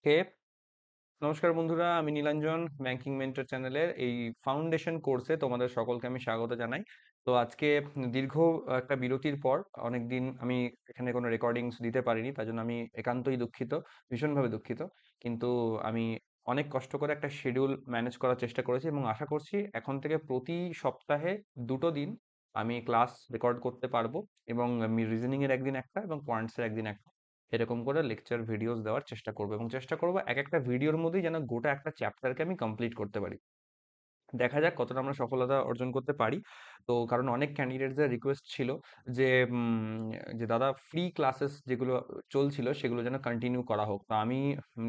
ওকে। নমস্কার বন্ধুরা, আমি নীলাঞ্জন ব্যাংকিং মেন্টর চ্যানেলের এই ফাউন্ডেশন কোর্সে তোমাদের সকলকে আমি স্বাগত জানাই। তো আজকে দীর্ঘ একটা বিরতির পর অনেকদিন আমি এখানে কোনো রেকর্ডিংস দিতে পারিনি, তার জন্য আমি একান্তই দুঃখিত, ভীষণভাবে দুঃখিত। কিন্তু আমি অনেক কষ্ট করে একটা শিডিউল ম্যানেজ করার চেষ্টা করেছি এবং আশা করছি এখন থেকে প্রতি সপ্তাহে 2টো দিন আমি ক্লাস রেকর্ড করতে পারবো। এবং আমি রিজনিং এর একদিন একটা এবং পয়েন্টস এর একদিন একটা, এরকম করে লেকচার ভিডিওস দেওয়ার চেষ্টা করবো এবং চেষ্টা করবো এক একটা ভিডিওর মধ্যেই যেন গোটা একটা চ্যাপ্টারকে আমি কমপ্লিট করতে পারি। দেখা যাক কতটা আমরা সফলতা অর্জন করতে পারি। তো কারণ অনেক ক্যান্ডিডেটসদের রিকোয়েস্ট ছিল যে যে দাদা ফ্রি ক্লাসেস যেগুলো চলছিল সেগুলো যেন কন্টিনিউ করা হোক। তো আমি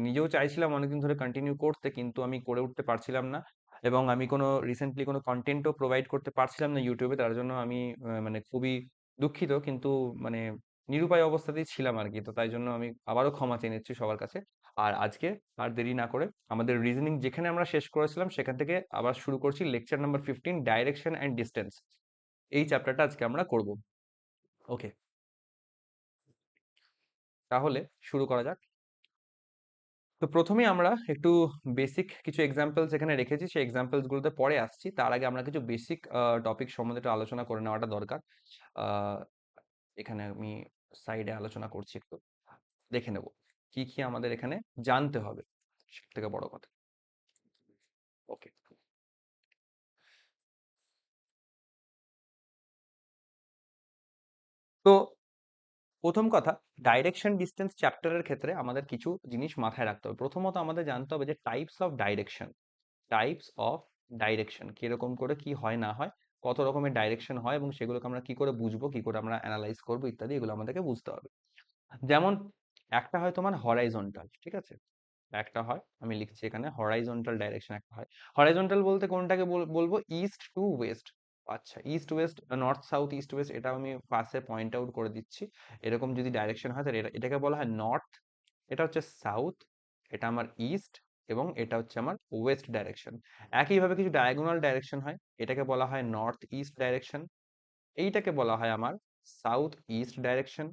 নিজেও চাইছিলাম অনেকদিন ধরে কন্টিনিউ করতে, কিন্তু আমি করে উঠতে পারছিলাম না এবং আমি কোনো রিসেন্টলি কোনো কন্টেন্টও প্রোভাইড করতে পারছিলাম না ইউটিউবে। তার জন্য আমি মানে খুবই দুঃখিত, কিন্তু মানে নিরুপায় অবস্থাতেই ছিলাম আর কি। তো তাই জন্য আমি আবারও ক্ষমা চেয়ে নিচ্ছি সবার কাছে। আর আজকে আর দেরি না করে আমাদের রিজনিং যেখানে আমরা শেষ করেছিলাম সেখান থেকে আবার শুরু করছি lecture number 15, direction and distance. এই চ্যাপ্টারটা আজকে আমরা করব। ওকে, তাহলে শুরু করা যাক। তো প্রথমেই আমরা একটু বেসিক কিছু এক্সাম্পলস এখানে রেখেছি, সেই এক্সাম্পলস গুলোতে পরে আসছি। তার আগে আমরা কিছু বেসিক টপিক সম্বন্ধে একটু আলোচনা করে নেওয়াটা দরকার। আহ, এখানে আমি সাইডে আলোচনা করছি, একটু দেখে নেব কি কি আমাদের এখানে জানতে হবে, সব থেকে বড় কথা। ওকে, তো প্রথম কথা, ডাইরেকশন ডিসটেন্স চ্যাপ্টারের ক্ষেত্রে আমাদের কিছু জিনিস মাথায় রাখতে হবে। প্রথমত আমাদের জানতে হবে যে types of direction. Types of direction কিরকম করে কি হয় না হয়, কত রকমের ডাইরেকশন হয় এবং সেগুলোকে আমরা কি করে বুঝবো, কি করে আমরা অ্যানালাইজ করবো ইত্যাদি, এগুলো আমাদেরকে বুঝতে হবে। যেমন একটা হয় তোমার হরাইজন্টাল, ঠিক আছে? একটা হয়, আমি লিখছি এখানে হরাইজন্টাল ডাইরেকশন একটা হয়। হরাইজন্টাল বলতে কোনটাকে বলবো? East to west. আচ্ছা, east west, north south east west, এটা আমি পাশে পয়েন্ট আউট করে দিচ্ছি। এরকম যদি ডাইরেকশন হয় তাহলে এটাকে বলা হয় নর্থ, এটা হচ্ছে সাউথ, এটা আমার ইস্ট এবং এটা হচ্ছে আমার ওয়েস্ট ডাইরেকশন। একইভাবে কিছু ডায়াগোনাল ডাইরেকশন হয়, এটাকে বলা হয় নর্থ ইস্ট ডাইরেকশন, এইটাকে বলা হয় আমার সাউথ ইস্ট ডাইরেকশন,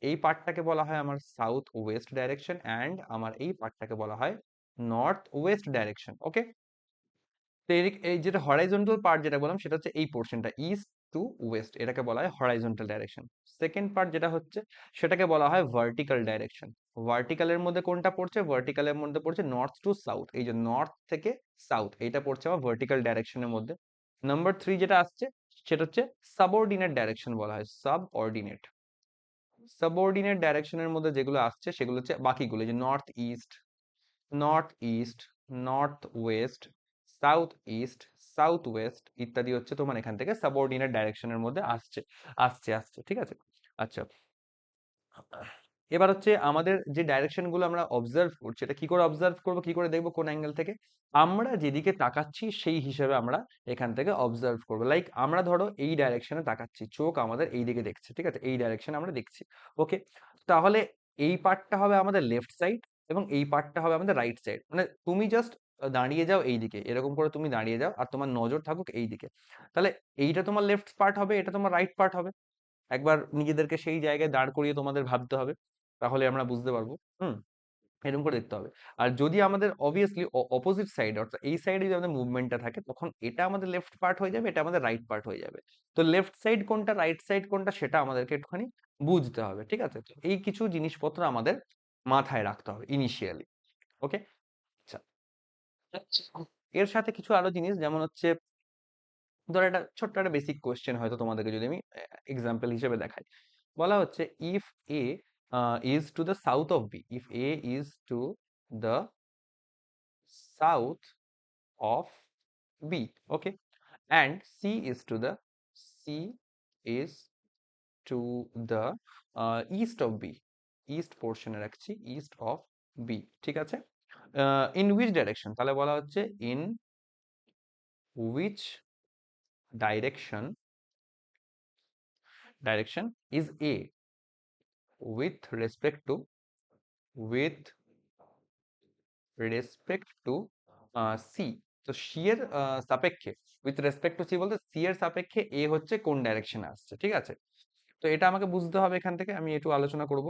এই পার্টটাকে বলা হয় আমার সাউথ ওয়েস্ট ডাইরেকশন, অ্যান্ড আমার এই পার্টটাকে বলা হয় নর্থ ওয়েস্ট ডাইরেকশন। ওকে, তো এই যেটা হরাইজন্টাল পার্ট যেটা বললাম সেটা হচ্ছে এই পোর্শনটা, ইস্ট টু ওয়েস্ট, এটাকে বলা হয় হরাইজন্টাল ডাইরেকশন। সেকেন্ড পার্ট যেটা হচ্ছে সেটাকে বলা হয় ভার্টিক্যাল ডাইরেকশন। ভার্টিক্যালের মধ্যে কোনটা পড়ছে? ভার্টিক্যালের মধ্যে পড়ছে নর্থ টু সাউথ, এই যে নর্থ থেকে সাউথ, এইটা পড়ছে আমার ভার্টিক্যাল ডাইরেকশনের মধ্যে। নাম্বার 3 যেটা আসছে সেটা হচ্ছে সাবঅর্ডিনেট ডাইরেকশন বলা হয়, সাবঅর্ডিনেট। সাবঅর্ডিনেট ডাইরেকশনের মধ্যে যেগুলো আসছে সেগুলো হচ্ছে বাকিগুলো, যে north east, north east, north West, south east, south West ইত্যাদি হচ্ছে তোমার এখান থেকে সাবঅর্ডিনেট ডাইরেকশনের মধ্যে আসছে আসছে, ঠিক আছে? আচ্ছা, এবার হচ্ছে আমাদের যে ডাইরেকশন গুলো আমরা অবজার্ভ করছি, এটা কি করে অবজার্ভ করবো, কি করে দেখবো কোন অ্যাঙ্গেল থেকে? আমরা যেদিকে তাকাচ্ছি সেই হিসেবে আমরা এখান থেকে অবজার্ভ করবো। লাইক আমরা ধরো এই ডাইরেকশনে তাকাচ্ছি, চোখ আমাদের এই দিকে দেখছে, ঠিক আছে? এই ডাইরেকশনে আমরা দেখছি। ওকে, তাহলে এই পার্টটা হবে আমাদের লেফট সাইড এবং এই পার্টটা হবে আমাদের রাইট সাইড। মানে তুমি জাস্ট দাঁড়িয়ে যাও এই দিকে, এরকম করে তুমি দাঁড়িয়ে যাও আর তোমার নজর থাকুক এই দিকে। তাহলে এইটা তোমার লেফট পার্ট হবে, এটা তোমার রাইট পার্ট হবে। একবার নিজেদেরকে সেই জায়গায় দাঁড় করিয়ে তোমাদের ভাবতে হবে, তাহলে আমরা বুঝতে পারবো। হুম, এরকম করে দেখতে হবে। আর যদি আমাদের অবভিয়াসলি অপোজিট সাইড, অর্থাৎ এই সাইডে যদি আমাদের মুভমেন্টটা থাকে, তখন এটা আমাদের লেফট পার্ট হয়ে যাবে, এটা আমাদের রাইট পার্ট হয়ে যাবে। তো লেফট সাইড কোনটা, রাইট সাইড কোনটা, সেটা আমাদেরকে একটুখানি বুঝতে হবে, ঠিক আছে? তো এই কিছু জিনিসপত্র আমাদের মাথায় রাখতে হবে ইনিশিয়ালি। ওকে, আচ্ছা, এর সাথে কিছু আরো জিনিস, যেমন হচ্ছে ধর একটা ছোট্ট একটা বেসিক কোয়েশ্চেন হয়তো তোমাদেরকে যদি আমি এক্সাম্পল হিসেবে দেখাই। বলা হচ্ছে if A is to the south of B, if A is to the south of B, okay, and C is to the east of B, east portion এ রাখছি, east of B, ঠিক আছে? in which direction, তাহলে বলা হচ্ছে in which direction is A with respect to, with respect to C। তো C এর সাপেক্ষে, with respect to C বলতে সি এর সাপেক্ষে এ হচ্ছে কোন ডাইরেকশনে আসছে, ঠিক আছে? তো এটা আমাকে বুঝতে হবে। এখান থেকে আমি একটু আলোচনা করব।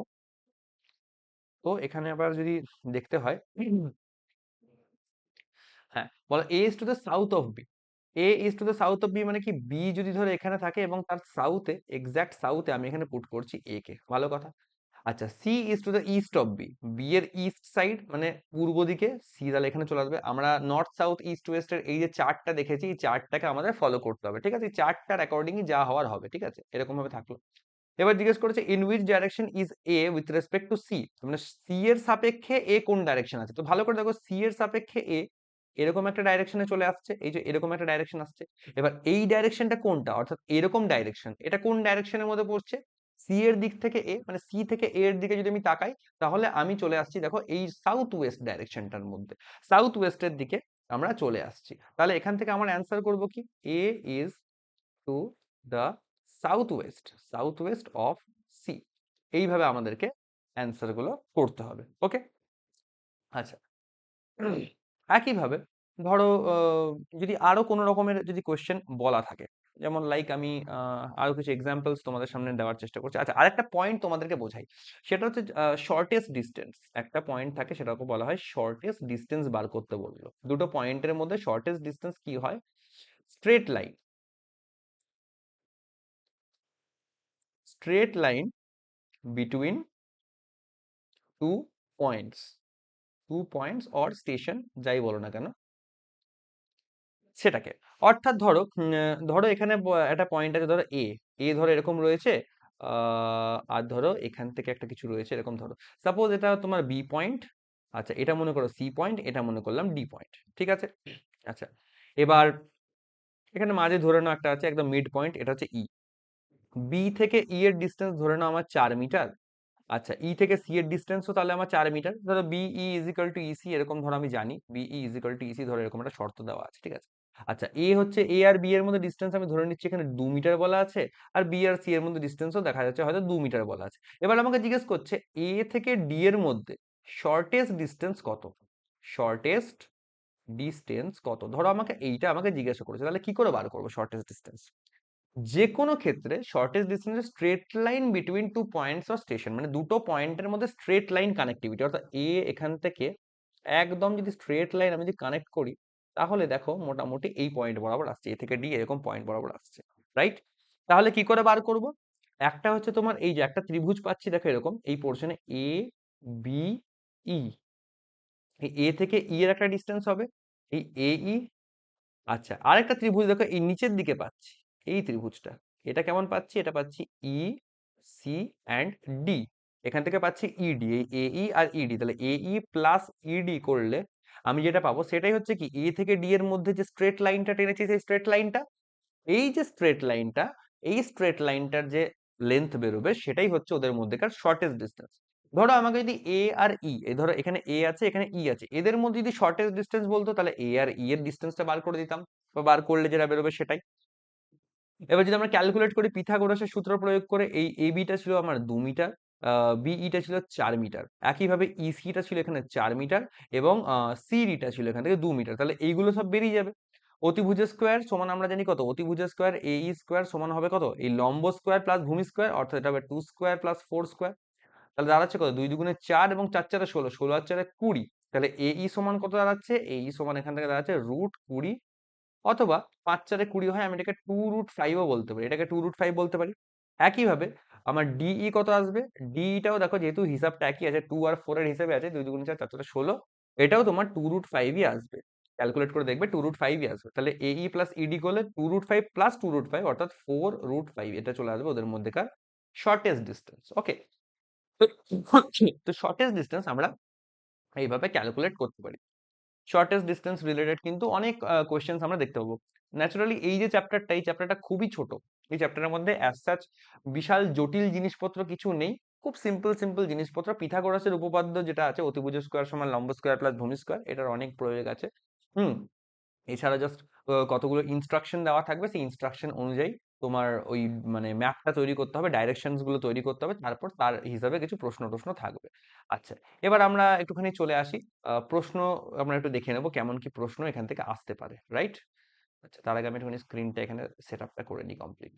তো এখানে আবার যদি দেখতে হয়, হ্যাঁ, বলো A is to the south of B. A is to the south of B মানে কি, বি যদি ধরো এখানে থাকে এবং তার সাউথে, এক্সাক্ট সাউথে আমি এখানে পুট করছি এ কে, ভালো কথা। আচ্ছা, C is to the east of B, B এর ইস্ট সাইড মানে পূর্ব দিকে, সি তাহলে এখানে চলে আসবে। আমরা নর্থ সাউথ ইস্ট ওয়েস্ট এর এই যে চার্টটা দেখেছি, এই চার্টটাকে আমাদের ফলো করতে হবে, ঠিক আছে? এই চার্টটার অ্যাকর্ডিংই যা হওয়ার হবে, ঠিক আছে? এরকম ভাবে থাকলো। এবার জিজ্ঞেস করেছে in which direction is A with respect to C, মানে সি এর সাপেক্ষে এ কোন ডাইরেকশন আছে। তো ভালো করে দেখো, সি এর সাপেক্ষে এ এরকম একটা ডাইরেকশনে চলে আসছে, এই যে এরকম একটা ডাইরেকশন আসছে। এবার এই ডাইরেকশনটা কোনটা, অর্থাৎ এরকম ডাইরেকশন, এটা কোন ডাইরেকশনের মধ্যে পড়ছে? সি এর দিক থেকে এ, মানে সি থেকে এ এর দিকে যদি আমি তাকাই, তাহলে আমি চলে আসছি দেখো এই সাউথ ওয়েস্ট ডাইরেকশনটার মধ্যে, সাউথ ওয়েস্টের দিকে আমরা চলে আসছি। তাহলে এখান থেকে আমার অ্যান্সার করব কি, A is to the south west of C. এইভাবে আমাদেরকে অ্যান্সার গুলো করতে হবে, ওকে? আচ্ছা, একইভাবে ধরো যদি আরো কোনো রকমের যদি কোয়েশ্চেন বলা থাকে, যেমন লাইক আমি আরো কিছু এক্সাম্পলস তোমাদের সামনে দেওয়ার চেষ্টা করছি। আচ্ছা, আরেকটা পয়েন্ট তোমাদেরকে বোঝাই, সেটা হচ্ছে শর্টেস্ট ডিস্টেন্স। একটা পয়েন্ট থাকে, সেটাকে বলা হয় শর্টেস্ট ডিস্টেন্স বার করতে বললো। দুটো পয়েন্টের মধ্যে শর্টেস্ট ডিস্টেন্স কি হয়? Straight line, straight line between two points, two points or station, যাই বলো না কেন সেটাকে। অর্থাৎ ধরো ধরো এখানে একটা পয়েন্ট আছে, ধরো এ, এ ধরো এরকম রয়েছে, আর ধরো এখান থেকে একটা কিছু রয়েছে এরকম, ধরো সাপোজ এটা তোমার বি পয়েন্ট। আচ্ছা, এটা মনে করো সি পয়েন্ট, এটা মনে করলাম ডি পয়েন্ট, ঠিক আছে? আচ্ছা, এবার এখানে মাঝে ধরে নাও একটা আছে একদম মিড পয়েন্ট, এটা হচ্ছে ই। বি থেকে ই এর ডিস্টেন্স ধরে নাও আমার 4 মিটার। আচ্ছা, ই থেকে সি এর ডিস্টেন্সও তাহলে আমার 4 মিটার। ধরো BE is equal to EC, এরকম ধরো আমি জানি BE is equal to EC, ধরো এরকম একটা শর্ত দেওয়া আছে, ঠিক আছে? আচ্ছা, এ হচ্ছে এ আর বি এর মধ্যে ডিস্টেন্স আমি ধরে নিচ্ছি এখানে 2 মিটার বলা আছে, আর বি আর সি এর মধ্যে ডিস্টেন্সও দেখা যাচ্ছে হয়তো 2 মিটার বলা আছে। এবার আমাকে জিজ্ঞেস করছে এ থেকে ডি এর মধ্যে শর্টেস্ট ডিস্টেন্স কত, শর্টেস্ট ডিস্টেন্স কত, ধরো আমাকে এইটা আমাকে জিজ্ঞাসা করেছে, তাহলে কি করে বার করবো শর্টেস্ট ডিস্টেন্স? যে কোনো ক্ষেত্রে shortest distance straight line between two points of station, মানে দুটো পয়েন্টের মধ্যে স্ট্রেট লাইন কানেক্টিভিটি, অর্থাৎ এ এখান থেকে একদম যদি স্ট্রেট লাইন আমি যদি কানেক্ট করি, তাহলে দেখো মোটামুটি এই পয়েন্ট বরাবর আসছে, এ থেকে ডি এরকম পয়েন্ট বরাবর আসছে, রাইট? তাহলে কি করে বার করব? একটা হচ্ছে তোমার এই যে একটা ত্রিভুজ পাচ্ছি দেখো এরকম, এই পোর্শনে এ বি ই, এই এ থেকে ই এর একটা ডিস্টেন্স হবে এই এ ই। আচ্ছা, আরেকটা ত্রিভুজ দেখো এই নিচের দিকে পাচ্ছি, এই ত্রিভুজটা, এটা কেমন পাচ্ছি? এটা পাচ্ছি ই সি অ্যান্ড ডি, এখান থেকে পাচ্ছি ইডি, এই এই আর ইডি, তাহলে এই প্লাস ইডি করলে আমি যেটা পাবো সেটাই হচ্ছে কি, এ থেকে ডি এর মধ্যে যে স্ট্রেট লাইনটা টেনেছি, সেই স্ট্রেট লাইনটা, এই যে স্ট্রেট লাইনটা, এই স্ট্রেট লাইনটার যে লেন্থ বেরোবে সেটাই হচ্ছে ওদের মধ্যেকার শর্টেস্ট ডিস্টেন্স। ধরো আমাকে যদি এ আর ই, এই ধরো এখানে এ আছে এখানে ই আছে, এদের মধ্যে যদি শর্টেস্ট ডিস্টেন্স বলতো, তাহলে এ আর ই এর ডিস্টেন্সটা বার করে দিতাম, বা বার করলে যেটা বেরোবে সেটাই। এবার যদি আমরা ক্যালকুলেট করি পিথাগোরাসের সূত্র প্রয়োগ করে, এই এ বিটা ছিল আমার 2 মিটার, বিইটা ছিল 4 মিটার, একইভাবে ইসিটা ছিল এখানে 4 মিটার, এবং সিডিটা ছিল এখান থেকে 2 মিটার, তাহলে এইগুলো সব বেরিয়ে যাবে। অতিভুজের স্কোয়ার সমান আমরা জানি কত, অতিভুজের স্কোয়ার এ স্কোয়ার সমান হবে কত, এই লম্ব স্কোয়ার প্লাস ভূমি স্কোয়ার, অর্থাৎ এটা হবে 2 স্কোয়ার প্লাস 4 স্কোয়ার। তাহলে দাঁড়াচ্ছে কত, 2 দুগুণে 4 এবং 4 চারে 16, 16 আর 4 20। তাহলে সমান কত দাঁড়াচ্ছে, সমান এখান থেকে দাঁড়াচ্ছে √20, অথবা 5 4 20 হয়, আমি এটাকে 2√5ও বলতে পারি, এটাকে 2√5 বলতে পারি। একইভাবে আমার ডিই কত আসবে, ডিইটাও দেখো যেহেতু হিসাবটা একই আছে, 2 আর 4 এর হিসাবে আছে, 2 দুগুণে 4, 4 4 16, এটাও তোমার 2√5ই আসবে। ক্যালকুলেট করে দেখবে 2√5ই আসবে। তাহলে এই প্লাস ইডি করলে 2√5 প্লাস 2√5 অর্থাৎ 4√5, এটা চলে আসবে ওদের মধ্যেকার শর্টেস্ট ডিস্টেন্স, ওকে? তো তো শর্টেস্ট ডিস্টেন্স আমরা এইভাবে ক্যালকুলেট করতে পারি। শর্টেস্ট ডিস্টেন্স রিলেটেড কিন্তু অনেক কোয়েশ্চেন্স আমরা দেখতে পাবো। ন্যাচারালি এই যে চ্যাপ্টারটা, এই চ্যাপ্টারটা খুবই ছোট, এই চ্যাপ্টারের মধ্যে অ্যাজ সাচ বিশাল জটিল জিনিসপত্র কিছু নেই, খুব সিম্পল সিম্পল জিনিসপত্র। পিথাগোরাসের উপপাদ্য যেটা আছে, অতিভুজ স্কোয়ার সমান লম্ব স্কোয়ার প্লাস ভূমি স্কোয়ার, এটার অনেক প্রয়োগ আছে। হুম, এছাড়া জাস্ট কতগুলো ইনস্ট্রাকশন দেওয়া থাকবে, সেই ইনস্ট্রাকশন অনুযায়ী তোমার ওই মানে ম্যাপটা তৈরি করতে হবে, ডাইরেকশনস গুলো তৈরি করতে হবে, তারপর তার হিসাবে কিছু প্রশ্ন টশ্ন থাকবে। আচ্ছা, এবার আমরা একটুখানি চলে আসি প্রশ্ন, আমরা একটু দেখে নেবো কেমন কি প্রশ্ন এখান থেকে আসতে পারে, রাইট? আচ্ছা, তার আগে আমি একটুখানি স্ক্রিনটা এখানে সেট আপটা করে নিই কমপ্লিট।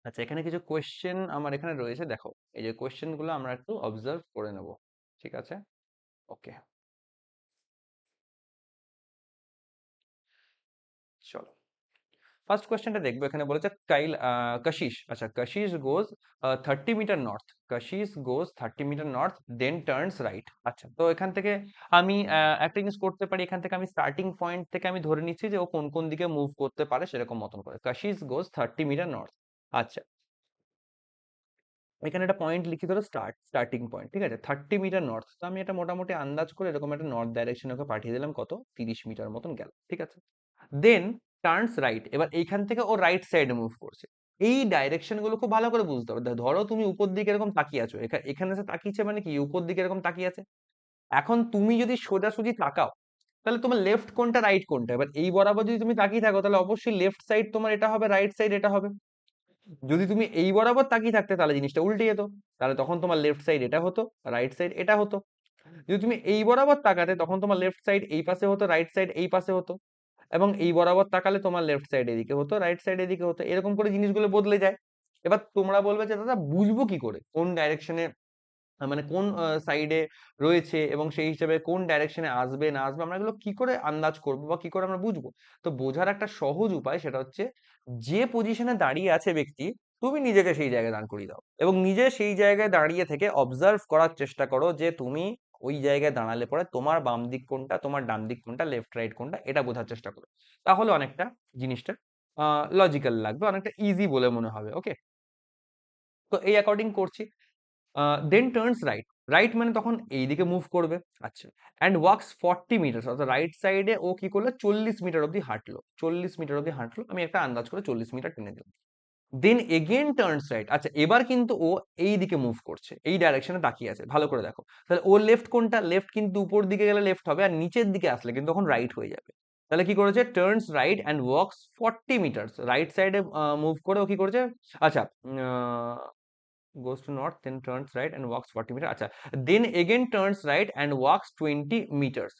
আচ্ছা, এখানে কিছু কোয়েশ্চেন আমার এখানে রয়েছে, দেখো এই যে কোয়েশ্চেন গুলো আমরা একটু অবজার্ভ করে নেব। ঠিক আছে, ওকে, চলো ফার্স্ট কোয়েশ্চেনটা দেখবো। এখানে বলেছে কাশিস, আচ্ছা কাশিস গোজ 30 মিটার নর্থ, কাশিস গোজ 30 মিটার নর্থ দেন টার্নস রাইট। আচ্ছা, তো এখান থেকে আমি একটা জিনিস করতে পারি, এখান থেকে আমি স্টার্টিং পয়েন্ট থেকে আমি ধরে নিচ্ছি যে ও কোন কোন দিকে মুভ করতে পারে সেরকম মতন করে। কাশিস গোজ 30 মিটার নর্থ। আচ্ছা, এখানে একটা পয়েন্ট লিখি ধরো, স্টার্টিং পয়েন্ট, ঠিক আছে, 30 মিটার নর্থ। তো আমি এটা মোটামুটি আন্দাজ করে এরকম একটা নর্থ ডাইরেকশনে ওকে পাঠিয়ে দিলাম, কত 30 মিটার মতন গেল, ঠিক আছে। দেন টার্নস রাইট, এবার এইখান থেকে ও রাইট সাইডে মুভ করছে। এই ডাইরেকশন গুলো খুব ভালো করে বুঝতে হবে। ধরো তুমি উপর দিকে এরকম তাকিয়ে আছো, এখানে এসে তাকিয়েছে মানে কি উপর দিকে এরকম তাকিয়ে আছে। এখন তুমি যদি সোজাসুজি তাকাও, তাহলে তোমার লেফট কোনটা রাইট কোনটা, এবার এই বরাবর যদি তুমি তাকিয়ে থাকো তাহলে অবশ্যই লেফট সাইড তোমার এটা হবে, রাইট সাইড এটা হবে। যদি তুমি এই বরাবর তাকিয়ে থাকতে তাহলে জিনিসটা উল্টে যেত, তাহলে তখন তোমার লেফট সাইড এটা হতো, রাইট সাইড এটা হতো। যদি তুমি এই বরাবর তাকাতে তখন তোমার লেফট সাইড এই পাশে হতো, রাইট সাইড এই পাশে হতো। এবং এই বরাবর তাকালে তোমার লেফট সাইড এদিকে হতো, রাইট সাইড এদিকে হতো, এরকম করে জিনিসগুলো বদলে যায়। এবার তোমরা বলবে যে দাদা বুঝবো কি করে কোন ডাইরেকশনে, মানে কোন সাইডে রয়েছে এবং সেই হিসাবে কোন ডাইরেকশনে আসবে না আসবে আমরা এগুলো কি করে আন্দাজ করবো বা কি করে আমরা বুঝবো? তো বোঝার একটা সহজ উপায়, সেটা হচ্ছে যে পজিশনে দাঁড়িয়ে আছে ব্যক্তি, তুমি নিজেকে সেই জায়গায় দাঁড় করিয়ে দাও এবং নিজে সেই জায়গায় দাঁড়িয়ে থেকে অবজার্ভ করার চেষ্টা করো যে তুমি ওই জায়গায় দাঁড়ালে পরে তোমার বাম দিক কোনটা, তোমার ডান দিক কোনটা, লেফট রাইট কোনটা, এটা বোঝার চেষ্টা করো। তাহলে অনেকটা জিনিসটা লজিক্যাল লাগবে, অনেকটা ইজি বলে মনে হবে। ওকে, তো এই অ্যাকর্ডিং করছি। দেন টার্নস রাইট, রাইট মানে তখন এইদিকে মুভ করবে। আচ্ছা, অ্যান্ড ওয়াক্স 40 মিটার, অর্থাৎ রাইট সাইডে ও কি করলো 40 মিটার অব্দি হাঁটলো, 40 মিটার অব্দি হাঁটলো, আমি একটা আন্দাজ করে 40 মিটার টেনে দিলাম। দেন এগেন টার্নস রাইট, আচ্ছা এবার কিন্তু ও এই দিকে মুভ করছে, এই ডাইরেকশনে তাকিয়ে আছে, ভালো করে দেখো। তাহলে ও লেফট কোনটা, লেফট কিন্তু উপর দিকে গেলে লেফট হবে, আর নিচের দিকে আসলে কিন্তু তখন রাইট হয়ে যাবে। তাহলে কি করেছে, turns right and walks 40 metre, right সাইডে মুভ করে ও কি করেছে। আচ্ছা, goes to north, then turns right and walks 40 meters. আচ্ছা, then again turns right and walks 20 meters.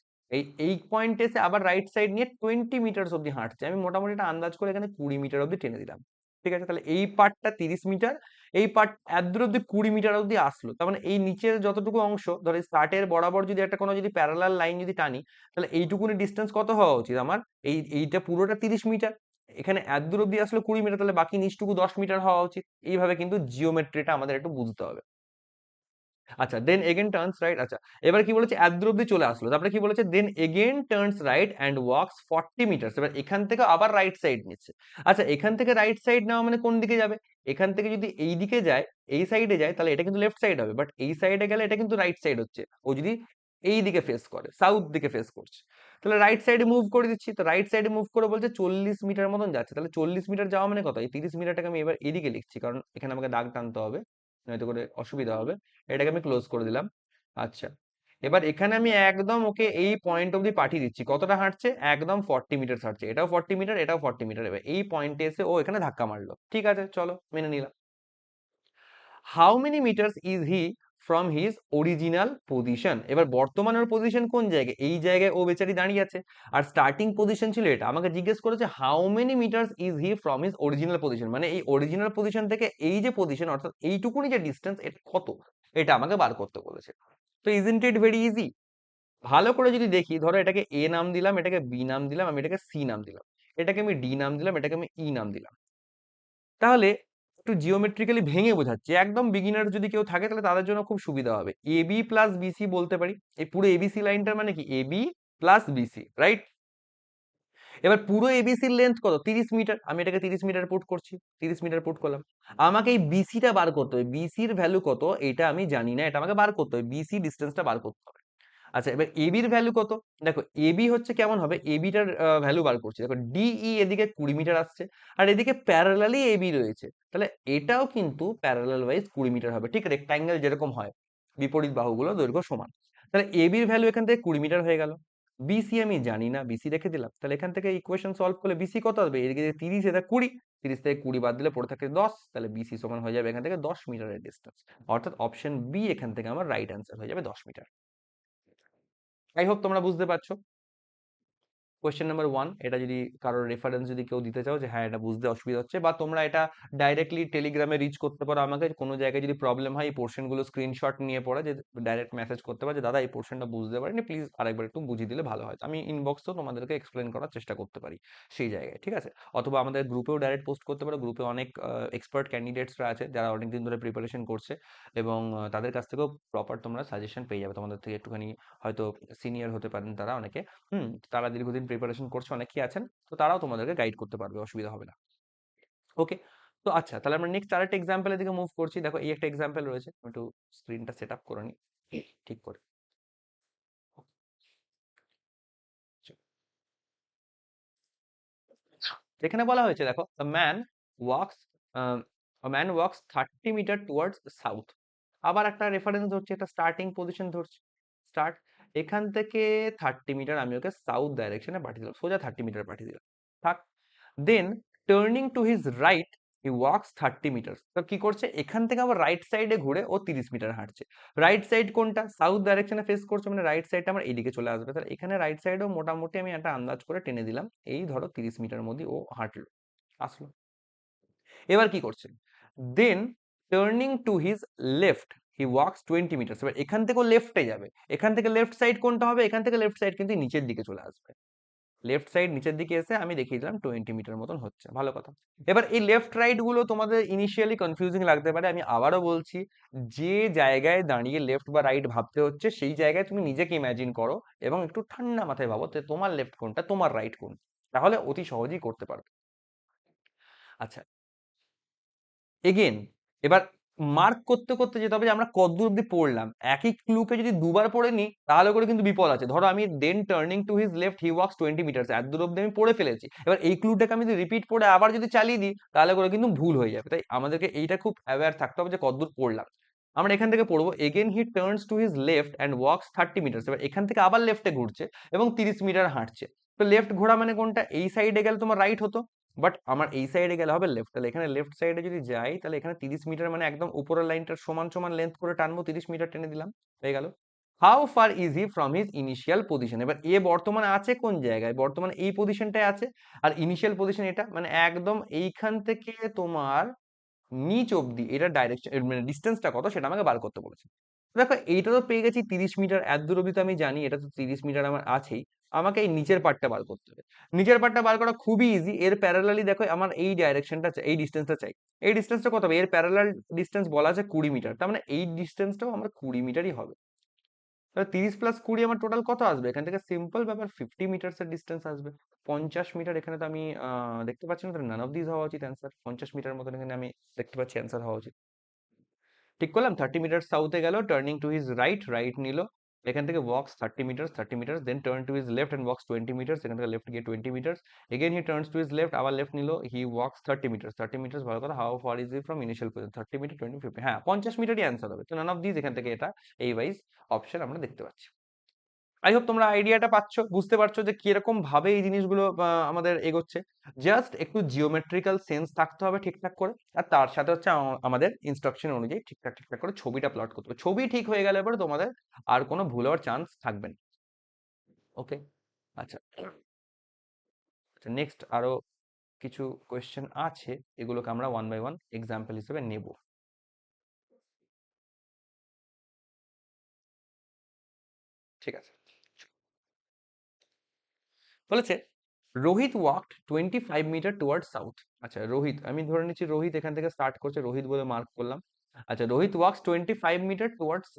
এই পয়েন্টে এসে আবার রাইট সাইড নিয়ে 20 মিটার অব্দি হাঁটছে। আমি মোটামুটি একটা আন্দাজ করে এখানে 20 মিটার অব্দি টেনে দিলাম। ঠিক আছে, তাহলে এই পার্টটা 30 মিটার, এই পার্ট এত অব্দি 20 মিটার অব্দি আসলো। তার মানে এই নিচের যতটুকু অংশ, ধরো স্টার্টের বরাবর যদি একটা কোনো যদি প্যারালাল লাইন যদি টানি, তাহলে এইটুকুনি ডিস্টেন্স কত হওয়া উচিত আমার, এইটা পুরোটা 30 মিটার। এখানে এত দূর অব্দি আসলে 20 মিটার, তাহলে বাকি নিচটুকু 10 মিটার হওয়া উচিত। এইভাবে কিন্তু জিওমেট্রিটা আমাদের একটু বুঝতে হবে। আচ্ছা, দেন এগেন টার্নস রাইট। আচ্ছা, এবার কি বলেছে, এত দূর অব্দি চলে আসলো, তারপরে কি বলেছে, then again turns right and walks 40 metre. এবার এখান থেকে আবার রাইট সাইড নিচ্ছে। আচ্ছা, এখান থেকে রাইট সাইড নেওয়া মানে কোন দিকে যাবে, এখান থেকে যদি এই দিকে যায়, এই সাইডে যায়, তাহলে এটা কিন্তু লেফট সাইড হবে, বাট এই সাইডে গেলে এটা কিন্তু রাইট সাইড হচ্ছে। ও যদি এই দিকে ফেস করে, সাউথ দিকে ফেস করছে, তাহলে রাইট সাইডে মুভ করে দিচ্ছি। তো রাইট সাইডে মুভ করে বলছে 40 মিটার মতন যাচ্ছে, তাহলে 40 মিটার যাওয়া মানে কত, এই 30 মিটারটাকে আমি এবার এদিকে লিখছি, কারণ এখানে আমাকে দাগ টানতে হবে, নয়তো করে অসুবিধা হবে। এটাকে আমি ক্লোজ করে দিলাম। আচ্ছা, এবার এখানে আমি একদম ওকে এই পয়েন্ট অব্দি পাঠিয়ে দিচ্ছি। কতটা হাঁটছে, একদম 40 মিটার হাঁটছে, এটাও 40 মিটার, এটাও 40 মিটার। এবার এই পয়েন্টে এসে ও এখানে ধাক্কা মারলো, ঠিক আছে, চলো মেনে নিলাম। How many metres is he from his original position, এবার বর্তমানে ওর পজিশন কোন জায়গায়, এই জায়গায় ও বেচারি দাঁড়িয়ে আছে, আর স্টার্টিং পজিশন ছিল এটা। আমাকে জিজ্ঞেস করেছে how many metres is he from his original position, মানে এই অরিজিনাল পজিশন থেকে এই যে পজিশন, অর্থাৎ এইটুকুনি যে ডিস্টেন্স, এটা কত, এটা আমাকে বার করতে বলেছে। তো ইজন্ট ইট ভেরি ইজি? ভালো করে যদি দেখি, ধরো এটাকে এ নাম দিলাম, এটাকে বি নাম দিলাম, আমি এটাকে সি নাম দিলাম, এটাকে আমি ডি নাম দিলাম, এটাকে আমি ই নাম দিলাম। তাহলে একটু জিওমেট্রিক্যালি ভেঙে বোঝাচ্ছি, একদম বিগিনার যদি কেউ থাকে তাহলে তাদের জন্য খুব সুবিধা হবে। এ বি প্লাস বিসি বলতে পারি, এই পুরো এবিসি লাইনটার মানে কি A B plus BC, right? এবার পুরো এবিসির লেন্থ কত, 30 মিটার, আমি এটাকে 30 মিটার পুট করছি, 30 মিটার পুট করলাম। আমাকে এই বিসিটা বার করতে হবে, বিসির ভ্যালু কত এটা আমি জানি না, এটা আমাকে বার করতে হবে, বিসি ডিস্টেন্সটা বার করতে হবে। আচ্ছা, এবার এবির ভ্যালু কত, দেখো এবি হচ্ছে কেমন হবে, এবিটার ভ্যালু বার করছি, দেখো ডিই এদিকে 20 মিটার আসছে, আর এদিকে প্যারালালি এবি রয়েছে, তাহলে এটাও কিন্তু প্যারালাল ওয়াইজ 20 মিটার হবে, ঠিক রেক্টাঙ্গেল যেরকম হয়, বিপরীত বাহুগুলো দৈর্ঘ্য সমান। তাহলে এবির ভ্যালু এখান থেকে 20 মিটার হয়ে গেল। বিসি আমি জানি না, বিসি রেখে দিলাম। তাহলে এখান থেকে ইকুয়েশন সলভ করলে বিসি কত হবে, এদিকে 30, এটা 20, 30 থেকে 20 বাদ দিলে পড়ে থাকে 10, তাহলে বিসি সমান হয়ে যাবে এখান থেকে 10 মিটারের ডিস্টেন্স। অর্থাৎ অপশন বি এখান থেকে আমার রাইট অ্যান্সার হয়ে যাবে 10 মিটার। আই হোপ তোমরা বুঝতে পারছো। কোয়েশ্চেন নাম্বার 1, এটা যদি কারোর রেফারেন্স যদি কেউ দিতে চাও যে হ্যাঁ এটা বুঝতে অসুবিধা হচ্ছে, বা তোমরা এটা ডাইরেক্টলি টেলিগ্রামে রিচ করতে পারো আমাকে, কোনো জায়গায় যদি প্রবলেম হয় এই পোর্শনগুলো স্ক্রিনশট নিয়ে পড়ে যে ডাইরেক্ট মেসেজ করতে পারো যে দাদা এই পোর্শনটা বুঝতে পারিনি, প্লিজ আরেকবার একটু বুঝিয়ে দিলে ভালো হয়। তো আমি ইনবক্সেও তোমাদেরকে এক্সপ্লেন করার চেষ্টা করতে পারি সেই জায়গায়, ঠিক আছে? অথবা আমাদের গ্রুপেও ডাইরেক্ট পোস্ট করতে পারো, গ্রুপে অনেক এক্সপার্ট ক্যান্ডিডেটসরা আছে যারা অনেকদিন ধরে প্রিপারেশন করছে, এবং তাদের কাছ থেকেও প্রপার তোমরা সাজেশন পেয়ে যাবে। তোমাদের থেকে একটুখানি হয়তো সিনিয়র হতে পারেন তারা অনেকে, তারা দীর্ঘদিন প্রিপারেশন করছে, অনেকেই আছেন, তো তারাও তোমাদেরকে গাইড করতে পারবে, অসুবিধা হবে না। ওকে, তো আচ্ছা, তাহলে আমরা নেক্সট আরেকটা এক্সাম্পলের দিকে মুভ করছি। দেখো এই একটা এক্সাম্পল রয়েছে, আমি একটু স্ক্রিনটা সেট আপ করে নিই ঠিক করে। এখানে বলা হয়েছে দেখো, walks man walks 30 metre towards south. আবার একটা রেফারেন্স ধরছি, একটা স্টার্টিং পজিশন ধরছি, স্টার্ট এখান থেকে 30 মিটার আমি ওকে সাউথ ডাইরেকশনে পাঠিয়ে দিলাম, সোজা 30 মিটার পাঠিয়ে দিলাম, থাক। Then turning to his right he walks 30 metre. তো কি করছে, এখান থেকে আবার রাইট সাইডে ঘুরে ও 30 মিটার হাঁটছে। রাইট সাইড কোনটা, সাউথ ডাইরেকশনে ফেস করছে, মানে রাইট সাইডটা আমার এইদিকে চলে আসবে। তাহলে এখানে রাইট সাইডেও মোটামুটি আমি একটা আন্দাজ করে টেনে দিলাম, এই ধরো 30 মিটার মধ্যে ও হাঁটলো, আসলো। এবার কি করছে, then turning to his left he walks 20 metre. এবার এখান থেকে লেফটে যাবে, এখান থেকে লেফট সাইড কোনটা হবে, এখান থেকে লেফট সাইড কিন্তু নিচের দিকে চলে আসবে, লেফট সাইড নিচের দিকে এসে আমি দেখিয়ে দিলাম 20 মিটার মতন হচ্ছে, ভালো কথা। এবার এই লেফট রাইট গুলো তোমাদের ইনিশিয়ালি কনফিউজিং লাগতে পারে, আমি আবারও বলছি, যে জায়গায় দাঁড়িয়ে লেফট বা রাইট ভাবতে হচ্ছে সেই জায়গায় তুমি নিজেকে ইমাজিন করো, এবং একটু ঠান্ডা মাথায় ভাবো যে তোমার লেফট কোনটা, তোমার রাইট কোন, তাহলে অতি সহজেই করতে পারবে। আচ্ছা, এগেন, এবার মার্ক করতে করতে যেতে হবে যে আমরা কতদূর অব্দি পড়লাম। একই ক্লুকে যদি দুবার পড়ে নিই তাহলে করে কিন্তু বিপদ আছে। ধরো আমি then turning to his left he walks 20 metre, এত দূর অব্দি আমি পড়ে ফেলেছি, এবার এই ক্লুটাকে আমি যদি রিপিট পড়ে আবার যদি চালিয়ে দিই তাহলে করে কিন্তু ভুল হয়ে যাবে। তাই আমাদেরকে এইটা খুব অ্যাওয়্যার থাকতে হবে যে কতদূর পড়লাম। আমরা এখান থেকে পড়বো, again he turns to his left and walks 30 metre. এবার এখান থেকে আবার লেফটে ঘুরছে এবং 30 মিটার হাঁটছে। তো লেফট ঘোরা মানে কোনটা, এই সাইডে গেলে তোমার রাইট হতো, বাট আমার এই সাইডে গেলে হবে লেফট। তাহলে এখানে লেফট সাইডে যদি যাই তাহলে এখানে 30 মিটার মানে একদম উপরের লাইনটার সমান সমান লেন্থ করে টানবো, 30 মিটার টেনে দিলাম, হয়ে গেল। How far is he from his initial position. এবার এ বর্তমানে আছে কোন জায়গায়, বর্তমানে এই পজিশনটায় আছে, আর ইনিশিয়াল পজিশন এটা, মানে একদম এইখান থেকে তোমার নিচ অব্দি এটা ডাইরেকশন, মানে ডিস্টেন্সটা কত সেটা আমাকে বার করতে বলেছে। দেখো এইটা তো পেয়ে গেছি 30 মিটার, এত দূর অব্দি তো আমি জানি এটা তো 30 মিটার আমার আছেই। আমাকে এই নিচের পার্টটা বার করতে হবে। নিচের পার্টটা বার করা খুবই ইজি, এর প্যারালালি দেখো আমার এই ডাইরেকশনটা চাই, এই ডিস্টেন্সটা চাই। এই ডিস্টেন্সটা কত হবে, এর প্যারালাল ডিস্টেন্স বলা আছে 20 মিটার, তার মানে এই ডিস্টেন্সটাও আমার 20 মিটারই হবে। তাহলে 30 + 20 আমার টোটাল কত আসবে, এখান থেকে সিম্পল ব্যাপার 50 মিটার এর ডিস্টেন্স আসবে। 50 মিটার এখানে তো আমি দেখতে পাচ্ছি না, তাহলে নান অফ দিস হওয়া উচিত অ্যান্সার। 50 মিটার মতন এখানে আমি দেখতে পাচ্ছি অ্যান্সার হওয়া উচিত। ঠিক করলাম, 30 মিটার সাউথে গেল, turning to his right, right নিল, এখান থেকে walks 30 metre, then turn to his left and walks 20 metre, এখান থেকে লেফট গিয়ে 20 metre, again he turns to his left, আবার লেফট নিল, হি ওয়াক্স 30 মিটার, 30 মিটার ভালো কথা। How far is he from initial position, 30 metre, 20, 50, হ্যাঁ 50 মিটারই answer হবে। তো নান অফ দিস এখান থেকে এটা এই ওয়াইজ অপশন আমরা দেখতে পাচ্ছি। আই হোপ তোমরা আইডিয়াটা পাচ্ছ, বুঝতে পারছো যে কিরকম ভাবে এই জিনিসগুলো আমাদের এগোচ্ছে। জাস্ট একটু জিওমেট্রিক্যাল সেন্স থাকতে হবে ঠিকঠাক করে, আর তার সাথে হচ্ছে আমাদের ইনস্ট্রাকশন অনুযায়ী ঠিকঠাক ঠিকঠাক করে ছবিটা প্লট করতে হবে। ছবি ঠিক হয়ে গেলে পরে তোমাদের আর কোনো ভুল হওয়ার চান্স থাকবে না। ওকে, আচ্ছা, আচ্ছা নেক্সট আরো কিছু কোয়েশ্চেন আছে, এগুলোকে আমরা ওয়ান বাই ওয়ান এক্সাম্পল হিসেবে নেব। ঠিক আছে, বলেছে Rohit walked 25 metre toward south. আচ্ছা রোহিত, আমি ধরে নিচ্ছি রোহিত এখান থেকে স্টার্ট করছে, রোহিত বলে মার্ক করলাম। আচ্ছা, রোহিত ওয়াক্স 25 মিটার টুয়ার্ডস,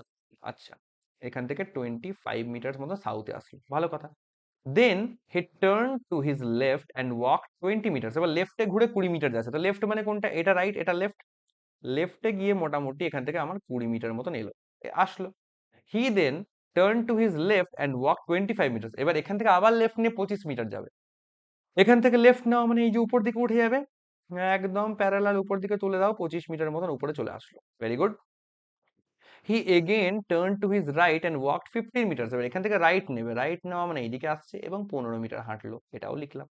আচ্ছা এখান থেকে 25 মিটার মতো সাউথে আসলো, ভালো কথা। Then he turn to his left and walk 20 metre. এবার লেফটে ঘুরে 20 মিটার যাচ্ছে, তো লেফট মানে কোনটা, এটা রাইট এটা লেফট, লেফটে গিয়ে মোটামুটি এখান থেকে আমার 20 মিটার মতন এলো, আসলো। He then turn to his left and walk 25 metre. এবার এখান থেকে আবার লেফট নিয়ে 25 মিটার যাবে। এখান থেকে লেফট নাও মানে এই যে উপর দিকে উঠে যাবে, একদম প্যারালাল উপর দিকে তুলে দাও, 25 মিটার মতন উপরে চলে আসলো, very good. He again turn to his right and walked 15 metre. এবার এখান থেকে রাইট নেবে, রাইট নেওয়া মানে এইদিকে আসছে এবং 15 মিটার হাঁটলো, এটাও লিখলাম।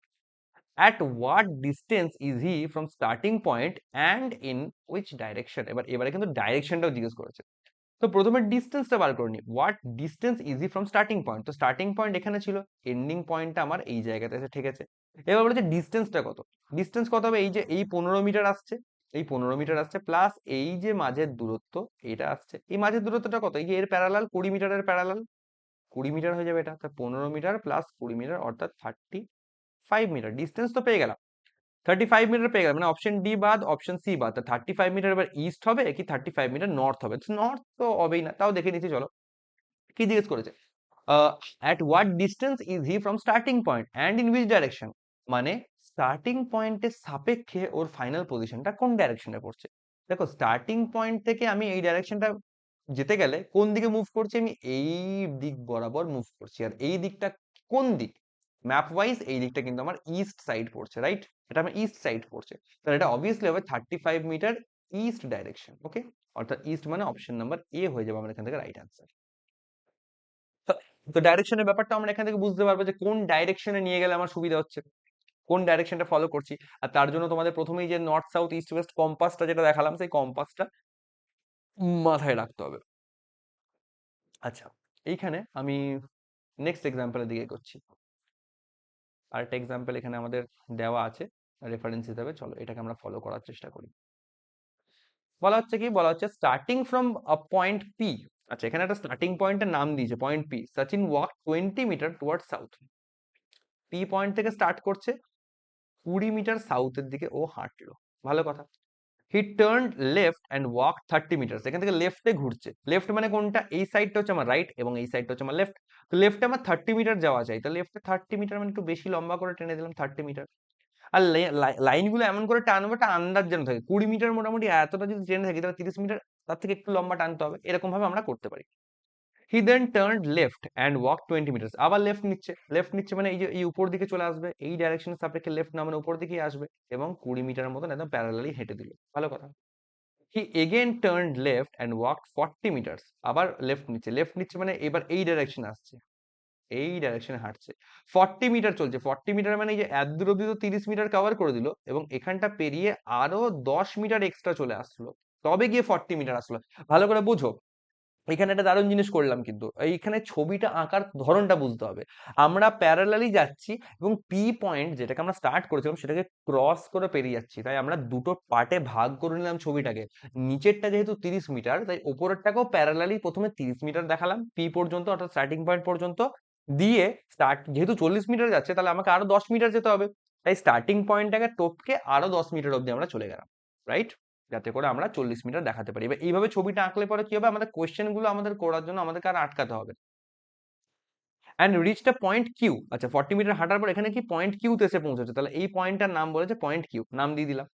At what distance is he from starting point and in which direction. এবারে কিন্তু ডাইরেকশনটাও জিজ্ঞেস করেছে। তো প্রথমে ডিস্টেন্সটা বার করে নি, what distance easy from starting point. তো স্টার্টিং পয়েন্ট এখানে ছিল, এন্ডিং পয়েন্টটা আমার এই জায়গাতে এসে ঠেকেছে। এবার বলেছে ডিস্টেন্সটা কত। ডিস্টেন্স কত হবে, এই যে এই 15 মিটার আসছে, এই 15 মিটার আসছে, প্লাস এই যে মাঝের দূরত্ব এটা আসছে, এই মাঝের দূরত্বটা কত, এই যে এর প্যারালাল 20 মিটারের প্যারালাল 20 মিটার হয়ে যাবে এটা। তা 15 মিটার প্লাস 20 মিটার অর্থাৎ 35 মিটার ডিস্টেন্স তো পেয়ে গেলাম। 35 মিটার পেয়ে গেলাম, মানে অপশন ডি বাদ অপশন সি বাদ। 35 মিটার এবার ইস্ট হবে কি 35 মিটার নর্থ হবে? নর্থ তো হবেই না, তাও দেখে নিচ্ছি চলো। কি জিজ্ঞেস করেছে, at what distance is he from starting point and in which direction, মানে স্টার্টিং পয়েন্টের সাপেক্ষে ওর ফাইনাল পজিশনটা কোন ডাইরেকশনে পড়ছে। দেখো স্টার্টিং পয়েন্ট থেকে আমি এই ডাইরেকশনটা যেতে গেলে কোন দিকে মুভ করছি, আমি এই দিক বরাবর মুভ করছি, আর এই দিকটা কোন দিক, ম্যাপ ওয়াইজ এই দিকটা কিন্তু আমার ইস্ট সাইড পড়ছে, রাইট? এটা আমার ইস্ট সাইড পড়ছে, তাহলে এটা অবভিয়াসলি হবে 35 মিটার ইস্ট ডাইরেকশন। ওকে, অর্থাৎ ইস্ট মানে অপশন নাম্বার এ হয়ে যাবে আমার এখান থেকে রাইট অ্যান্সার। তো ডাইরেকশনের ব্যাপারটা আমরা এখান থেকে বুঝতে পারবো যে কোন ডাইরেকশনে নিয়ে গেলে আমার সুবিধা হচ্ছে, কোন ডাইরেকশনটা ফলো করছি। আর তার জন্য তোমাদের প্রথমেই যে নর্থ সাউথ ইস্ট ওয়েস্ট কম্পাসটা যেটা দেখালাম, সেই কম্পাসটা মাথায় রাখতে হবে। আচ্ছা, এইখানে আমি নেক্সট এক্সাম্পলের দিকে এগোচ্ছি। আরেকটা এক্সাম্পল এখানে আমাদের দেওয়া আছে রেফারেন্স হিসাবে, চলো এটাকে আমরা ফলো করার চেষ্টা করি। বলা হচ্ছে কি, বলা হচ্ছে starting from a point P. আচ্ছা, এখানে একটা স্টার্টিং পয়েন্টের নাম দিয়েছে point P. Sachin walk 20 metre toward south. P point থেকে স্টার্ট করছে, 20 মিটার সাউথের দিকে ও হাঁটলো, ভালো কথা। He turned left and walk 30 metre. এখান থেকে লেফটে ঘুরছে, লেফট মানে কোনটা, এই সাইডটা হচ্ছে আমার রাইট এবং এই সাইডটা হচ্ছে আমার লেফট। তো লেফটে আমার 30 মিটার যাওয়া চাই, তো লেফটে 30 মিটার মানে একটু বেশি লম্বা করে টেনে দিলাম 30 মিটার। আর লাইনগুলো এমন করে টানবো একটা আন্দাজ যেন থাকে, 20 মিটার মোটামুটি এতটা যদি টেনে থাকি তাহলে 30 মিটার তার থেকে একটু লম্বা টানতে হবে, এরকম ভাবে আমরা করতে পারি। He then turned left and walk 20 metre. আবার লেফট নিচ্ছে, লেফট নিচ্ছে মানে এই যে এই উপর দিকে চলে আসবে, এই ডাইরেকশনের সাপেক্ষে লেফট না মানে উপর দিকেই আসবে, এবং 20 মিটারের মতন একদম প্যারালালি হেঁটে দিল, ভালো কথা। He again turned left and walk 40 metre. আবার লেফট নিচ্ছে, লেফট নিচ্ছে মানে এবার এই ডাইরেকশনে আসছে, এই ডাইরেকশনে হাঁটছে, 40 মিটার চলছে। 40 মিটার মানে এই যে এত দূর অব্দি তো 30 মিটার কভার করে দিল, এবং এখানটা পেরিয়ে আরো 10 মিটার এক্সট্রা চলে আসলো, তবে গিয়ে 40 মিটার আসলো। ভালো করে বুঝো, এখানে একটা দারুণ জিনিস করলাম, কিন্তু এইখানে ছবিটা আঁকার ধরনটা বুঝতে হবে। আমরা প্যারালালি যাচ্ছি এবং পি পয়েন্ট যেটাকে আমরা স্টার্ট করেছিলাম সেটাকে ক্রস করে পেরিয়ে যাচ্ছি, তাই আমরা দুটো পার্টে ভাগ করে নিলাম ছবিটাকে। নিচেরটা যেহেতু 30 মিটার, তাই ওপরেরটাকেও প্যারালালি প্রথমে 30 মিটার দেখালাম পি পর্যন্ত, অর্থাৎ স্টার্টিং পয়েন্ট পর্যন্ত। দিয়ে স্টার্ট যেহেতু 40 মিটার যাচ্ছে, তাহলে আমাকে আরো 10 মিটার যেতে হবে, তাই স্টার্টিং পয়েন্টটাকে টপকে আরো 10 মিটার অব্দি আমরা চলে গেলাম, রাইট? যাতে করে আমরা 40 মিটার দেখাতে পারি। এবার এইভাবে ছবিটা আঁকলে পরে কি হবে, আমাদের কোয়েশ্চেন গুলো আমাদের করার জন্য আমাদেরকে আর আটকাতে হবে। And reach the point Q. আচ্ছা, 40 মিটার হাঁটার পর এখানে কি পয়েন্ট কিউতে এসে পৌঁছেছে, তাহলে এই পয়েন্টটার নাম বলেছে পয়েন্ট কিউ, নাম দিয়ে দিলাম।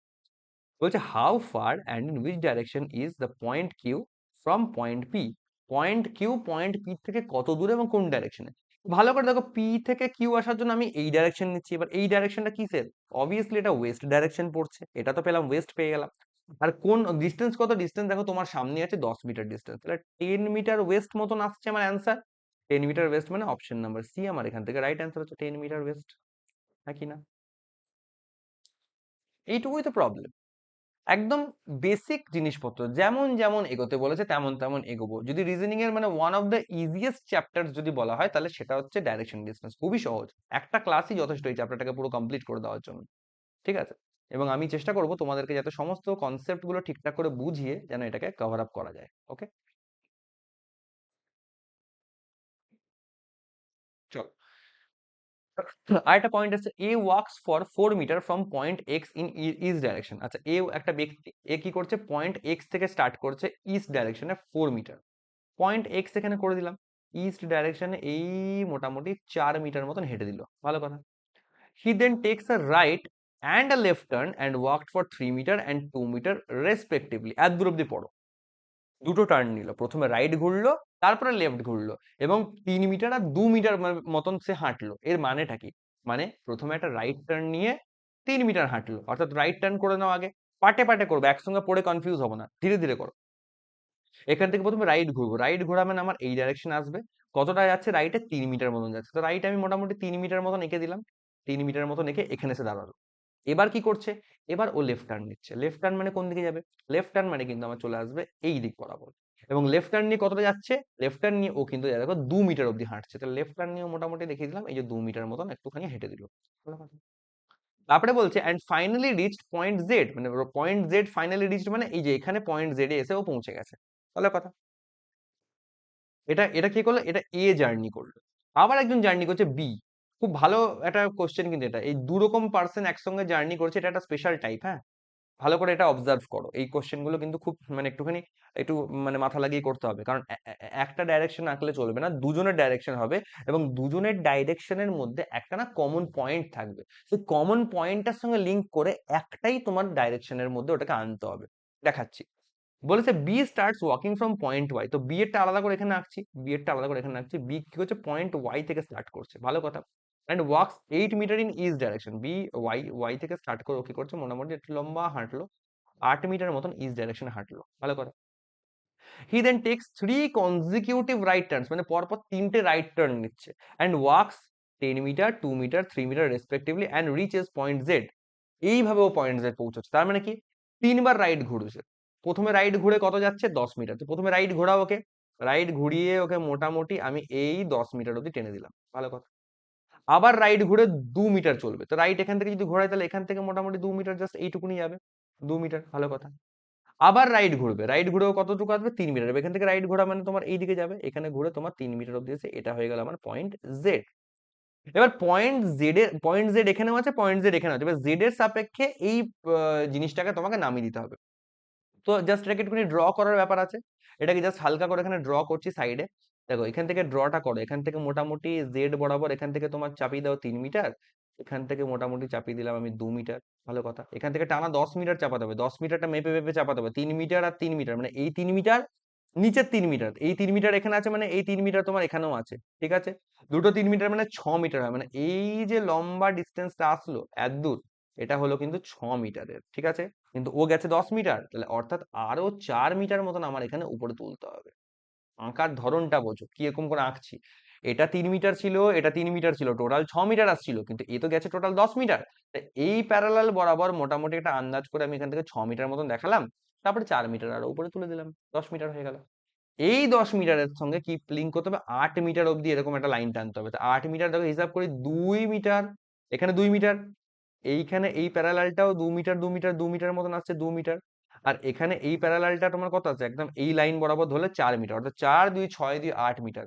বলছে how far and in which direction is the point Q from point P. Point Q point P থেকে কত দূরে এবং কোন ডাইরেকশনে। ভালো করে দেখো, পি থেকে কিউ আসার জন্য আমি এই ডাইরেকশন নিচ্ছি, এবার এই ডাইরেকশনটা কিসের, অবভিয়াসলি এটা ওয়েস্ট ডাইরেকশন পড়ছে, এটা তো পেলাম, ওয়েস্ট পেয়ে গেলাম। আর কোন ডিস্টেন্স, কত ডিস্টেন্স দেখো তোমার সামনে আছে 10 মিটার ডিস্টেন্স, তাহলে 10 মিটার ওয়েস্ট মতন আসছে আমার অ্যান্সার। 10 মিটার ওয়েস্ট মানে অপশন নাম্বার সি আমার এখান থেকে রাইট অ্যান্সার হচ্ছে 10 মিটার ওয়েস্ট, হ্যাঁ কি না? এইটুকুই তো প্রবলেম, একদম বেসিক জিনিসপত্র যেমন যেমন এগোতে বলেছে তেমন তেমন এগোবো। যদি রিজনিং এর মানে one of the easiest chapter যদি বলা হয়, তাহলে সেটা হচ্ছে ডাইরেকশন ডিসটেন্স, খুবই সহজ, একটা ক্লাসই যথেষ্ট এই চ্যাপ্টারটাকে পুরো কমপ্লিট করে দেওয়ার জন্য, ঠিক আছে? এবং আমি চেষ্টা করব তোমাদেরকে যাতে সমস্ত কনসেপ্ট গুলো ঠিকঠাক করে বুঝিয়ে যেন এটাকে কভার আপ করা যায়। ওকে, চল। আরেকটা পয়েন্ট আছে, A walks for 4 metre from point X in east direction. আচ্ছা, এ একটা ব্যক্তি, এ কি করছে, পয়েন্ট এক্স থেকে স্টার্ট করছে ইস্ট ডাইরেকশনে 4 মিটার। পয়েন্ট এক্স এখানে করে দিলাম, ইস্ট ডাইরেকশনে এই মোটামুটি 4 মিটার মতন হেঁটে দিল, ভালো কথা। He then takes a right and a left turn and walked for 3 metre and 2 metre respectively. এত দূর অব্দি পড়ো, দুটো টার্ন নিল, প্রথমে রাইট ঘুরলো তারপরে লেফট ঘুরলো, এবং 3 মিটার আর 2 মিটার মতন সে হাঁটলো। এর মানেটা কি, মানে প্রথমে একটা রাইট টার্ন নিয়ে 3 মিটার হাঁটলো, অর্থাৎ রাইট টার্ন করে নাও আগে, পাটে পাটে করবো, একসঙ্গে পড়ে কনফিউজ হবো না, ধীরে ধীরে করো। এখান থেকে প্রথমে রাইট ঘুরবো, রাইট ঘোরা মানে আমার এই ডাইরেকশন আসবে, কতটা যাচ্ছে রাইটে 3 মিটার মতন যাচ্ছে, তো রাইট আমি মোটামুটি 3 মিটার মতন এঁকে দিলাম, 3 মিটার মতন এঁকে এখানে এসে দাঁড়ালো। এবার কি করছে, এবার ও লেফট টার্ন নিচ্ছে, লেফট টার্ন মানে কোন দিকে যাবে, লেফট টার্ন মানে কিন্তু আমার চলে আসবে এই দিক বরাবর। এবং লেফট টার্ন নিয়ে কতটা যাচ্ছে, লেফট টার্ন নিয়ে ও কিন্তু দেখো 2 মিটার অব্দি হাঁটছে, তাহলে লেফট টার্ন নিয়ে মোটামুটি দেখিয়ে দিলাম এই যে 2 মিটার মতন একটুখানি হেঁটে দিল। তারপরে বলছে and finally reached point Z, মানে পয়েন্ট জেড ফাইনালি রিচড মানে এই যে এখানে পয়েন্ট জেড এ এসে ও পৌঁছে গেছে, তাহলে কথা। এটা এটা কি করলো, এটা এ জার্নি করলো, আবার একজন জার্নি করছে বি। খুব ভালো একটা কোশ্চেন কিন্তু এটা, এই দু রকম পার্সন একসঙ্গে জার্নি করছে, এটা একটা স্পেশাল টাইপ। হ্যাঁ, ভালো করে এটা অবজার্ভ করো, এই কোশ্চেন গুলো কিন্তু খুব মানে একটুখানি একটু মানে মাথা লাগিয়ে করতে হবে, কারণ একটা ডাইরেকশন আঁকলে চলবে না, দুজনের ডাইরেকশন হবে, এবং দুজনের ডাইরেকশনের মধ্যে একটা না কমন পয়েন্ট থাকবে, সেই কমন পয়েন্টটার সঙ্গে লিঙ্ক করে একটাই তোমার ডাইরেকশনের মধ্যে ওটাকে আনতে হবে। দেখাচ্ছি, বলেছে B starts walking from point Y, তো বি এরটা আলাদা করে এখানে আঁকছি, বি এরটা আলাদা করে এখানে আঁকছি, বি কি হচ্ছে পয়েন্ট ওয়াই থেকে স্টার্ট করছে, ভালো কথা। And walks 8 metre in east direction, B Y Y থেকে স্টার্ট করে ও কি করছে, মোটামুটি একটু লম্বা হাঁটলো, 8 মিটার মতন ইস্ট ডাইরেকশনে হাঁটলো, ভালো কথা। He then takes 3 consecutive right turns, মানে পরপর 3টে রাইট টার্ন নিচ্ছে, and walks 10 metre, 2 metre, 3 metre respectively, and reaches point Z. এইভাবে ও পয়েন্ট জেড পৌঁছচ্ছে, তার মানে কি 3বার রাইট ঘুরছে। প্রথমে রাইট ঘুরে কত যাচ্ছে, 10 মিটার, তো প্রথমে রাইট ঘোরা ওকে, রাইট ঘুরিয়ে ওকে মোটামুটি আমি এই 10 মিটার অব্দি টেনে দিলাম, ভালো কথা। আবার রাইট ঘুরে 2 মিটার চলবে, তো রাইট এখান থেকে যদি ঘোরায় তাহলে এখান থেকে মোটামুটি 2 মিটার, জাস্ট এইটুকুনি যাবে, 2 মিটার, ভালো কথা। আবার রাইট ঘুরবে, রাইট ঘুরেও কতটুকু আসবে, 3 মিটার, এখান থেকে রাইট ঘোরা মানে তোমার এই দিকে যাবে, এখানে ঘুরে তোমার 3 মিটার অব্দি এসে এটা হয়ে গেল আমার পয়েন্ট জেড। এবার পয়েন্ট জেড এখানেও আছে, পয়েন্ট জেড এখানে আছে, এবার জেড এর সাপেক্ষে এই জিনিসটাকে তোমাকে নামিয়ে দিতে হবে। তো জাস্ট এটাকে একটুখানি ড্র করার ব্যাপার আছে, এটাকে জাস্ট হালকা করে এখানে ড্র করছি সাইডে। দেখো এখান থেকে ড্রটা করো, এখান থেকে মোটামুটি জেড বরাবর এখান থেকে তোমার চাপিয়ে দাও 3 মিটার, এখান থেকে মোটামুটি চাপিয়ে দিলাম আমি 2 মিটার, ভালো কথা। এখান থেকে টানা 10 মিটার চাপাতে হবে, 10 মিটারটা মেপে মেপে চাপাতে হবে, 3 মিটার আর 3 মিটার, মানে এই 3 মিটার, নিচের 3 মিটার, এই 3 মিটার এখানে আছে, মানে এই 3 মিটার তোমার এখানেও আছে, ঠিক আছে। দুটো 3 মিটার মানে 6 মিটার হয়, মানে এই যে লম্বা ডিস্টেন্সটা আসলো এত দূর, এটা হলো কিন্তু 6 মিটারের, ঠিক আছে। কিন্তু ও গেছে 10 মিটার, তাহলে অর্থাৎ আরো 4 মিটার মতন আমার এখানে উপরে তুলতে হবে। আঁকার ধরনটা বোঝো কিরকম করে আঁকছি, এটা 3 মিটার ছিল, এটা 3 মিটার ছিল, টোটাল 6 মিটার আসছিল, কিন্তু এ তো গেছে টোটাল 10 মিটার। এই প্যারালাল বরাবর মোটামুটি একটা আন্দাজ করে আমি এখান থেকে 6 মিটার মতন দেখালাম, তারপরে 4 মিটার আরো উপরে তুলে দিলাম, 10 মিটার হয়ে গেল। এই 10 মিটারের সঙ্গে কি লিঙ্ক করতে হবে, 8 মিটার অব্দি এরকম একটা লাইন টানতে হবে, তো 8 মিটার দেখো হিসাব করি 2 মিটার, এখানে 2 মিটার, এইখানে এই প্যারালালটাও 2 মিটার, 2 মিটার, 2 মিটার মতন আসছে 2 মিটার, আর এখানে এই প্যারালালটা তোমার কত আছে, একদম এই লাইন বরাবর ধরলে 4 মিটার, অর্থাৎ 4 2 6 2 8 মিটার।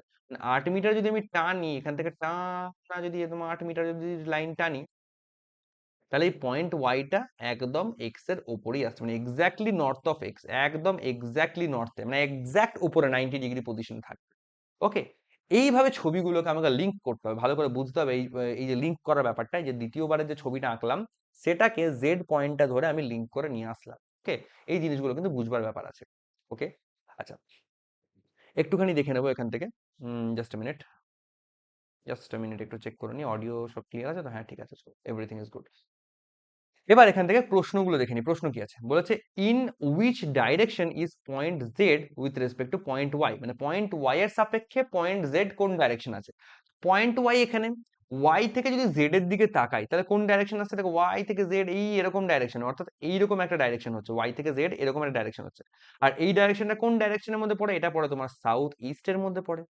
8 মিটার যদি আমি টানি এখান থেকে টানা, যদি তোমার 8 মিটার যদি লাইন টানি, তাহলে এই পয়েন্ট ওয়াইটা একদম এক্স এর উপরেই আসছে, মানে এক্স্যাক্টলি নর্থ অফ এক্স, একদম এক্স্যাক্টলি নর্থে, মানে এক্স্যাক্ট উপরে 90 ডিগ্রি পজিশন থাকবে। ওকে, এইভাবে ছবিগুলোকে আমাকে লিঙ্ক করতে হবে, ভালো করে বুঝতে হবে, এই যে লিঙ্ক করার ব্যাপারটা, এই যে দ্বিতীয়বারের যে ছবিটা আঁকলাম সেটাকে জেড পয়েন্টটা ধরে আমি লিঙ্ক করে নিয়ে আসলাম। ওকে, এই জিনিসগুলো কিন্তু বুঝবার ব্যাপার আছে। ওকে, আচ্ছা, একটুখানি দেখে নেবো এখান থেকে, জাস্ট মিনিট, জাস্ট মিনিট, একটু চেক করে নি অডিও সব ক্লিয়ার আছে তো, হ্যাঁ ঠিক আছে, এভরিথিং ইজ গুড। এবার এখান থেকে প্রশ্নগুলো দেখে নি, প্রশ্ন কি আছে, বলেছে in which direction is point Z with respect to point Y, মানে পয়েন্ট ওয়াই এর সাপেক্ষে পয়েন্ট জেড কোন ডাইরেকশন আছে। পয়েন্ট ওয়াই এখানে, ওয়াই থেকে যদি জেড এর দিকে তাকাই তাহলে কোন ডাইরেকশন আসছে, দেখো ওয়াই থেকে জেড এই এরকম ডাইরেকশন, অর্থাৎ এইরকম একটা ডাইরেকশন হচ্ছে, ওয়াই থেকে জেড এরকম একটা ডাইরেকশন হচ্ছে। আর এই ডাইরেকশনটা কোন ডাইরেকশনের মধ্যে পড়ে, এটা পড়ে তোমার সাউথ ইস্টের মধ্যে পড়ে,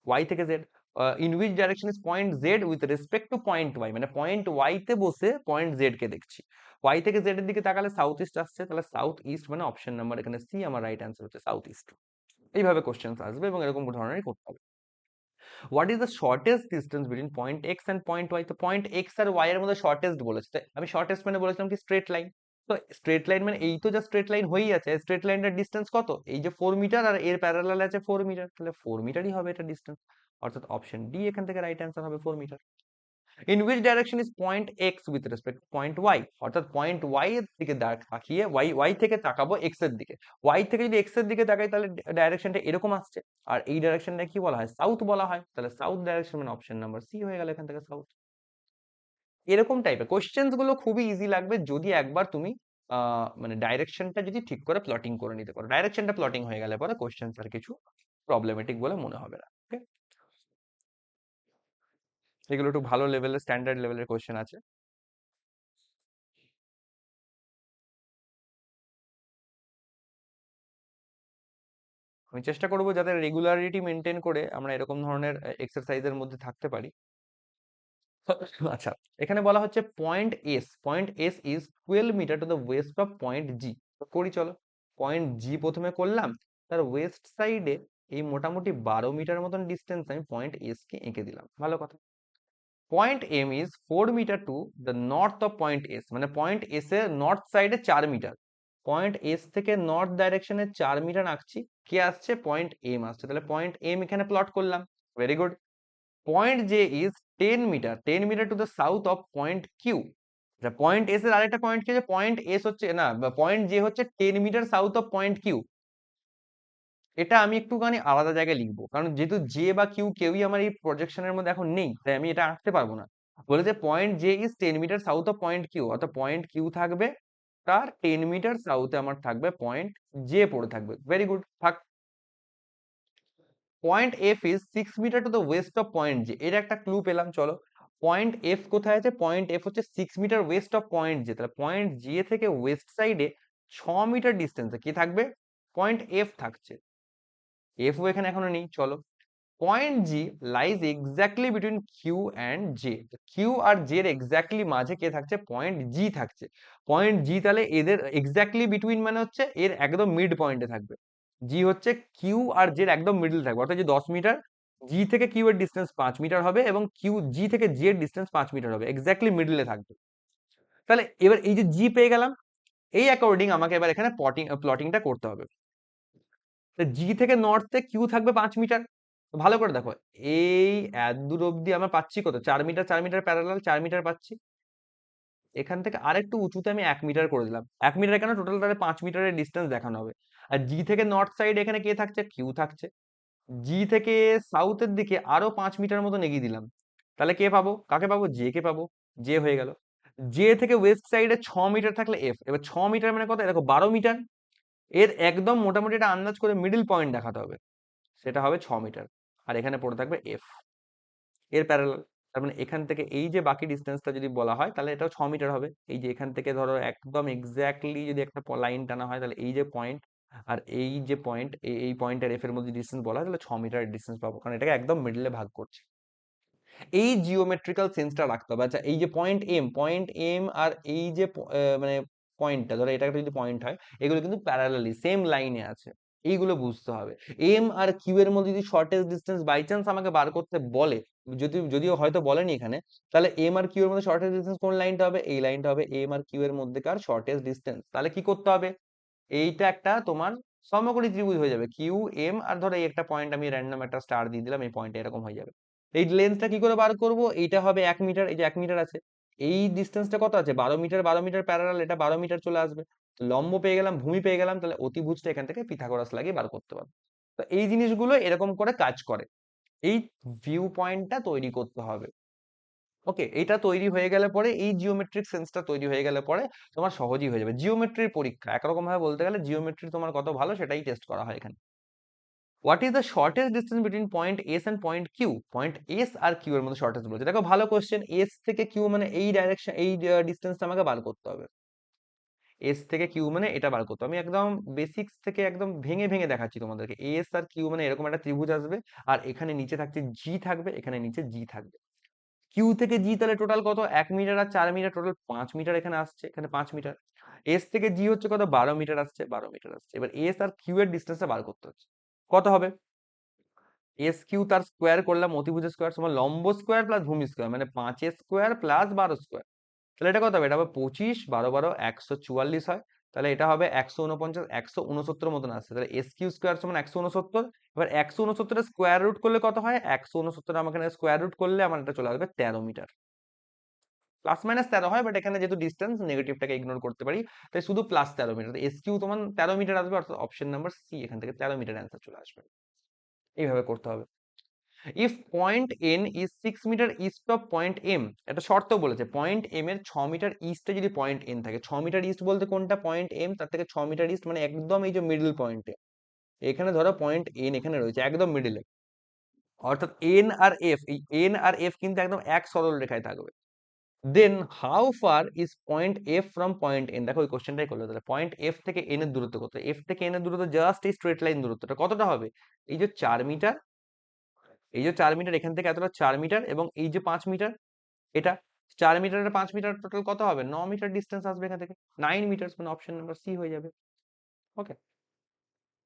ওয়াই থেকে Z. In which direction is point Z with respect to point Y, মানে পয়েন্ট ওয়াই তে বসে পয়েন্ট জেড কে দেখছি, ওয়াই থেকে জেড এর দিকে তাকালে সাউথ ইস্ট আসছে, তাহলে সাউথ ইস্ট মানে অপশন নাম্বার এখানে সি আমার রাইট অ্যান্সার হচ্ছে সাউথ ইস্ট। এইভাবে কোশ্চেন আসবে এবং এরকম ধরনেরই করতে হবে। What is the shortest distance between point X and point Y, তো পয়েন্ট এক্স আর ওয়াই এর মধ্যে শর্টেস্ট বলেছে, তো আমি শর্টেস্ট মানে বলেছিলাম কি স্ট্রেট লাইন, তো স্ট্রেট লাইন মানে এই তো যা স্ট্রেট লাইন হয়েই আছে, স্ট্রেট লাইনটার ডিস্টেন্স কত, এই যে 4 মিটার, আর এর প্যারালাল আছে 4 মিটার, তাহলে 4 মিটারই হবে এটা ডিস্টেন্স, অর্থাৎ অপশন ডি এখান থেকে রাইট অ্যান্সার হবে 4 metre. In which direction is point X with respect point Y, অর্থাৎ পয়েন্ট ওয়াই এর দিকে তাকিয়ে ওয়াই থেকে তাকাবো এক্স এর দিকে, ওয়াই থেকে যদি এক্স এর দিকে তাকাই তাহলে ডাইরেকশনটা এরকম আসছে, আর এই ডাইরেকশনটা কি বলা হয়, সাউথ বলা হয়, তাহলে সাউথ ডাইরেকশন মানে অপশন নাম্বার সি হয়ে গেল এখান থেকে সাউথ। এরকম টাইপের কোশ্চেন্স গুলো খুবই ইজি লাগবে যদি একবার তুমি মানে ডাইরেকশনটা যদি ঠিক করে প্লটিং করে নিতে পারো, ডাইরেকশনটা প্লটিং হয়ে গেলে পরে কোশ্চেন্স আর কিছু প্রবলেমেটিক বলে মনে হবে না। ওকে, এগুলো একটু ভালো লেভেলের স্ট্যান্ডার্ড লেভেলের কোশ্চেন আছে। আমি চেষ্টা করব যাতে রেগুলারিটি মেনটেন করে আমরা এরকম ধরনের এক্সারসাইজের মধ্যে থাকতে পারি। আচ্ছা, এখানে বলা হচ্ছে point S is 12 metre to the west of point G. করি চলো, পয়েন্ট জি প্রথমে করলাম, তার ওয়েস্ট সাইডে এই মোটামুটি 12 মিটার মতন ডিস্টেন্স আমি পয়েন্ট এস কে এঁকে দিলাম, ভালো কথা। Point M is 4 metre to the north of point S, মানে পয়েন্ট এস এর নর্থ সাইডে 4 মিটার, পয়েন্ট এস থেকে নর্থ ডাইরেকশনে 4 মিটার আঁকছি, কে আসছে? পয়েন্ট এম আসছে, তাহলে পয়েন্ট এম এখানে প্লট করলাম, very good. Point J is 10 metre, 10 metre to the south of point Q. Point S এর আরেকটা পয়েন্ট কি আছে? পয়েন্ট এস হচ্ছে না, পয়েন্ট জে হচ্ছে 10 metre south of point Q. এটা আমি একটুখানি আলাদা জায়গায় লিখবো, কারণ যেহেতু জে বা কিউ কেউই আমার এই প্রজেকশনের মধ্যে এখন নেই, তাই আমি এটা আঁকতে পারবো না। বলেছে point J is 10 metre south of point Q, অর্থাৎ পয়েন্ট কিউ থাকবে তার 10 মিটার সাউথে আমার থাকবে পয়েন্ট জে পড়ে থাকবে, ভেরি গুড, থাক। Point F is 6 metre to the west of point J, এর একটা ক্লু পেলাম, চলো। পয়েন্ট এফ কোথায় আছে? পয়েন্ট এফ হচ্ছে 6 metre west of point J, তাহলে পয়েন্ট জে থেকে ওয়েস্ট সাইডে 6 মিটার ডিস্টেন্সে কি থাকবে? পয়েন্ট এফ থাকছে। এফ ও এখানে এখনো নেই, চলো। Point G lies exactly between Q and J, Q আর জে এর এক্স্যাক্টলি মাঝে কে থাকছে? পয়েন্ট জি থাকছে। পয়েন্ট জি তাহলে এদের এক্স্যাক্টলি বিটুইন মানে হচ্ছে এর একদম মিড পয়েন্টে থাকবে। জি হচ্ছে কিউ আর জে এর একদম মিডল থাকবে, অর্থাৎ যে 10 মিটার, জি থেকে কিউ এর ডিস্টেন্স 5 মিটার হবে এবং কিউ জি থেকে জি এর ডিস্টেন্স 5 মিটার হবে, এক্স্যাক্টলি মিডলে থাকবে। তাহলে এবার এই যে জি পেয়ে গেলাম, এই অ্যাকর্ডিং আমাকে এবার এখানে প্লটিংটা করতে হবে। জি থেকে নর্থে কিউ থাকবে 5 মিটার, ভালো করে দেখো, এই এত দূর অব্দি আমরা পাচ্ছি কত? 4 মিটার, 4 মিটার প্যারালাল 4 মিটার পাচ্ছি। এখান থেকে আরেকটু উঁচুতে আমি 1 মিটার করে দিলাম, 1 মিটার কেন? টোটাল তাহলে 5 মিটারের ডিস্টেন্স দেখানো হবে। আর জি থেকে নর্থ সাইড এখানে কে থাকছে? কিউ থাকছে। জি থেকে সাউথের দিকে আরো 5 মিটার মতো এগিয়ে দিলাম, তাহলে কে পাবো? কাকে পাবো? জে কে পাবো, জে হয়ে গেল। জে থেকে ওয়েস্ট সাইডে 6 মিটার থাকলে এফ, এবার 6 মিটার মানে কত? দেখো 12 মিটার, এর একদম মোটামুটি একটা আন্দাজ করে মিডল পয়েন্ট দেখাতে হবে, সেটা হবে 6 মিটার। আর এখানে পড়ে থাকবে এফ, এর প্যারালাল। তার মানে এখান থেকে এই যে বাকি ডিস্টেন্সটা যদি বলা হয় তাহলে এটাও 6 মিটার হবে। এই যে এখান থেকে ধরো একদম এক্স্যাক্টলি যদি একটা লাইন টানা হয়, তাহলে এই যে পয়েন্ট আর এই যে পয়েন্ট, এই পয়েন্টের এফ এর মধ্যে ডিস্টেন্স বলা হয়, তাহলে 6 মিটার ডিস্টেন্স পাবো, কারণ এটাকে একদম মিডলে ভাগ করছে। এই জিওমেট্রিক্যাল সেন্সটা রাখতে হবে। আচ্ছা, এই যে পয়েন্ট এম আর এই যে মানে পয়েন্টটা, ধরো এটা একটা যদি পয়েন্ট হয়, এগুলো কিন্তু প্যারালালি সেম লাইনে আছে, এইগুলো বুঝতে হবে। এম আর কিউ এর মধ্যে যদি শর্টেস্ট ডিস্টেন্স বাই চান্স আমাকে বার করতে বলে, যদিও হয়তো বলেনি এখানে, তাহলে এম আর কিউ এর মধ্যে শর্টেস্ট ডিস্টেন্স কোন লাইনটা হবে? এই লাইনটা হবে এম আর কিউ এর মধ্যেকার শর্টেস্ট ডিস্টেন্স। তাহলে কি করতে হবে? এইটা একটা তোমার সমকোণী ত্রিভুজ হয়ে যাবে, কিউ এম, আর ধরো এই একটা পয়েন্ট আমি র্যান্ডম একটা স্টার দিয়ে দিলাম, এই পয়েন্ট এরকম হয়ে যাবে। এই লেন্থটা কি করে বার করব? এইটা হবে 1 মিটার, এই যে 1 মিটার আছে, এই ডিস্টেন্সটা কত আছে? 12 মিটার, 12 মিটার প্যারালাল, এটা 12 মিটার চলে আসবে। লম্ব পেয়ে গেলাম, ভূমি পেয়ে গেলাম, তাহলে অতিভুজটা এখান থেকে পিথাগোরাস লাগিয়ে বার করতে পারবো। তো এই জিনিসগুলো এরকম করে কাজ করে, এই ভিউ পয়েন্টটা তৈরি করতে হবে। ওকে, এটা তৈরি হয়ে গেলে পরে, এই জিওমেট্রিক সেন্সটা তৈরি হয়ে গেলে পরে তোমার সহজই হয়ে যাবে। জিওমেট্রির পরীক্ষা একরকম ভাবে বলতে গেলে, জিওমেট্রি তোমার কত ভালো সেটাই টেস্ট করা হয় এখানে। What is the shortest distance between point S and point Q? Point S আর কিউ এর মধ্যে শর্টেস্ট বলেছে, দেখো ভালো কোশ্চেন। এস থেকে কিউ মানে এই ডাইরেকশন, এই ডিস্টেন্সটা আমাকে বার করতে হবে। এস থেকে কিউ মানে এটা বার করতে হবে। আমি একদম বেসিক্স থেকে একদম ভেঙে ভেঙে দেখাচ্ছি তোমাদেরকে। এস আর কিউ মানে এরকম একটা ত্রিভুজ আসবে, আর এখানে নিচে থাকছে জি থাকবে, এখানে নিচে জি থাকবে। কিউ থেকে জি তাহলে টোটাল কত? 1 মিটার আর 4 মিটার, টোটাল 5 মিটার এখানে আসছে, এখানে 5 মিটার। এস থেকে জি হচ্ছে কত? 12 মিটার আসছে, 12 মিটার আসছে। এবার এস আর কিউ এর ডিস্টেন্সটা বার করতে হচ্ছে, কত হবে? এস কিউ তার স্কোয়ার করলাম, অতিভুজের স্কোয়ার সমান লম্ব স্কোয়ার প্লাস ভূমি স্কোয়ার, মানে 5 স্কোয়ার প্লাস 12 স্কোয়ার। তাহলে এটা কত হবে? এটা হবে 25, 12 12 144 হয়। তাহলে এটা হবে 149, 169 মতন আসছে। তাহলে এস কিউ স্কোয়ার সমান 169। এবার 169 স্কোয়ার রুট করলে কত হয়? 169 আমাকে স্কোয়ার রুট করলে আমার এটা চলে আসবে 13 মিটার। প্লাস মাইনাস 13 হয়, বাট এখানে যেহেতু ডিস্টেন্স, নেগেটিভটাকে ইগনোর করতে পারি, তাই শুধু প্লাস 13 মিটার। এস কিউ তোমার 13 মিটার আসবে, অর্থাৎ অপশন নাম্বার সি, এখান থেকে 13 মিটার অ্যান্সার চলে আসবে। এইভাবে করতে হবে। If point N is 6 metre east of point M, একটা শর্ত বলেছে, পয়েন্ট এম এর 6 মিটার ইস্টে যদি পয়েন্ট এন থাকে, 6 মিটার ইস্ট বলতে কোনটা? পয়েন্ট এম, তার থেকে 6 মিটার ইস্ট মানে একদম এই যে মিডল পয়েন্টে, এখানে ধরো পয়েন্ট এন এখানে রয়েছে একদম মিডলে, অর্থাৎ এন আর এফ, এই এন আর এফ কিন্তু একদম এক সরল রেখায় থাকবে। Then how far is point F from point N. দেখো ওই কোশ্চেনটাই করলো, তাহলে পয়েন্ট এফ থেকে এন এর দূরত্ব কত? এফ থেকে এন এর দূরত্ব জাস্ট এই স্ট্রেট লাইন দূরত্বটা কতটা হবে? এই যে 4 মিটার, এই যে 4 মিটার, এখান থেকে এতটা 4 মিটার, এবং এই যে 5 মিটার, এটা 4 মিটার আর 5 মিটার টোটাল কত হবে? 9 মিটার ডিস্টেন্স আসবে এখান থেকে, 9 মিটার, মানে অপশন নাম্বার সি হয়ে যাবে। ওকে,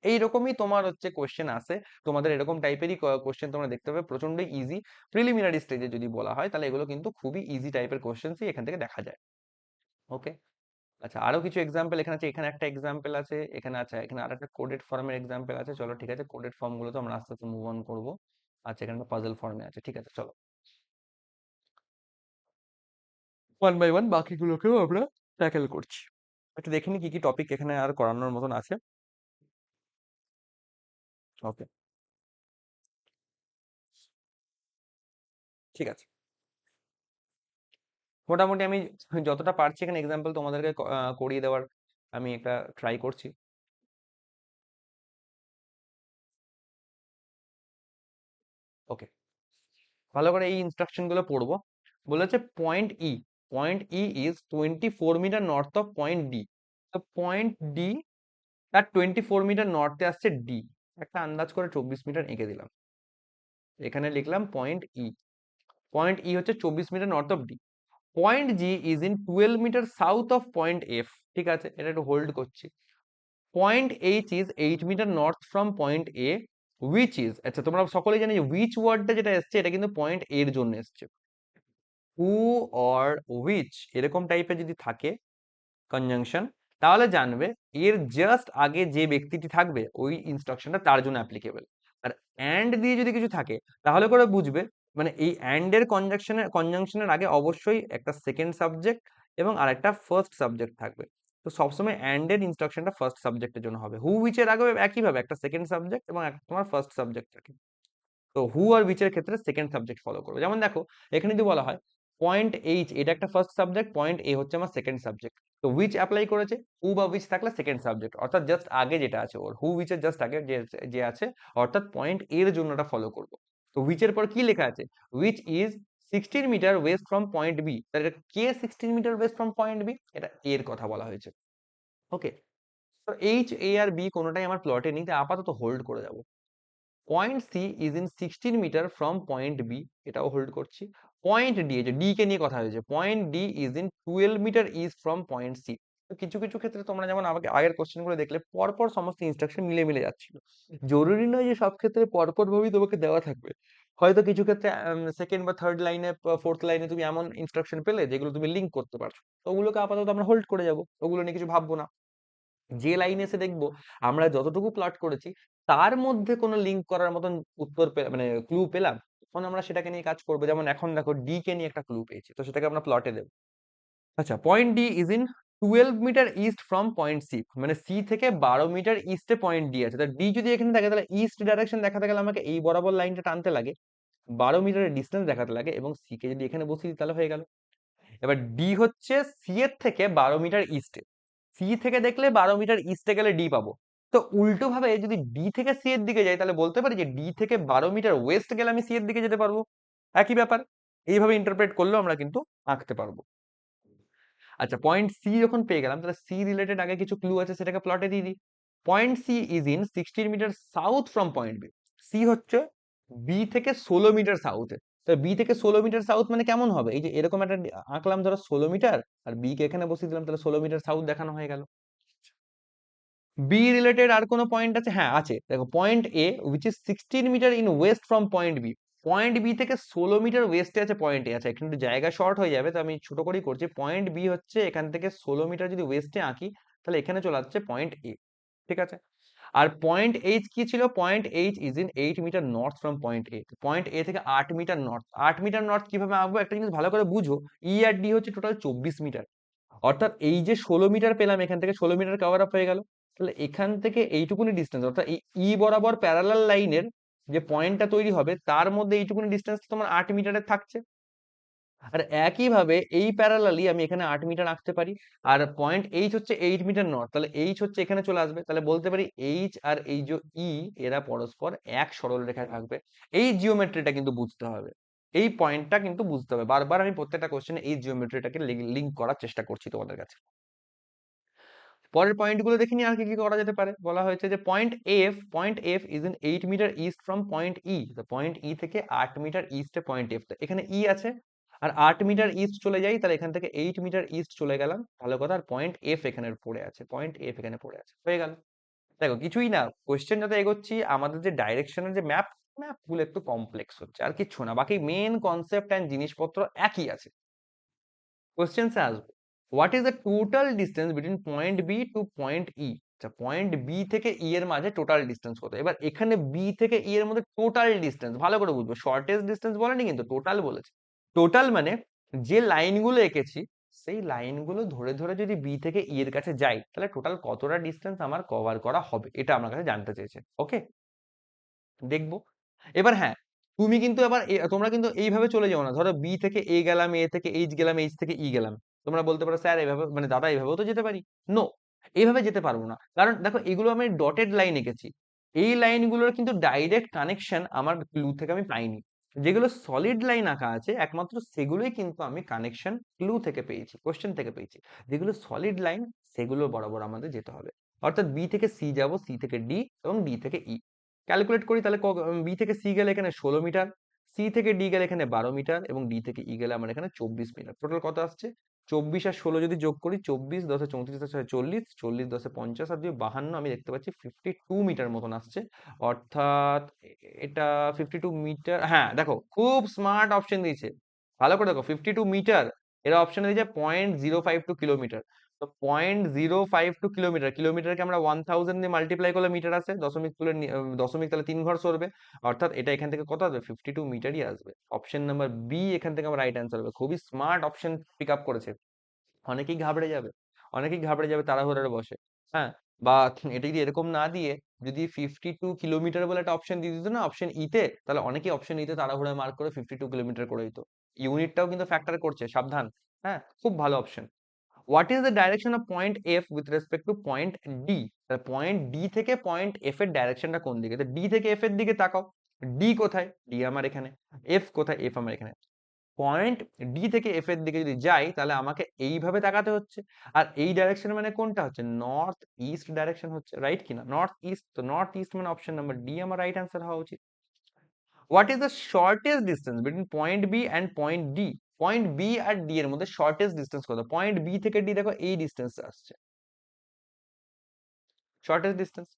এইরকমই তোমার হচ্ছে কোশ্চেন আসে, তোমাদের এরকম টাইপেরই কোশ্চেন তোমরা দেখতে পাবে, প্রচন্ড ইজি। প্রিলিমিনারি স্টেজে যদি বলা হয় তাহলে এগুলো কিন্তু খুবই ইজি টাইপের কোশ্চেনই এখান থেকে দেখা যায়। ওকে, আচ্ছা আরো কিছু এক্সাম্পল এখানে আছে, এখানে একটা এক্সাম্পল আছে, এখানে আছে, এখানে আর একটা কোডেড ফর্মের এক্সাম্পল আছে। চলো ঠিক আছে, কোডেড ফর্ম গুলো তো আমরা আস্তে আস্তে মুভ অন করবো। আচ্ছা, এখানে পাজল ফর্মে আছে, ঠিক আছে, চলো ওয়ান বাই ওয়ান বাকিগুলোকেও আমরা ট্যাকেল করছি। একটু দেখে নি কি কি টপিক এখানে আর করানোর মতন আছে। ওকে, ঠিক আছে, মোটামুটি আমি যতটা পারছি এখানে এক্সাম্পল তোমাদেরকে করিয়ে দেওয়ার আমি একটা ট্রাই করছি। ওকে, ভালো করে এই ইনস্ট্রাকশন গুলো পড়বো। বলেছে point E is 24 metre north of point D. তো পয়েন্ট ডি তার 24 মিটার নর্থে আসছে ডি, একটা আন্দাজ করে 24 মিটার এঁকে দিলাম, এখানে লিখলাম পয়েন্ট ই হচ্ছে 24 metre north of D. Point G is in 12 metre south of point F. ঠিক আছে, এটা একটু হোল্ড করছি। Point H is 8 metre north from point A, which is, আচ্ছা তোমরা সকলেই জানো যে উইচ ওয়ার্ডটা যেটা এসছে এটা কিন্তু পয়েন্ট এর জন্য এসছে। হু অর উইচ এরকম টাইপের যদি থাকে কনজাংশন, তাহলে জানবে এর জাস্ট আগে যে ব্যক্তিটি থাকবে ওই ইনস্ট্রাকশনটা তার জন্য অ্যাপ্লিকেবল। আর অ্যান্ড দিয়ে যদি কিছু থাকে তাহলে করে বুঝবে, মানে এই অ্যান্ড এর কনজাংশনের আগে অবশ্যই একটা সেকেন্ড সাবজেক্ট এবং আরেকটা ফার্স্ট সাবজেক্ট থাকবে। তো সবসময় অ্যান্ড এর ইনস্ট্রাকশনটা ফার্স্ট সাবজেক্টের জন্য হবে, হু উইচ এর আগে একইভাবে একটা সেকেন্ড সাবজেক্ট এবং একটা তোমার ফার্স্ট সাবজেক্ট থাকে। তো হু আর উইচ এর ক্ষেত্রে সেকেন্ড সাবজেক্ট ফলো করবে। যেমন দেখো এখানে যদি বলা হয় পয়েন্ট এইচ, এটা একটা ফার্স্ট সাবজেক্ট, পয়েন্ট এ হচ্ছে আমার সেকেন্ড সাবজেক্ট, তো উইচ অ্যাপ্লাই করেছে, হু বা উইচ থাকলে সেকেন্ড সাবজেক্ট, অর্থাৎ জাস্ট আগে যেটা আছে ওর, হু উইচ এর জাস্ট আগে যে যে আছে, অর্থাৎ পয়েন্ট এর জন্য এটা ফলো করবো। তো উইচ এর পর কি লেখা আছে? Which is 16 metre west from point B, তাহলে এটা কে 16 metre west from point B? এটা এর কথা বলা হয়েছে। ওকে, তো এইচ, এ আর বি কোনোটাই আমার প্লটে নেই, তাই আপাতত হোল্ড করে যাবো। Point C is in 16 metre from point B, এটাও হোল্ড করছি। পয়েন্ট ডি, যে ডি কে নিয়ে কথা হয়েছে, point D is in 12 metre east from point C. তো কিছু কিছু ক্ষেত্রে তোমরা যেমন আমাকে আগের কোশ্চেন গুলো দেখলে পরপর সমস্ত ইনস্ট্রাকশন মিলে মিলে যাচ্ছিল। জরুরি নয় যে সব ক্ষেত্রে পরপর ভাবেই তোমাকে দেওয়া থাকবে, হয়তো কিছু ক্ষেত্রে সেকেন্ড বা থার্ড লাইনে, ফোর্থ লাইনে তুমি এমন ইনস্ট্রাকশন পেলে যেগুলো তুমি লিঙ্ক করতে পারছো, তো ওগুলোকে আপাতত আমরা হোল্ড করে যাবো, ওগুলো নিয়ে কিছু ভাববো না। যে লাইনে এসে দেখবো আমরা যতটুকু প্লট করেছি তার মধ্যে কোনো লিঙ্ক করার মতন উত্তর মানে ক্লু পেলাম, তখন আমরা সেটাকে নিয়ে কাজ করবো। যেমন এখন দেখো ডি কে নিয়ে একটা ক্লু পেয়েছি, তো সেটাকে আমরা প্লটে দেবো। আচ্ছা, point D is in 12 metre east from point C, মানে সি থেকে 12 মিটার ইস্টে পয়েন্ট ডি আছে। তা ডি যদি এখানে থাকে তাহলে ইস্ট ডাইরেকশন দেখাতে গেলে আমাকে এই বরাবর লাইনটা টানতে লাগে, 12 মিটারের ডিস্টেন্স দেখাতে লাগে, এবং সি কে যদি এখানে বসিয়ে দিই তাহলে হয়ে গেল। এবার ডি হচ্ছে সি এর থেকে 12 মিটার ইস্টে, সি থেকে দেখলে 12 মিটার ইস্টে গেলে ডি পাবো। তো উল্টো ভাবে যদি ডি থেকে সি এর দিকে যাই তাহলে বলতে পারি যে ডি থেকে 12 মিটার ওয়েস্ট গেলে আমি সি এর দিকে যেতে পারবো। একই ব্যাপার, এইভাবে ইন্টারপ্রেট করলেও আমরা কিন্তু আঁকতে পারবো। আচ্ছা, পয়েন্ট সি যখন পেয়ে গেলাম তাহলে সি রিলেটেড আগে কিছু ক্লু আছে সেটাকে প্লটে দিয়ে দিই। Point C is in 16 metre south from point B. C হচ্ছে বি থেকে 16 মিটার সাউথে। তো বি থেকে 16 মিটার সাউথ মানে কেমন হবে? এই যে এরকম একটা আঁকলাম ধরো 16 মিটার, আর বি কে এখানে বসিয়ে দিলাম, তাহলে 16 মিটার সাউথ দেখানো হয়ে গেল। বি রিলেটেড আর কোনো পয়েন্ট আছে? হ্যাঁ আছে, দেখো point A which is 16 metre in west from point B. Point B থেকে 16 মিটার ওয়েস্টে আছে পয়েন্ট এ। আছে, এখানে একটু জায়গা শর্ট হয়ে যাবে, তো আমি ছোট করেই করছি। পয়েন্ট বি হচ্ছে এখান থেকে 16 মিটার যদি ওয়েস্টে আঁকি তাহলে এখানে চলে আসছে পয়েন্ট এ। ঠিক আছে, আর পয়েন্ট এইচ কি ছিল? Point H is in 8 metre north from point A. Point A থেকে 8 মিটার নর্থ, 8 মিটার নর্থ কিভাবে আঁকবো একটা জিনিস ভালো করে বুঝো। ই আর ডি হচ্ছে টোটাল 24 মিটার, অর্থাৎ এই যে 16 মিটার পেলাম এখান থেকে 16 মিটার কভার আপ হয়ে গেল, তাহলে এখান থেকে এইটুকুনি ডিস্টেন্স, অর্থাৎ এই ই বরাবর প্যারালাল লাইনের যে পয়েন্টটা তৈরি হবে তার মধ্যে এইটুকুনি ডিস্টেন্স তোমার 8 মিটারের থাকছে। আর একইভাবে এই প্যারালালি আমি এখানে 8 মিটার আঁকতে পারি। আর পয়েন্ট এইচ হচ্ছে 8 মিটার নর্থ, তাহলে এইচ হচ্ছে এখানে চলে আসবে, তাহলে বলতে পারি এইচ আর এই যে ই এরা পরস্পর এক সরল রেখায় থাকবে। এই জিওমেট্রিটা কিন্তু বুঝতে হবে। এই পয়েন্টটা কিন্তু বুঝতে হবে। বারবার আমি প্রত্যেকটা কোশ্চেনে এই জিওমেট্রিটাকে লিঙ্ক করার চেষ্টা করছি তোমাদের কাছে। পরের পয়েন্টগুলো দেখে নিই আর কি কি করা যেতে পারে। বলা হয়েছে যে point F is in 8 metre east from point E. Point E থেকে 8 মিটার ইস্টে পয়েন্ট এফ। এখানে ই আছে আর 8 মিটার ইস্ট চলে যাই, তাহলে এখান থেকে 8 মিটার ইস্ট চলে গেলাম, ভালো কথা। আর পয়েন্ট এফ এখানে পড়ে আছে, পয়েন্ট এফ এখানে পড়ে আছে, হয়ে গেল। দেখো কিছুই না, কোয়েশ্চেন যত এগোচ্ছি আমাদের যে ডাইরেকশনের যে ম্যাপ গুলো একটু কমপ্লেক্স হচ্ছে, আর কিচ্ছু না, বাকি মেন কনসেপ্ট অ্যান্ড জিনিসপত্র একই আছে। কোয়েশ্চেন্সে আসবো, what is the total distance between point B to point E. আচ্ছা, পয়েন্ট বি থেকে ই এর মাঝে টোটাল ডিস্টেন্স কত? এবার এখানে বি থেকে ই এর মধ্যে টোটাল ডিস্টেন্স ভালো করে বুঝবো, শর্টেস্ট ডিস্টেন্স বলেনি কিন্তু, টোটাল বলেছে। টোটাল মানে যে লাইনগুলো এঁকেছি সেই লাইনগুলো ধরে ধরে যদি বি থেকে ই এর কাছে যাই, তাহলে টোটাল কতটা ডিস্টেন্স আমার কভার করা হবে, এটা আমার কাছে জানতে চেয়েছে। ওকে, দেখবো। এবার হ্যাঁ, তুমি কিন্তু এবার তোমরা কিন্তু এইভাবে চলে যাও না, ধরো বি থেকে এ গেলাম, এ থেকে এইচ গেলাম, এইচ থেকে ই গেলাম। তোমরা বলতে পারো স্যার এভাবে, মানে দাদা এভাবেও তো যেতে পারি। নো, এইভাবে যেতে পারবো না, কারণ দেখো এগুলো আমি ডটেড লাইন এঁকেছি। এই লাইনগুলোর কিন্তু ডাইরেক্ট কানেকশন আমার ক্লু থেকে আমি পাইনি। যেগুলো সলিড লাইন আঁকা আছে একমাত্র সেগুলোই কিন্তু আমি কানেকশন ক্লু থেকে পেয়েছি, কোশ্চেন থেকে পেয়েছি। যেগুলো সলিড লাইন সেগুলো বরাবর আমাদের যেতে হবে। অর্থাৎ বি থেকে সি যাব, সি থেকে ডি এবং ডি থেকে ই। ক্যালকুলেট করি তাহলে, বি থেকে সি গেলে এখানে 16 মিটার, সি থেকে ডি গেলে এখানে 12 মিটার এবং ডি থেকে ই গেলে আমার এখানে 24 মিটার। টোটাল কত আসছে? 24 আর 16 যদি যোগ করি, 24 10 34 40, 40 10 50 আর 2 52, আমি দেখতে পাচ্ছি 52 মিটার মতন আসছে। অর্থাৎ এটা 52 মিটার। হ্যাঁ দেখো, খুব স্মার্ট অপশন দিয়েছে, ভালো করে দেখো, 52 মিটার। এরা অপশন দিয়েছে 0.052 কিলোমিটার। তো 0.052 কিলোমিটার, কিলোমিটারকে আমরা 1000 দিয়ে মাল্টিপ্লাই করলে মিটার আসে, দশমিক তুলে দশমিক তাহলে 3 ঘর সরবে। অর্থাৎ এটা এখান থেকে কত আসবে? 52 মিটারই আসবে। অপশন নাম্বার বি এখান থেকে আমার রাইট অ্যান্সার হবে। খুবই স্মার্ট অপশন পিক আপ করেছে। অনেকেই ঘাবড়ে যাবে, অনেকেই ঘাবড়ে যাবে তাড়াহুড়োর বসে। হ্যাঁ, বা এটা যদি এরকম না দিয়ে যদি 52 কিলোমিটার বলে একটা অপশন দিয়ে দিত না অপশন ইতে, তাহলে অনেকেই অপশন ইতে তাড়াহুড়ো মার্ক করে 52 কিলোমিটার করে দিত। ইউনিটটাও কিন্তু ফ্যাক্টর করছে, সাবধান। হ্যাঁ, খুব ভালো option. What is the direction of point F with respect to point D. Point D থেকে পয়েন্ট এফ এর ডাইরেকশনটা কোন দিকে? তো ডি থেকে এফ এর দিকে তাকাও। ডি কোথায়? ডি আমার এখানে। এফ কোথায়? এফ আমার এখানে। পয়েন্ট ডি থেকে এফ এর দিকে যদি যাই, তাহলে আমাকে এইভাবে তাকাতে হচ্ছে। আর এই ডাইরেকশন মানে কোনটা হচ্ছে? নর্থ ইস্ট ডাইরেকশন হচ্ছে, রাইট কিনা? নর্থ ইস্ট, তো নর্থ ইস্ট মানে অপশন নাম্বার ডি আমার রাইট অ্যান্সার হওয়া উচিত। What is the shortest distance between point B and point D. Point B আর ডি এর মধ্যে শর্টেস্ট ডিস্টেন্স কত? পয়েন্ট বি থেকে ডি দেখো এই ডিস্টেন্স আসছে, শর্টেস্ট ডিস্টেন্স।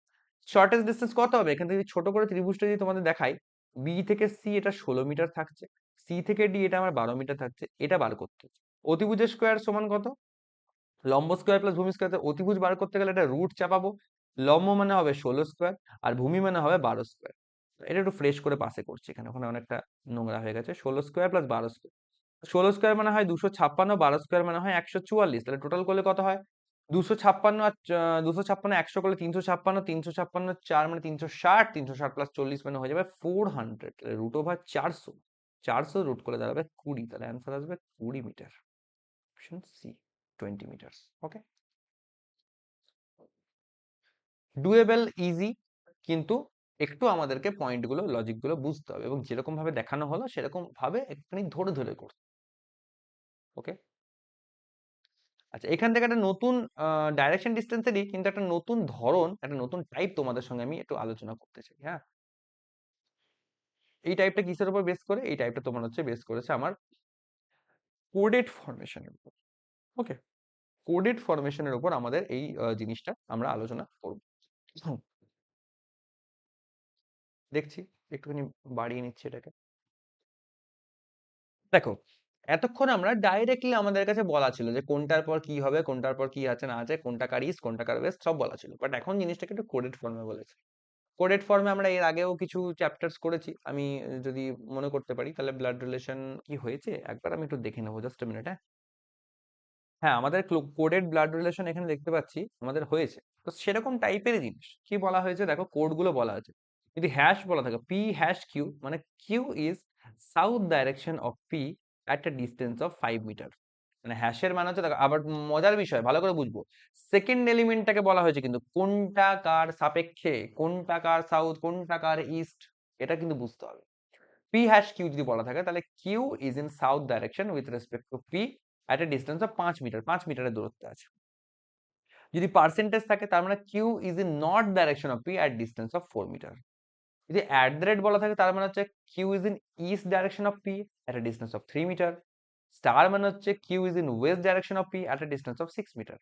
শর্টেস্ট ডিস্টেন্স কত হবে? এখান থেকে ছোট করে ত্রিভুজটা যদি তোমাদের দেখাই, বি থেকে সি এটা 16 মিটার থাকছে, সি থেকে ডি এটা আমার 12 মিটার থাকছে, এটা বার করতে হবে। অতিভুজের স্কোয়ার সমান কত? লম্ব স্কোয়ার প্লাস ভূমি স্কোয়ার। অতিভুজ বার করতে গেলে এটা রুট চাপাবো। লম্ব মানে হবে 16 স্কোয়ার আর ভূমি মানে হবে 12 স্কোয়ার। এটা একটু ফ্রেশ করে পাশে করছি, এখানে ওখানে অনেকটা নোংরা হয়ে গেছে। 16 স্কোয়ার প্লাস 12 স্কোয়ার, 16 স্কোয়ার মানে হয় 256, 12 স্কোয়ার মানে হয় 144। তাহলে টোটাল করলে কত হয়? 256 আর 256 100 করলে 356, 356 4 মানে 360, 360 প্লাস 40 মানে হয়ে যাবে 400। তাহলে রুট ওভার 400, 400 রুট করে দাঁড়াবে 20, তাহলে অ্যান্সার আসবে 20 metre. Option C, 20 metre. Okay, doable, easy, কিন্তু একটু আমাদেরকে পয়েন্টগুলো লজিকগুলো বুঝতে হবে এবং যেরকম ভাবে দেখানো হলো সেরকম ভাবে একটুখানি ধরে ধরে করতে। ওকে, আচ্ছা, এখান থেকে একটা নতুন ডাইরেকশন ডিস্টেন্সেরই কিন্তু একটা নতুন ধরন, একটা নতুন টাইপ তোমাদের সঙ্গে আমি একটু আলোচনা করতে চাই। হ্যাঁ, এই টাইপটা কিসের উপর বেস করে? এই টাইপটা তোমার হচ্ছে বেস করেছে আমার কোডেড ফরমেশনের উপর। ওকে, কোডেড ফরমেশনের উপর আমাদের এই জিনিসটা আমরা আলোচনা করব। হুম, দেখছি একটুখানি বাড়িয়ে নিচ্ছি এটাকে। দেখো, এতক্ষণ আমরা ডাইরেক্টলি আমাদের কাছে বলা ছিল যে কোনটার পর কি হবে, কোনটার পর কি আছে না আছে, কোনটা কার ইস্ট কোনটা কার ওয়েস্ট সব বলা ছিল। বাট এখন জিনিসটাকে একটু কোডেড ফর্মে বলেছে। কোডেড ফর্মে আমরা এর আগেও কিছু চ্যাপ্টার্স করেছি, আমি যদি মনে করতে পারি। তাহলে ব্লাড রিলেশন কি হয়েছে একবার আমি একটু দেখে নেবো, জাস্ট মিনিট। হ্যাঁ, হ্যাঁ, আমাদের কোডেড ব্লাড রিলেশন এখানে দেখতে পাচ্ছি আমাদের হয়েছে। তো সেরকম টাইপের জিনিস কি বলা হয়েছে দেখো, কোড গুলো বলা আছে। যদি হ্যাশ বলা থাকে পি হ্যাশ কিউ, মানে Q is south direction of P at a distance of 5 metre. মানে হ্যাশের মানে হচ্ছে দেখো, আবার মজার বিষয় ভালো করে বুঝবো, সেকেন্ড এলিমেন্টটাকে বলা হয়েছে কিন্তু কোনটা কার সাপেক্ষে, কোনটা কার সাউথ কোনটা কার ইস্ট, এটা কিন্তু বুঝতে হবে। পি হ্যাশ কিউ যদি বলা থাকে তাহলে Q is in south direction with respect to P at a distance of 5 metre, 5 মিটারের দূরত্বে আছে। যদি পার্সেন্টেজ থাকে তার মানে Q is in north direction of P at distance of 4 metre. যদি অ্যাট দ্য রেট বলা থাকে তার মানে হচ্ছে Q is in east direction of P at a distance of 3 metre. Star মানে হচ্ছে Q is in west direction of P at a distance of 6 metre.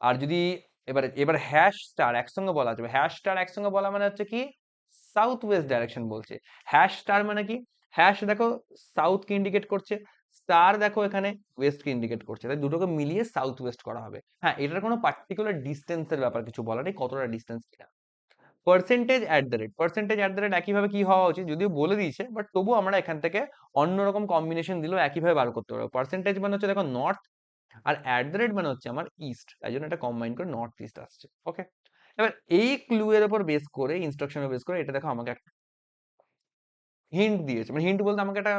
আর যদি এবার হ্যাশ স্টার একসঙ্গে বলা যাবে, হ্যাশ স্টার একসঙ্গে বলা মানে হচ্ছে কি সাউথ ওয়েস্ট ডাইরেকশন বলছে। হ্যাশ স্টার মানে কি, হ্যাশ দেখো সাউথ কে ইন্ডিকেট করছে, স্টার দেখো এখানে ওয়েস্ট কে ইন্ডিকেট করছে, তাই দুটোকে মিলিয়ে সাউথ ওয়েস্ট করা হবে। হ্যাঁ, এটার কোনো পার্টিকুলার ডিস্টেন্সের ব্যাপার কিছু বলা নেই, কতটা ডিস্টেন্স কিনা। পার্সেন্টেজ অ্যাট দ্য রেট একইভাবে কি হওয়া উচিত যদিও বলে দিয়েছে, বাট তবু আমরা এখান থেকে অন্যরকম কম্বিনেশন দিলেও একইভাবে বার করতে পারবো। পার্সেন্টেজ মানে হচ্ছে দেখো নর্থ, আর অ্যাট দ্য রেট মানে হচ্ছে আমার ইস্ট, তাই জন্য এটা কম্বাইন করে নর্থ ইস্ট আসছে। ওকে, এবার এই ক্লু এর উপর বেস করে, ইনস্ট্রাকশনের বেস করে এটা দেখো আমাকে একটা হিন্ট দিয়েছে, মানে হিন্ট বলতে আমাকে একটা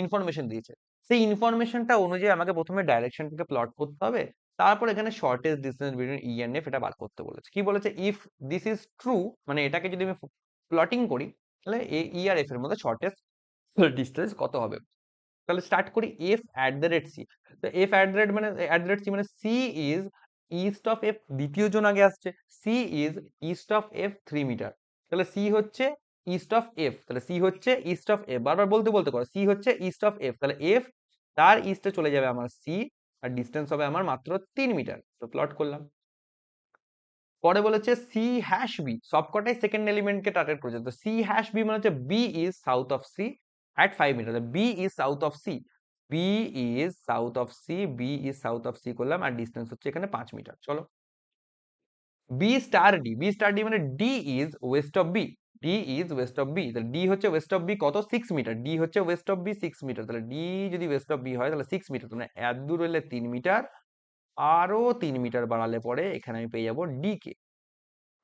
ইনফরমেশন দিয়েছে। সেই ইনফরমেশনটা অনুযায়ী আমাকে প্রথমে ডাইরেকশনটাকে প্লট করতে হবে, তারপর এখানে shortest distance between E and F এটা বার করতে বলেছে। কি বলেছে, ইফ দিস ইজ ট্রু, মানে এটাকে যদি আমি প্লটিং করি তাহলে ই আর এফ এর মধ্যে শর্টেস্ট ডিস্টেন্স কত হবে। তাহলে স্টার্ট করি F at the rate C. তো এফ অ্যাট দ্য রেট মানে অ্যাট দ্য রেট সি মানে C is east of F, দ্বিতীয় জন আগে আসছে, C is east of F 3 metre. তাহলে সি হচ্ছে ইস্ট অফ এফ, তাহলে সি হচ্ছে ইস্ট অফ এফ, বারবার বলতে বলতে করো, সি হচ্ছে ইস্ট অফ এফ, তাহলে এফ তার ইস্টে চলে যাবে আমার সি, আর ডিস্টেন্স হবে আমার মাত্র 3 মিটার। তো প্লট করলাম। পরে বলেছে সি হ্যাশ বি, সবকটাই সেকেন্ড এলিমেন্টকে টার্গেট করেছে, তো সি হ্যাশ বি মানে হচ্ছে B is south of C at 5 metre. B is south of C, B is south of C, B is south of C করলাম, আর ডিস্টেন্স হচ্ছে এখানে 5 মিটার। চলো, B star D, B star D মানে D is west of B, D is west of B, তাহলে D হচ্ছে west of B কত 6 metre, D হচ্ছে ওয়েস্ট অফ বি 6 মিটার, তাহলে ডি যদি ওয়েস্ট অফ বি হয় তাহলে 6 মিটার, মানে এত দূর হলে 3 মিটার, আরো 3 মিটার বাড়ালে পরে এখানে আমি পেয়ে যাবো ডি কে।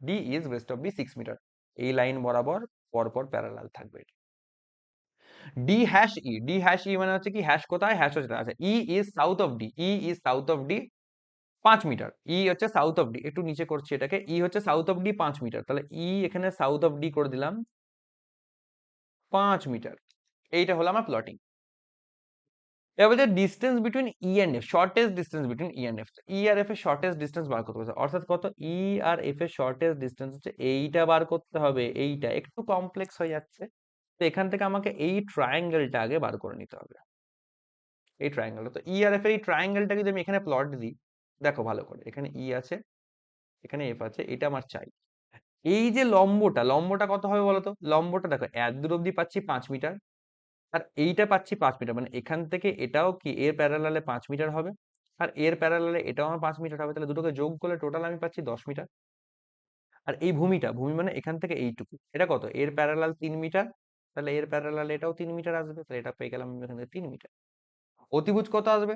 D is west of B 6 metre, এই লাইন বরাবর পরপর প্যারালাল থাকবে। D hash E, D hash E মানে হচ্ছে কি হ্যাশ কোথায়, হ্যাশ হচ্ছে আচ্ছা, E is south of D, E is south of D 5 metre, E হচ্ছে সাউথ অফ ডি, একটু নিচে করছি এটাকে, ই হচ্ছে সাউথ অফ ডি 5 মিটার, তাহলে ই এখানে সাউথ অফ ডি করে দিলাম 5 মিটার। এইটা হলো আমার প্লটিং। এবার যে distance between E and F, shortest distance between E and F, E আর এফ এর শর্টেস্ট ডিস্টেন্স বার করতে হবে, অর্থাৎ কত, ই আর এফ এর শর্টেস্ট ডিস্টেন্স হচ্ছে এইটা বার করতে হবে, এইটা একটু কমপ্লেক্স হয়ে যাচ্ছে, তো এখান থেকে আমাকে এই ট্রায়াঙ্গেলটা আগে বার করে নিতে হবে, এই ট্রায়াঙ্গেলটা। তো ই আর এফ এর এই ট্রায়াঙ্গেলটা যদি আমি এখানে প্লট দিই, দেখো ভালো করে, এখানে ই আছে, এখানে এফ আছে, এটা আমার চাই। এই যে লম্বটা, লম্বটা কত হবে বলতো, লম্বটা দেখো এত দূর অব্দি পাচ্ছি 5 মিটার, আর এইটা পাচ্ছি 5 মিটার, মানে এখান থেকে এটাও কি এর প্যারালালে 5 মিটার হবে, আর এর প্যারালালে এটাও আমার 5 মিটার হবে, তাহলে দুটোকে যোগ করলে টোটাল আমি পাচ্ছি 10 মিটার। আর এই ভূমিটা, ভূমি মানে এখান থেকে এইটুকু, এটা কত, এর প্যারালাল 3 মিটার, তাহলে এর প্যারালাল এটাও 3 মিটার আসবে, তাহলে এটা পেয়ে গেলাম আমি এখান থেকে 3 মিটার। অতিভুজ কত আসবে,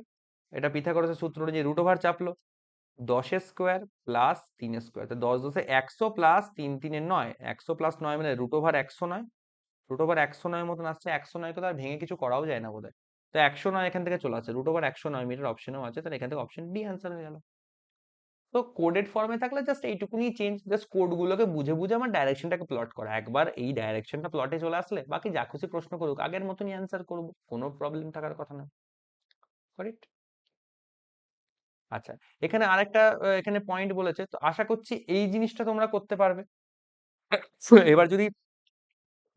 এটা পিথাগোরাসের সূত্র অনুযায়ী রুট ওভার চাপলো, 10 স্কোয়ার প্লাস 3 স্কোয়ার, তো 10 × 10 = 100 প্লাস 3 × 3 = 9, 100 + 9 মানে রুট ওভার 109, রুট ওভার 109 মতন আসছে, 109 কে তো আর ভেঙে কিছু করাও যায় না বোধহয়, তো 109 এখান থেকে চলে আসছে, রুট ওভার 109 মিটার অপশনেও আছে, তাহলে এখান থেকে অপশন ডি অ্যান্সার হয়ে গেল। তো কোডেড ফর্মে থাকলে জাস্ট এইটুকুনি চেঞ্জ, জাস্ট কোড গুলোকে বুঝে বুঝে আমার ডাইরেকশনটাকে প্লট করা, একবার এই ডাইরেকশনটা প্লটে চলে আসলে বাকি যা খুশি প্রশ্ন করুক আগের মতনই অ্যান্সার করবো, কোনো প্রবলেম থাকার কথা না। কারেক্ট। আচ্ছা, এখানে আরেকটা এখানে পয়েন্ট বলেছে, তো আশা করছি এই জিনিসটা তোমরা করতে পারবে। এবার যদি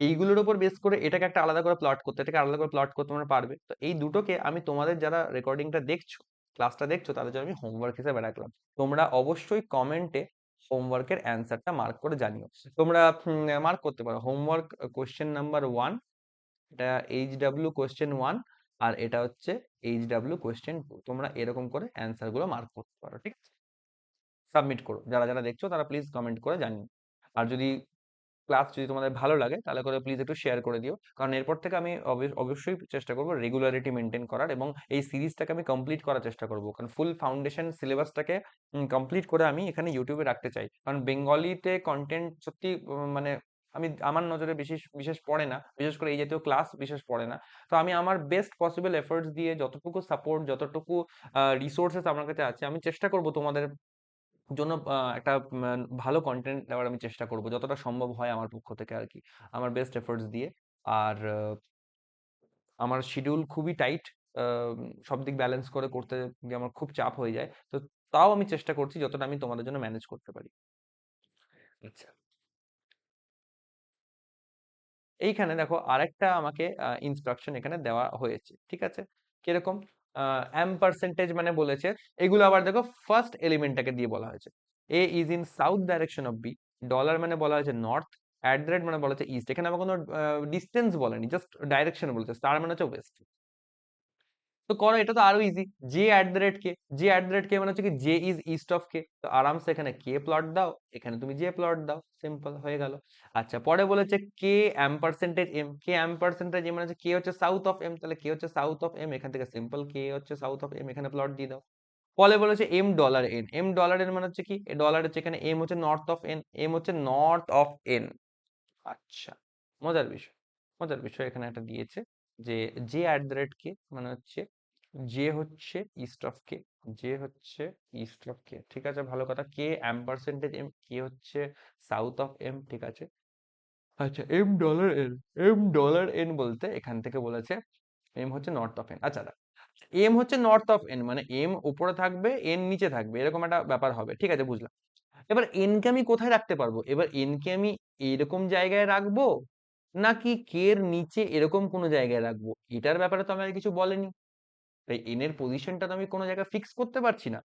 এইগুলোর উপর বেস করে এটাকে একটা আলাদা করে প্লট করতে, এটাকে আলাদা করে প্লট করতে তোমরা পারবে, তো এই দুটোকে আমি তোমাদের যারা রেকর্ডিংটা দেখছো, ক্লাসটা দেখছো, তাদের জন্য আমি হোমওয়ার্ক হিসেবে রাখলাম। তোমরা অবশ্যই কমেন্টে হোমওয়ার্কের অ্যান্সারটা মার্ক করে জানিও। তোমরা মার্ক করতে পারো হোমওয়ার্ক কোশ্চেন নাম্বার 1, এটা এইচডব্লিউ কোশ্চেন 1, আর এটা হচ্ছে এইচডব্লিউ কোশ্চেন 2, তোমরা এরকম করে অ্যান্সার গুলো মার্ক করতে পারো, ঠিক আছে? সাবমিট করো, যারা যারা দেখছো তারা প্লিজ কমেন্ট করে জানিও। আর যদি ক্লাস যদি তোমাদের ভালো লাগে তাহলে করে প্লিজ একটু শেয়ার করে দিও, কারণ এরপর থেকে আমি অবশ্যই চেষ্টা করবো রেগুলারিটি মেনটেন করার, এবং এই সিরিজটাকে আমি কমপ্লিট করার চেষ্টা করবো, কারণ ফুল ফাউন্ডেশন সিলেবাসটাকে কমপ্লিট করে আমি এখানে ইউটিউবে রাখতে চাই, কারণ বেঙ্গলিতে কন্টেন্ট সত্যি মানে আমার নজরে বিশেষ বিশেষ পড়ে না, বিশেষ করে এই জাতীয় ক্লাস বিশেষ পড়ে না। তো আমি আমার বেস্ট পসিবল এফোর্টস দিয়ে যতটুকু সাপোর্ট, যতটুকু রিসোর্সেস আমার কাছে আছে, আমি চেষ্টা করব তোমাদের জন্য একটা ভালো কন্টেন্ট দেওয়ার আমি চেষ্টা করব যতটা সম্ভব হয় আমার পক্ষ থেকে আর কি, আমার বেস্ট এফোর্টস দিয়ে। আর আমার শিডিউল খুবই টাইট, সব দিক ব্যালেন্স করে করতে গিয়ে আমার খুব চাপ হয়ে যায়। তো তাও আমি চেষ্টা করছি যতটা আমি তোমাদের জন্য ম্যানেজ করতে পারি। আচ্ছা, এইখানে দেখো আরেকটা আমাকে ইনস্ট্রাকশন এখানে দেওয়া হয়েছে, ঠিক আছে? কিরকম? এম পার্সেন্টেজ মানে বলেছে, এগুলো আবার দেখো ফার্স্ট এলিমেন্টটাকে দিয়ে বলা হয়েছে। A is in south direction of B, dollar মানে বলা হয়েছে নর্থ, অ্যাট দ্য রেট মানে বলা হচ্ছে ইস্ট। এখানে আবার কোনো ডিস্টেন্স বলেনি, জাস্ট ডাইরেকশন বলেছে, স্টার মানে হচ্ছে ওয়েস্ট। তো করো, এটা তো আরো easy. J at the rate K, J at the rate K মানে হচ্ছে কি J is east of K, তো আরামসে এখানে কে প্লট দাও, এখানে তুমি জে প্লট দাও, সিম্পল হয়ে গেল। আচ্ছা, পরে বলেছে K M percentage M, K M percentage M মানে হচ্ছে কে হচ্ছে সাউথ অফ এম, তাহলে কে হচ্ছে সাউথ অফ এম, এখান থেকে সিম্পল কে হচ্ছে সাউথ অফ এম, এখানে প্লট দিয়ে দাও। পরে বলেছে M dollar N, M dollar N মানে হচ্ছে কি ডলার হচ্ছে এখানে এম হচ্ছে নর্থ অফ এন, এম হচ্ছে নর্থ অফ এন। আচ্ছা, মজার বিষয়, মজার বিষয় এখানে একটা দিয়েছে যে J at the rate K মানে হচ্ছে জে হচ্ছে ইস্ট অফ কে, জে হচ্ছে ইস্ট অফ কে, ঠিক আছে, ভালো কথা। কে এম পার্সেন্টেজ এম, কে হচ্ছে সাউথ অফ এম, ঠিক আছে। আচ্ছা, M dollar N, M dollar N বলতে এখান থেকে বলেছে এম হচ্ছে নর্থ অফ এন। আচ্ছা, এম হচ্ছে নর্থ অফ এন মানে এম উপরে থাকবে এন নিচে থাকবে, এরকম একটা ব্যাপার হবে, ঠিক আছে, বুঝলাম। এবার এন কে আমি কোথায় রাখতে পারবো? এবার এন কে আমি এরকম জায়গায় রাখবো নাকি কে এর নিচে এরকম কোনো জায়গায় রাখবো, এটার ব্যাপারে তো আমাকে কিছু বলেনি। তাই এন এর পজিশনটা তো আমি কোনো জায়গায় ফিক্স করতে পারছি না।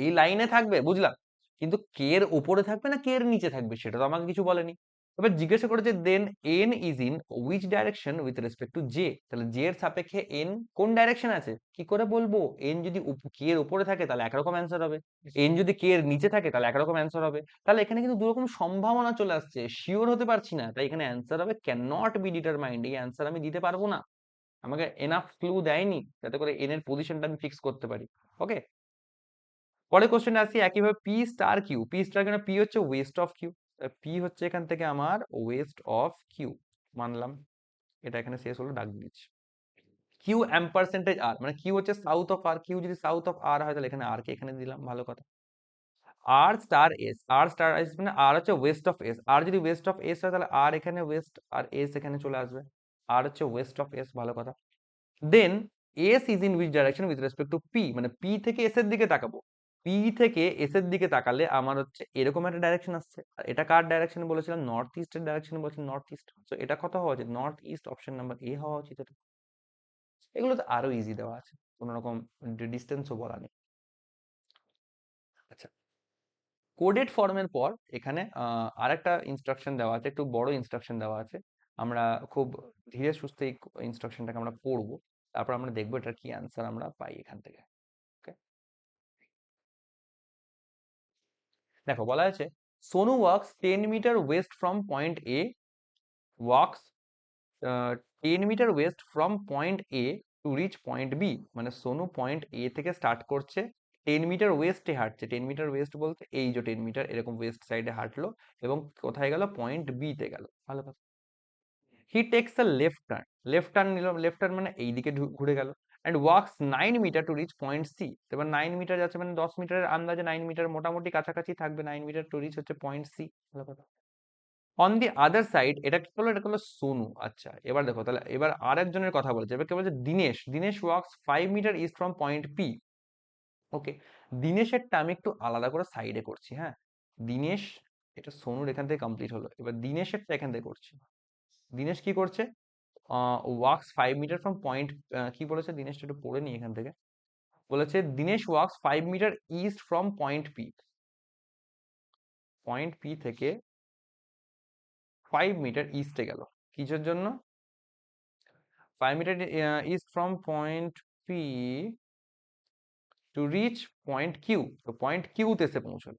এই লাইনে থাকবে বুঝলাম, কিন্তু কে এর উপরে থাকবে না কে এর নিচে থাকবে সেটা তো আমাকে কিছু বলেনি। এবার জিজ্ঞাসা করেছে then N is in which direction with respect to J, তাহলে জে এর সাপেক্ষে এন কোন ডাইরেকশন আছে, কি করে বলবো? এন যদি কে এর উপরে থাকে তাহলে একরকম অ্যান্সার হবে, এন যদি কে এর নিচে থাকে তাহলে একরকম অ্যান্সার হবে। তাহলে এখানে কিন্তু দুরকম সম্ভাবনা চলে আসছে, শিওর হতে পারছি না, তাই এখানে অ্যান্সার হবে ক্যান নট বি ডিটারমাইন্ড, এই অ্যান্সার আমি দিতে পারবো না। আমাকে এনাফ ক্লু দেয়নি যাতে করে এন এর পজিশনটা আমি ফিক্স করতে পারি। ওকে, পরের কোশ্চেনে আসি একইভাবে P star Q, P star কেন, পি হচ্ছে ওয়েস্ট অফ কিউ, পি হচ্ছে এখান থেকে আমার ওয়েস্ট অফ কিউ, মানলাম, এটা এখানে শেষ হলো, ডাক দিচ্ছি। কিউ এম পার্সেন্টেজ আর মানে কিউ হচ্ছে সাউথ অফ আর, কিউ যদি সাউথ অফ আর হয় তাহলে এখানে আর কে এখানে দিলাম, ভালো কথা। আর স্টার এস, আর স্টার এস মানে আর হচ্ছে ওয়েস্ট অফ এস, আর যদি ওয়েস্ট অফ এস হয় তাহলে আর এখানে ওয়েস্ট আর এস এখানে চলে আসবে, আর হচ্ছে ওয়েস্ট অফ এস, ভালো কথা। Then S is in which direction with respect to P, মানে পি থেকে এস এর দিকে তাকাবো, পি থেকে এস এর দিকে তাকালে আমার হচ্ছে এরকম একটা ডাইরেকশন আসছে, আর এটা কার ডাইরেকশন বলেছিলাম? নর্থ ইস্টের ডাইরেকশন বলেছিলাম, নর্থ ইস্ট, তো এটা কত হওয়া উচিত? নর্থ ইস্ট, অপশন নাম্বার এ হওয়া উচিত এটা। এগুলো তো আরো ইজি দেওয়া আছে, কোনো রকম ডিস্টেন্সও বলা নেই। আচ্ছা, কোডেড ফর্মের পর এখানে আরেকটা ইনস্ট্রাকশন দেওয়া আছে, একটু বড় ইনস্ট্রাকশন দেওয়া আছে। আমরা খুব ধীরে সুস্থে এই ইনস্ট্রাকশনটাকে আমরা পড়বো, তারপর আমরা দেখবো এটার কি অ্যান্সার আমরা পাই এখান থেকে। ওকে, দেখো বলা আছে Sonu walks 10 metre west from point A, walks 10 metre west from point A to reach point B, মানে সোনু পয়েন্ট এ থেকে স্টার্ট করছে, 10 মিটার ওয়েস্টে হাঁটছে, 10 মিটার ওয়েস্ট বলতে এই যে 10 মিটার এরকম ওয়েস্ট সাইডে হাঁটলো এবং কোথায় গেল? পয়েন্ট বি তে গেল, ভালো কথা। He takes a left turn, left turn নিল, লেফট টার্ন মানে এইদিকে ঘুরে গেল, and walks 9 metre to reach point C, এবার 9 মিটার যাচ্ছে মানে 10 মিটারের আন্দাজে 9 মিটার মোটামুটি কাছাকাছি থাকবে, 9 মিটার টু রিচ হচ্ছে পয়েন্ট সি, ভালো কথা। অন দি আদার সাইড, এটা কি করলো? এটা করলো সোনু। আচ্ছা, এবার দেখো তাহলে এবার আর একজনের কথা বলছে, এবার কে বলছে? Dinesh, Dinesh works 5 metre east from point P. Okay, দিনেশেরটা আমি একটু আলাদা করে সাইডে করছি, হ্যাঁ, দিনেশ, এটা সোনুর এখান থেকে কমপ্লিট হলো, এবার দিনেশেরটা এখান থেকে করছি। দিনেশ কি করছে? ওয়ার্কস 5 মিটার ফ্রম পয়েন্ট, কি বলেছে দিনেশটা একটু পড়ে নি এখান থেকে, বলেছে Dinesh works 5 metre east from point P, point P থেকে 5 মিটার ইস্টে গেল, কিসের জন্য? 5 metre east from point P to reach point Q, তো পয়েন্ট কিউতে এসে পৌঁছলো,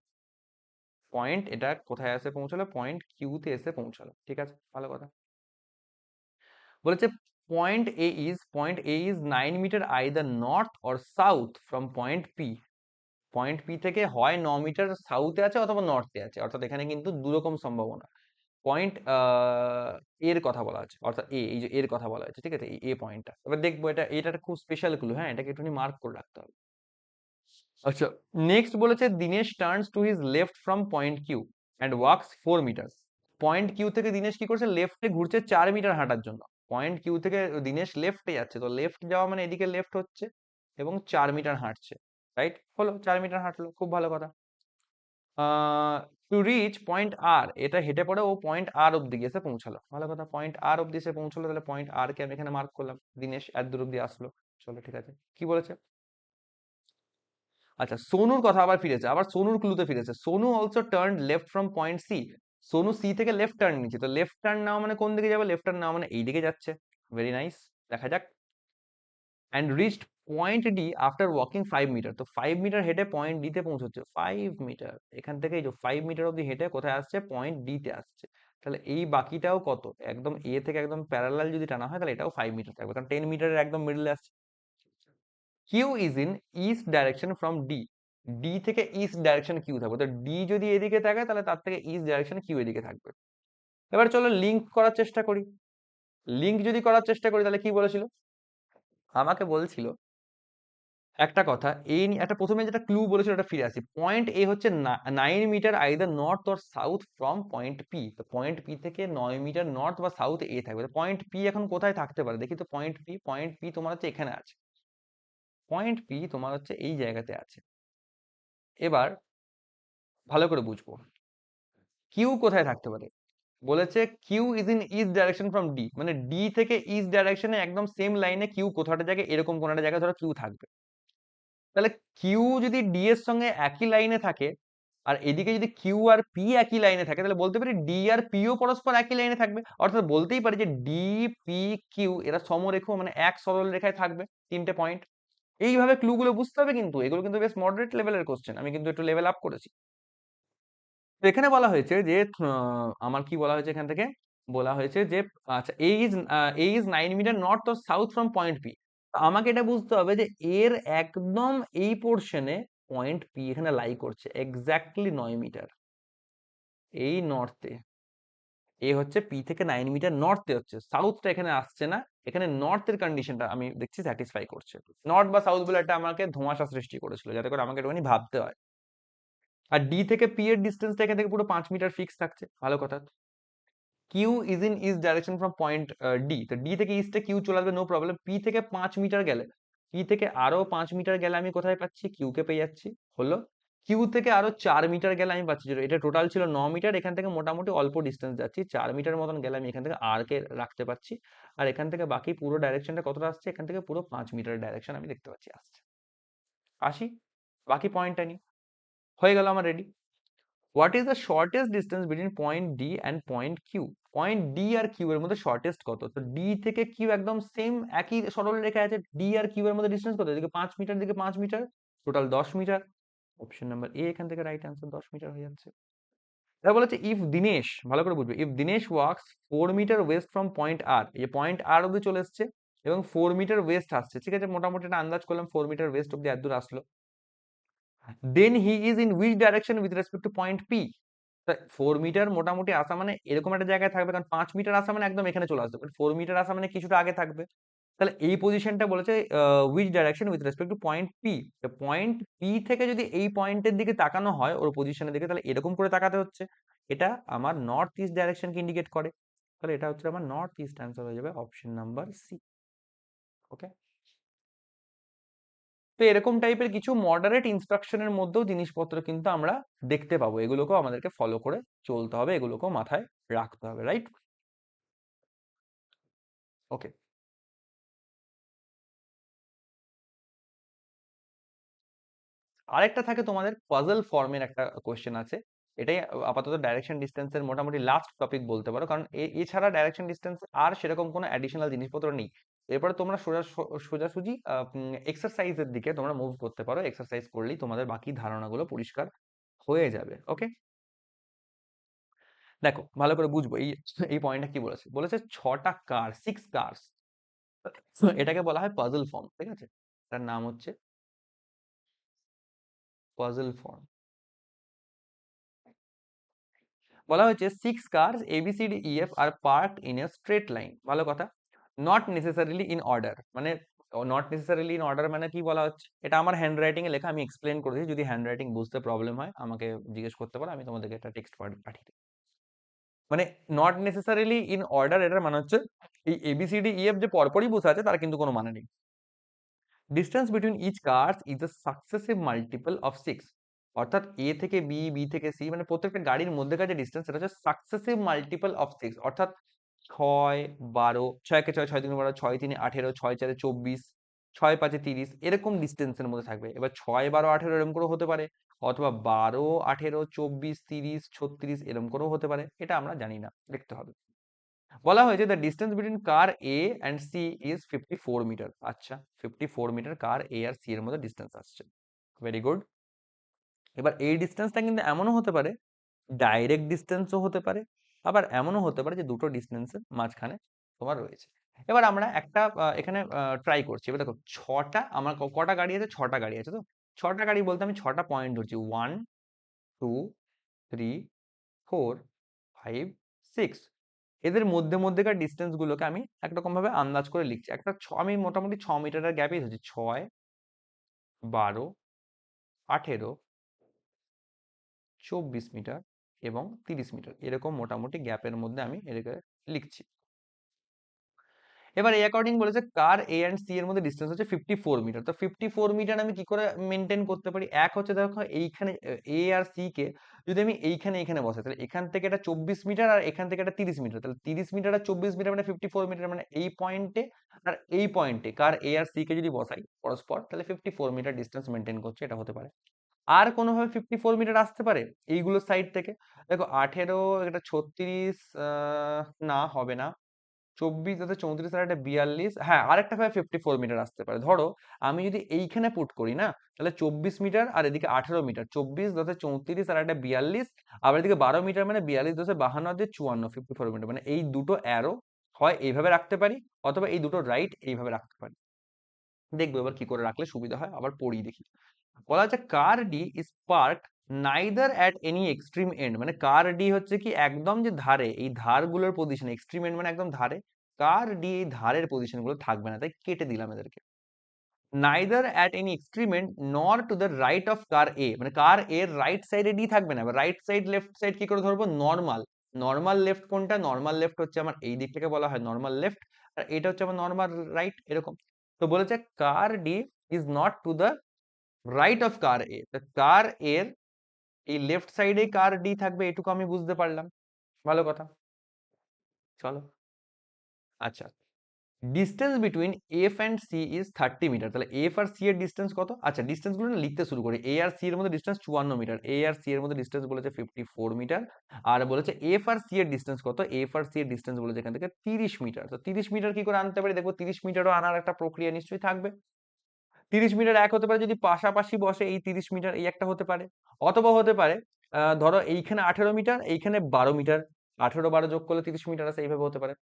পয়েন্ট এটা কোথায় এসে পৌঁছলো? পয়েন্ট কিউতে এসে পৌঁছালো, ঠিক আছে, ভালো কথা। বলেছে point A is 9 metre either north or south from point P, point P থেকে হয় 9 মিটার সাউথে আছে অথবা নর্থে আছে, অর্থাৎ এখানে কিন্তু দুরকম সম্ভাবনা। পয়েন্ট এর কথা বলা আছে, অর্থাৎ এই যে এর কথা বলা হয়েছে, ঠিক আছে, এই এ পয়েন্টটা, এবার দেখবো এটা একটা খুব স্পেশাল ক্লু, হ্যাঁ, এটাকে একটুখানি মার্ক করে রাখতে হবে। আচ্ছা, নেক্সট বলেছে Dinesh turns to his left from point Q and walks 4 metre, point Q থেকে দিনেশ কি করছে? লেফটে ঘুরছে 4 মিটার হাঁটার জন্য, পয়েন্ট কিউ থেকে দিনেশ লেফটে যাচ্ছে, তো লেফট যাওয়া মানে এদিকে লেফট হচ্ছে এবং 4 মিটার হাঁটছে, রাইট? হলো 4 মিটার হাঁটলো, খুব ভালো কথা। টু রিচ পয়েন্ট আর, এটা হেঁটে পড়ে ও পয়েন্ট আর অব্দি এসে পৌঁছালো, ভালো কথা। পয়েন্ট আর অব্দি এসে পৌঁছালো, তাহলে পয়েন্ট আর কে আমি এখানে মার্ক করলাম, দিনেশ এত দূর অব্দি আসলো। চলো ঠিক আছে, কি বলেছে? আচ্ছা, সোনুর কথা আবার ফিরেছে, আবার সোনুর ক্লুতে ফিরেছে। Sonu also turn left from point C. Sonu C থেকে লেফট টার্ন নিচ্ছে, তো লেফট টার্ন নেওয়া মানে কোন দিকে যাবে? লেফট টার্ন নেওয়া মানে এই দিকে যাচ্ছে। ভেরি নাইস, দেখা যাক। And reached point D after walking 5 metre, তো 5 মিটার হেঁটে পয়েন্ট ডি তে পৌঁছচ্ছে। 5 মিটার, এখান থেকে এই যে 5 মিটার অব্দি হেঁটে কোথায় আসছে? পয়েন্ট ডি তে আসছে। তাহলে এই বাকিটাও কত? একদম এ থেকে একদম প্যারালাল যদি টানা হয় তাহলে এটাও 5 মিটার থাকবে, কারণ 10 মিটারের একদম মিডলে আসছে। Q is in east direction from D, D থেকে ইস্ট ডাইরেকশন কিউ থাকবে, তো ডি যদি এদিকে থাকে তাহলে তার থেকে ইস্ট ডাইরেকশন কিউ এদিকে থাকবে। এবার চলো লিঙ্ক করার চেষ্টা করি। লিঙ্ক যদি করার চেষ্টা করি তাহলে কি বলেছিল? আমাকে বলছিল একটা কথা, এই একটা প্রথমে যেটা ক্লু বলেছিল ওটা ফিরে আসি। পয়েন্ট এ হচ্ছে 9 metre either north or south from point P, তো পয়েন্ট পি থেকে 9 মিটার নর্থ বা সাউথ এ থাকবে। তো পয়েন্ট পি এখন কোথায় থাকতে পারে দেখি তো। পয়েন্ট পি তোমার হচ্ছে এখানে আছে, পয়েন্ট পি তোমার হচ্ছে এই জায়গাতে আছে। এবার ভালো করে বুঝবো কিউ কোথায় থাকতে পারে। বলেছে Q is in east direction from D, মানে ডি থেকে ইস্ট ডাইরেকশনে একদম সেম লাইনে কিউ কোথাটা জায়গায়, এরকম কোন একটা জায়গায় ধরো কিউ থাকবে। তাহলে কিউ যদি ডি এর সঙ্গে একই লাইনে থাকে, আর এদিকে যদি কিউ আর পি একই লাইনে থাকে, তাহলে বলতে পারি ডি আর পিও পরস্পর একই লাইনে থাকবে। অর্থাৎ বলতেই পারি যে ডি পি কিউ এরা সমরেখ, মানে এক সরল রেখায় থাকবে তিনটে পয়েন্ট। এইভাবে ক্লু গুলো বুঝতে হবে, কিন্তু এগুলো কিন্তু বেশ মডারেট লেভেলের কোশ্চেন, আমি কিন্তু একটু লেভেল আপ করেছি। তো এখানে বলা হয়েছে যে আমার কি বলা হয়েছে এখান থেকে? বলা হয়েছে যে আচ্ছা, A is 9 metre north or south from point P. আমাকে এটা বুঝতে হবে যে এর একদম এই পোর্শনে পয়েন্ট পি এখানে লাই করছে এক্স্যাক্টলি 9 মিটার এই নর্থে। এ হচ্ছে পি থেকে 9 মিটার নর্থে হচ্ছে, সাউথটা এখানে আসছে না। এখানে নর্থের কন্ডিশনটা আমি দেখছি স্যাটিসফাই করছে। নর্থ বা সাউথ বলে এটা আমাকে ধোঁয়াশা সৃষ্টি করেছিল, যাতে করে আমাকে একটুখানি ভাবতে হয়। আর ডি থেকে পি এর ডিস্টেন্সটা এখান থেকে পুরো 5 মিটার ফিক্স থাকছে, ভালো কথা। Q is in east direction from point D, তো ডি থেকে ইস্টে কিউ চলে আসবে, নো প্রবলেম। পি থেকে 5 মিটার গেলে, পি থেকে আরো 5 মিটার গেলে আমি কোথায় পাচ্ছি? কিউ কে পেয়ে যাচ্ছি, হলো। কিউ থেকে আরো 4 মিটার গেলে আমি পাচ্ছি, এটা টোটাল ছিল 9 মিটার, এখান থেকে মোটামুটি অল্প ডিস্টেন্স যাচ্ছি, 4 মিটার মতন গেলে আমি এখান থেকে আর কে রাখতে পারছি। আর এখান থেকে বাকি পুরো ডাইরেকশনটা কতটা আসছে? এখান থেকে পুরো 5 মিটার ডাইরেকশন আমি দেখতে পাচ্ছি আসছে। আসি বাকি পয়েন্টটা নিয়ে, হয়ে গেল আমার ready. What is the shortest distance between point D and point Q? Point D আর কিউ এর মধ্যে শর্টেস্ট কত? তো ডি থেকে কিউ একদম সেম একই সরল রেখা আছে, ডি আর কিউ এর মধ্যে ডিস্টেন্স কত? এদিকে 5 মিটার, দিকে 5 metre, total 10 metre. Option number A এখান থেকে রাইট অ্যান্সার, 10 মিটার হয়ে যাচ্ছে। এটা বলেছে ইফ দিনেশ, ভালো করে বুঝবে, if Dinesh walks 4 metre west from point R, এই পয়েন্ট আর অব্দি চলে এসছে এবং 4 মিটার ওয়েস্ট আসছে, ঠিক আছে, মোটামুটি একটা আন্দাজ করলাম 4 মিটার ওয়েস্ট অব্দি এত দূর আসলো। Then he is in which direction with respect to point P? 4 metre মোটামুটি আসা মানে এরকম একটা জায়গায় থাকবে, কারণ 5 মিটার আসা মানে একদম এখানে চলে আসবে, 4 মিটার আসা মানে কিছুটা আগে থাকবে। তাহলে এই পজিশনটা বলেছে which direction with respect to point P. Point P থেকে যদি এই পয়েন্টের দিকে তাকানো হয় ওর পজিশনের দিকে, তাহলে এরকম করে তাকাতে হচ্ছে। এটা আমার নর্থ ইস্ট ডাইরেকশনকে ইন্ডিকেট করে, তাহলে এটা হচ্ছে আমার নর্থ ইস্ট অ্যান্সার হয়ে যাবে অপশন নাম্বার সি। ওকে, তো এরকম টাইপের কিছু মডারেট ইনস্ট্রাকশনের মধ্যেও জিনিসপত্র কিন্তু আমরা দেখতে পাবো, এগুলোকেও আমাদেরকে ফলো করে চলতে হবে, এগুলোকেও মাথায় রাখতে হবে, রাইট? ওকে, আরেকটা থাকে তোমাদের পাজল ফর্মের একটা কোশ্চেন আছে। এটাই আপাতত ডাইরেকশন ডিস্টেন্সের মোটামুটি লাস্ট টপিক বলতে পারো, কারণ এছাড়া ডাইরেকশন ডিস্টেন্স আর সেরকম কোনো অ্যাডিশনাল জিনিসপত্র নেই। এরপরে তোমরা সোজাসুজি এক্সারসাইজের দিকে তোমরা মুভ করতে পারো, এক্সারসাইজ করলেই তোমাদের বাকি ধারণাগুলো পরিষ্কার হয়ে যাবে। ওকে, দেখো ভালো করে বুঝবো এই এই পয়েন্টটা কি বলেছে। বলেছে 6টা কার, 6 কার্স, এটাকে বলা হয় পাজল ফর্ম, ঠিক আছে, তার নাম হচ্ছে পাজল ফর্ম। বলা হয়েছে 6 cars ABCDEF are parked in a straight line, ভালো কথা, নট নেসেসারিলি ইন অর্ডার, মানে নট নেসেসারিলি ইন অর্ডার মানে কি বলা হচ্ছে? এটা আমার হ্যান্ড রাইটিং এ লেখা, আমি এক্সপ্লেন করেছি, যদি হ্যান্ড রাইটিং বুঝতে প্রবলেম হয় আমাকে জিজ্ঞেস করতে পারো, আমি তোমাদেরকে একটা টেক্সট পাঠিয়ে দিই। মানে নট নেসেসারিলি ইন অর্ডার, এটার মানে হচ্ছে এই এবিসিডি ইএফ যে পরপরই বসে আছে তার কিন্তু কোনো মানে নেই। Distance between each cars is a successive multiple of 6। অর্থাৎ এ থেকে বি, বি থেকে সি, মানে প্রত্যেকটা গাড়ির মধ্যেকার যে ডিস্টেন্স সেটা হচ্ছে সাকসেসিভ মাল্টিপল অফ 6। অর্থাৎ 6, 12, 6 কে 6, 6 3 12, 6 3 18, 6 4 24, 6 5 30, এরকম ডিস্টেন্সের মধ্যে থাকবে। এবার 6 12 18 এরকম করে হতে পারে, অথবা 12 18 24 30 36 এরকম করেও হতে পারে, এটা আমরা জানি না, দেখতে হবে। বলা হয়েছে the distance between car A and C is 54 metre. আচ্ছা, 54 মিটার কার এ আর সি এর মধ্যে ডিস্টেন্স আসছে, ভেরি গুড। এবার এই ডিস্টেন্সটা কিন্তু এমনও হতে পারে, ডাইরেক্ট ডিস্টেন্সও হতে পারে, আবার এমনও হতে পারে যে দুটো ডিস্টেন্সের মাঝখানে তোমার রয়েছে। এবার আমরা একটা এখানে ট্রাই করছি। এবার দেখো, ছটা আমার কটা গাড়ি আছে, ছটা গাড়ি আছে। তো ছটা গাড়ি বলতে আমি ছটা পয়েন্ট ধরছি, 1 2 3 4 5 6। এদের মধ্যে মধ্যেকার ডিস্টেন্স গুলোকে আমি একরকম ভাবে আন্দাজ করে লিখছি। আমি মোটামুটি 6 মিটারের গ্যাপই ধরছি, 6 12 18 24 মিটার এবং 30 মিটার, এরকম মোটামুটি গ্যাপের মধ্যে আমি এটাকে লিখছি। এবার এ অ্যাকর্ডিং বলেছে কার এ অ্যান্ড সি এর মধ্যে ডিস্টেন্স হচ্ছে 54 মিটার। তো 54 মিটার আমি কি করে মেনটেন করতে পারি? এক হচ্ছে, দেখো এইখানে এ আর সি কে যদি আমি এইখানে বসাই, তাহলে এখান থেকে এটা 24 মিটার আর এখান থেকে এটা 30 মিটার, তাহলে 30 মিটার আর 24 মিটার মানে 54 মিটার, মানে এই পয়েন্টে আর এই পয়েন্টে কার এ আর সি কে যদি বসাই পরস্পর, তাহলে 54 মিটার ডিস্টেন্স মেনটেন করছে, এটা হতে পারে। আর কোনোভাবে 54 মিটার আসতে পারে এইগুলো সাইড থেকে? দেখো 18, এটা 36, না হবে না, 24 যাতে 34 আর একটা 42, হ্যাঁ আরেকটা ভাবে 54 মিটার আসতে পারে। ধরো আমি যদি এইখানে পুট করি না, তাহলে 24 মিটার আর এদিকে 18 মিটার, 24 10 34 আর একটা 42, আবার এদিকে 12 মিটার মানে 42 10 52 দিয়ে 54, 54 মিটার। মানে এই দুটো অ্যারো হয় এইভাবে রাখতে পারি, অথবা এই দুটো রাইট এইভাবে রাখতে পারি। দেখবো এবার কি করে রাখলে সুবিধা হয়, আবার পড়ি দেখি। বলা হচ্ছে car D is parked neither at any extreme end, মানে কার ডি হচ্ছে কি একদম যে ধারে, এই ধারগুলোর পজিশন, এক্সট্রিম এন্ড মানে একদম ধারে, কার ডি এই ধারের পজিশন গুলো থাকবে না, তাই কেটে দিলাম এদেরকে। Neither at any extreme end nor to the right of car A, মানে কার এর রাইট সাইডে ডি থাকবে না। রাইট সাইড লেফট সাইড কি করে ধরবো? নর্মাল, নর্মাল লেফট কোনটা? নর্মাল লেফট হচ্ছে আমার এই দিক থেকে বলা হয় নর্মাল লেফট, আর এটা হচ্ছে আমার নর্মাল রাইট, এরকম। তো বলেছে car D is not to the right of car A, car এর এই লেফট সাইডে কার ডি থাকবে, এটুকু আমি বুঝতে পারলাম, ভালো কথা। চলো, আচ্ছা, distance between F and C is 30 metre. তাহলে এফ আর সি এর ডিস্টেন্স কত? আচ্ছা, ডিস্টেন্স গুলো না লিখতে শুরু করি। এ আর সি এর মধ্যে ডিস্টেন্স 54 মিটার, এ আর সি এর মধ্যে ডিস্টেন্স বলেছে 54 মিটার, আর বলেছে এফ আর সি এর ডিস্টেন্স কত? এফ আর সি এর ডিস্টেন্স বলেছে এখান থেকে 30 মিটার। তো 30 মিটার কি করে আনতে পারি? দেখবো 30 মিটারও আনার একটা প্রক্রিয়া নিশ্চয়ই থাকবে। 30 মিটার এক হতে পারে যদি পাশাপাশি বসে, এই 30 মিটার এই একটা হতে পারে, অথবা হতে পারে ধরো এইখানে 18 মিটার, এইখানে 12 মিটার, 18 12 যোগ করলে 30 মিটার আছে, এইভাবে হতে পারে।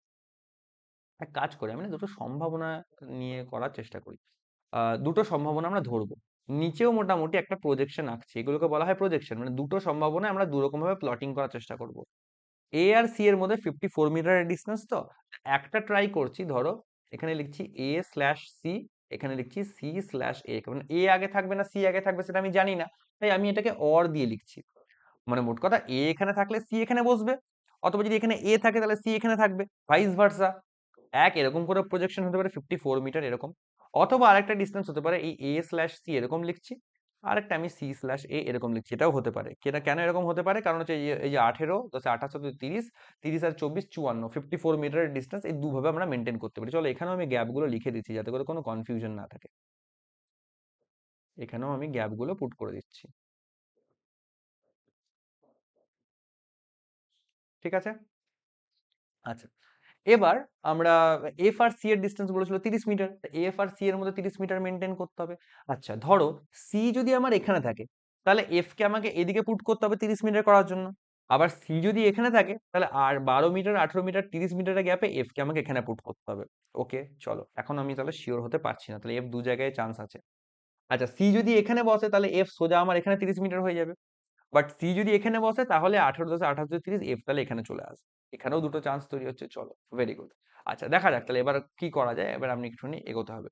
এক কাজ করি, আমি না দুটো সম্ভাবনা নিয়ে করার চেষ্টা করি। দুটো সম্ভাবনা আমরা ধরবো, নিচেও মোটামুটি একটা প্রজেকশন আঁকছি, এগুলোকে বলা হয় প্রজেকশন, মানে দুটো সম্ভাবনা আমরা দুরকম ভাবে প্লটিং করার চেষ্টা করব। এ আর সি এর মধ্যে 54 মিটারের ডিস্টেন্স, তো একটা ট্রাই করছি। ধরো এখানে লিখছি এ স্ল্যাশ সি, এখানে লিখছি সি স্ল্যাশ এ, কারণ এ আগে থাকবে না সি আগে থাকবে সেটা আমি জানি না, তাই আমি এটাকে অর দিয়ে লিখছি। মানে মোট কথা, এ এখানে থাকলে সি এখানে বসবে, অথবা যদি এখানে এ থাকে তাহলে সি এখানে থাকবে, ভাইস ভার্সা। এক এরকম করে প্রজেকশন হতে পারে 54 মিটার এরকম, অথবা আরেকটা ডিস্টেন্স হতে পারে এই এ স্ল্যাশ সি এরকম লিখছি, আরেকটা আমি সি স্ল্যাশ এ এরকম লিখছি, এটাও হতে পারে। কেন এরকম হতে পারে? কারণ হচ্ছে এই যে 18 10 28 30, 30 আর 24 54, 54 মিটারের ডিস্টেন্স এই দুভাবে আমরা মেনটেন করতে পারি। চলো এখানেও আমি গ্যাপ গুলো লিখে দিচ্ছি যাতে করে কোনো কনফিউশন না থাকে, এখানেও আমি গ্যাপ গুলো পুট করে দিচ্ছি, ঠিক আছে। আচ্ছা, এবার আমরা এফ আর সি এর ডিস্টেন্স বলেছিল 30 মিটার, এফ আর সি এর মধ্যে 30 মিটার মেনটেন করতে হবে। আচ্ছা, ধরো সি যদি আমার এখানে থাকে, তাহলে এফ কে আমাকে এদিকে পুট করতে হবে 30 মিটার করার জন্য। আবার সি যদি এখানে থাকে, তাহলে আর 12 মিটার 18 মিটার 30 মিটারের গ্যাপে এফ কে আমাকে এখানে পুট করতে হবে। ওকে, চলো এখন আমি তাহলে শিওর হতে পারছি না, তাহলে এফ দু জায়গায় চান্স আছে। আচ্ছা, সি যদি এখানে বসে তাহলে এফ সোজা আমার এখানে 30 মিটার হয়ে যাবে, বাট সি যদি এখানে বসে তাহলে 18 10 28 30 এফ তাহলে এখানে চলে আসে, এখানেও দুটো চান্স তৈরি হচ্ছে। চলো, ভেরি গুড। আচ্ছা, দেখা যাক তাহলে এবার কি করা যায়, এবার আপনি একটুখানি এগোতে হবে।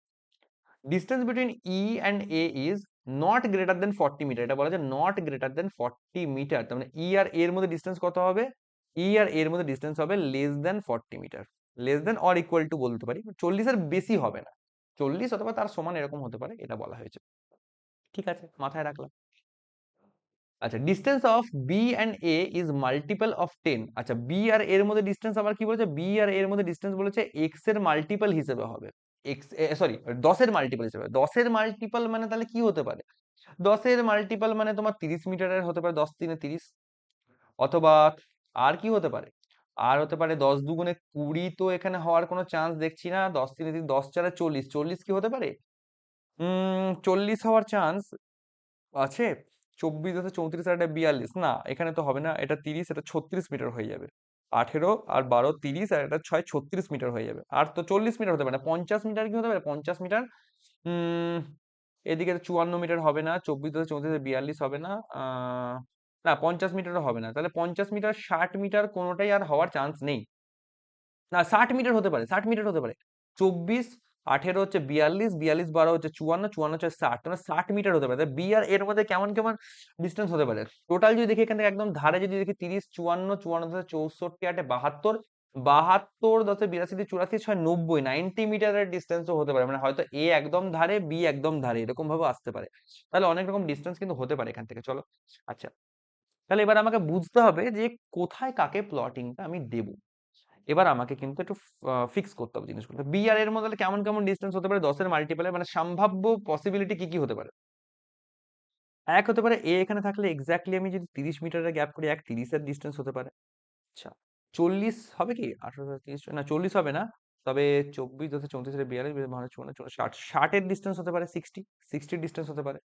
Distance between E and A is not greater than 40 metre, এটা বলা যায় নট গ্রেটার দেন 40 মিটার, তার মানে ই আর এর মধ্যে ডিস্টেন্স কত হবে? ই আর এর মধ্যে ডিস্টেন্স হবে less than 40 metre, less than or equal to বলতে পারি, 40-এর বেশি হবে না, 40 অথবা তার সমান এরকম হতে পারে, এটা বলা হয়েছে। ঠিক আছে, মাথায় রাখলাম। আচ্ছা, distance of B and A is multiple of 10। আচ্ছা, বি আর এর মধ্যে ডিস্টেন্স আবার কি বলেছে, বি আর এর মধ্যে ডিস্টেন্স বলেছে এক্স এর মাল্টিপল হিসেবে হবে, এক্স সরি 10-এর মাল্টিপল হিসেবে। 10-এর মাল্টিপল মানে তাহলে কি হতে পারে, 10-এর মাল্টিপল মানে তোমার 30 মিটারের হতে পারে, 10×3 = 30, অথবা আর কি হতে পারে, আর হতে পারে 10×2 = 20, তো এখানে হওয়ার কোনো চান্স দেখছি না, 10×3 = 10×4 = 40, 40 কি হতে পারে, 40 হওয়ার চান্স আছে। 24 × 34 = 42, না এখানে তো হবে না, এটা 30, এটা 36 মিটার হয়ে যাবে, 18 আর 12 30, আর এটা 6 36 মিটার হয়ে যাবে, আর তো 40 মিটার হতে পারে না, 50 মিটার কি হতে পারে, 50 মিটার, উম এদিকে তো 54 মিটার হবে না, 24 × 34 = 42 হবে না, না 50 মিটারও হবে না, তাহলে 50 মিটার, 60 মিটার কোনোটাই আর হওয়ার চান্স নেই। না 60 মিটার হতে পারে, 60 মিটার হতে পারে, 24 18 হচ্ছে 42, 42 12 হচ্ছে 54, 54 হচ্ছে 60, মানে 60 মিটার হতে পারে। বি আর এর মধ্যে কেমন কেমন ডিস্টেন্স হতে পারে, টোটাল যদি দেখি এখান থেকে একদম ধারে যদি দেখি 30, 54, 54 64, 8 72, 72 10 82 84 6 90, 90 মিটারের ডিস্টেন্সও হতে পারে, মানে হয়তো এ একদম ধারে, বি একদম ধারে, এরকম ভাবে আসতে পারে। তাহলে অনেক রকম ডিস্টেন্স কিন্তু হতে পারে এখান থেকে, চলো। আচ্ছা, তাহলে এবার আমাকে বুঝতে হবে যে কোথায় কাকে প্লটিংটা আমি দেবো। এবার আমাকে কিন্তু একটু ফিক্স করতে হবে জিনিসগুলো। বি আর এর মধ্যে কেমন কেমন ডিস্টেন্স হতে পারে, 10-এর মাল্টিপলে, মানে সম্ভাব্য পসিবিলিটি কি কি হতে পারে। এক হতে পারে এ এখানে থাকলে এক্স্যাক্টলি আমি যদি 30 মিটারের গ্যাপ করি, এক 30-এর ডিস্টেন্স হতে পারে। আচ্ছা, 40 হবে কি, 18 30 না 40 হবে না, তবে 24 10 34 42 54 54 60, 60-এর ডিস্টেন্স হতে পারে, 60 ডিস্টেন্স হতে পারে।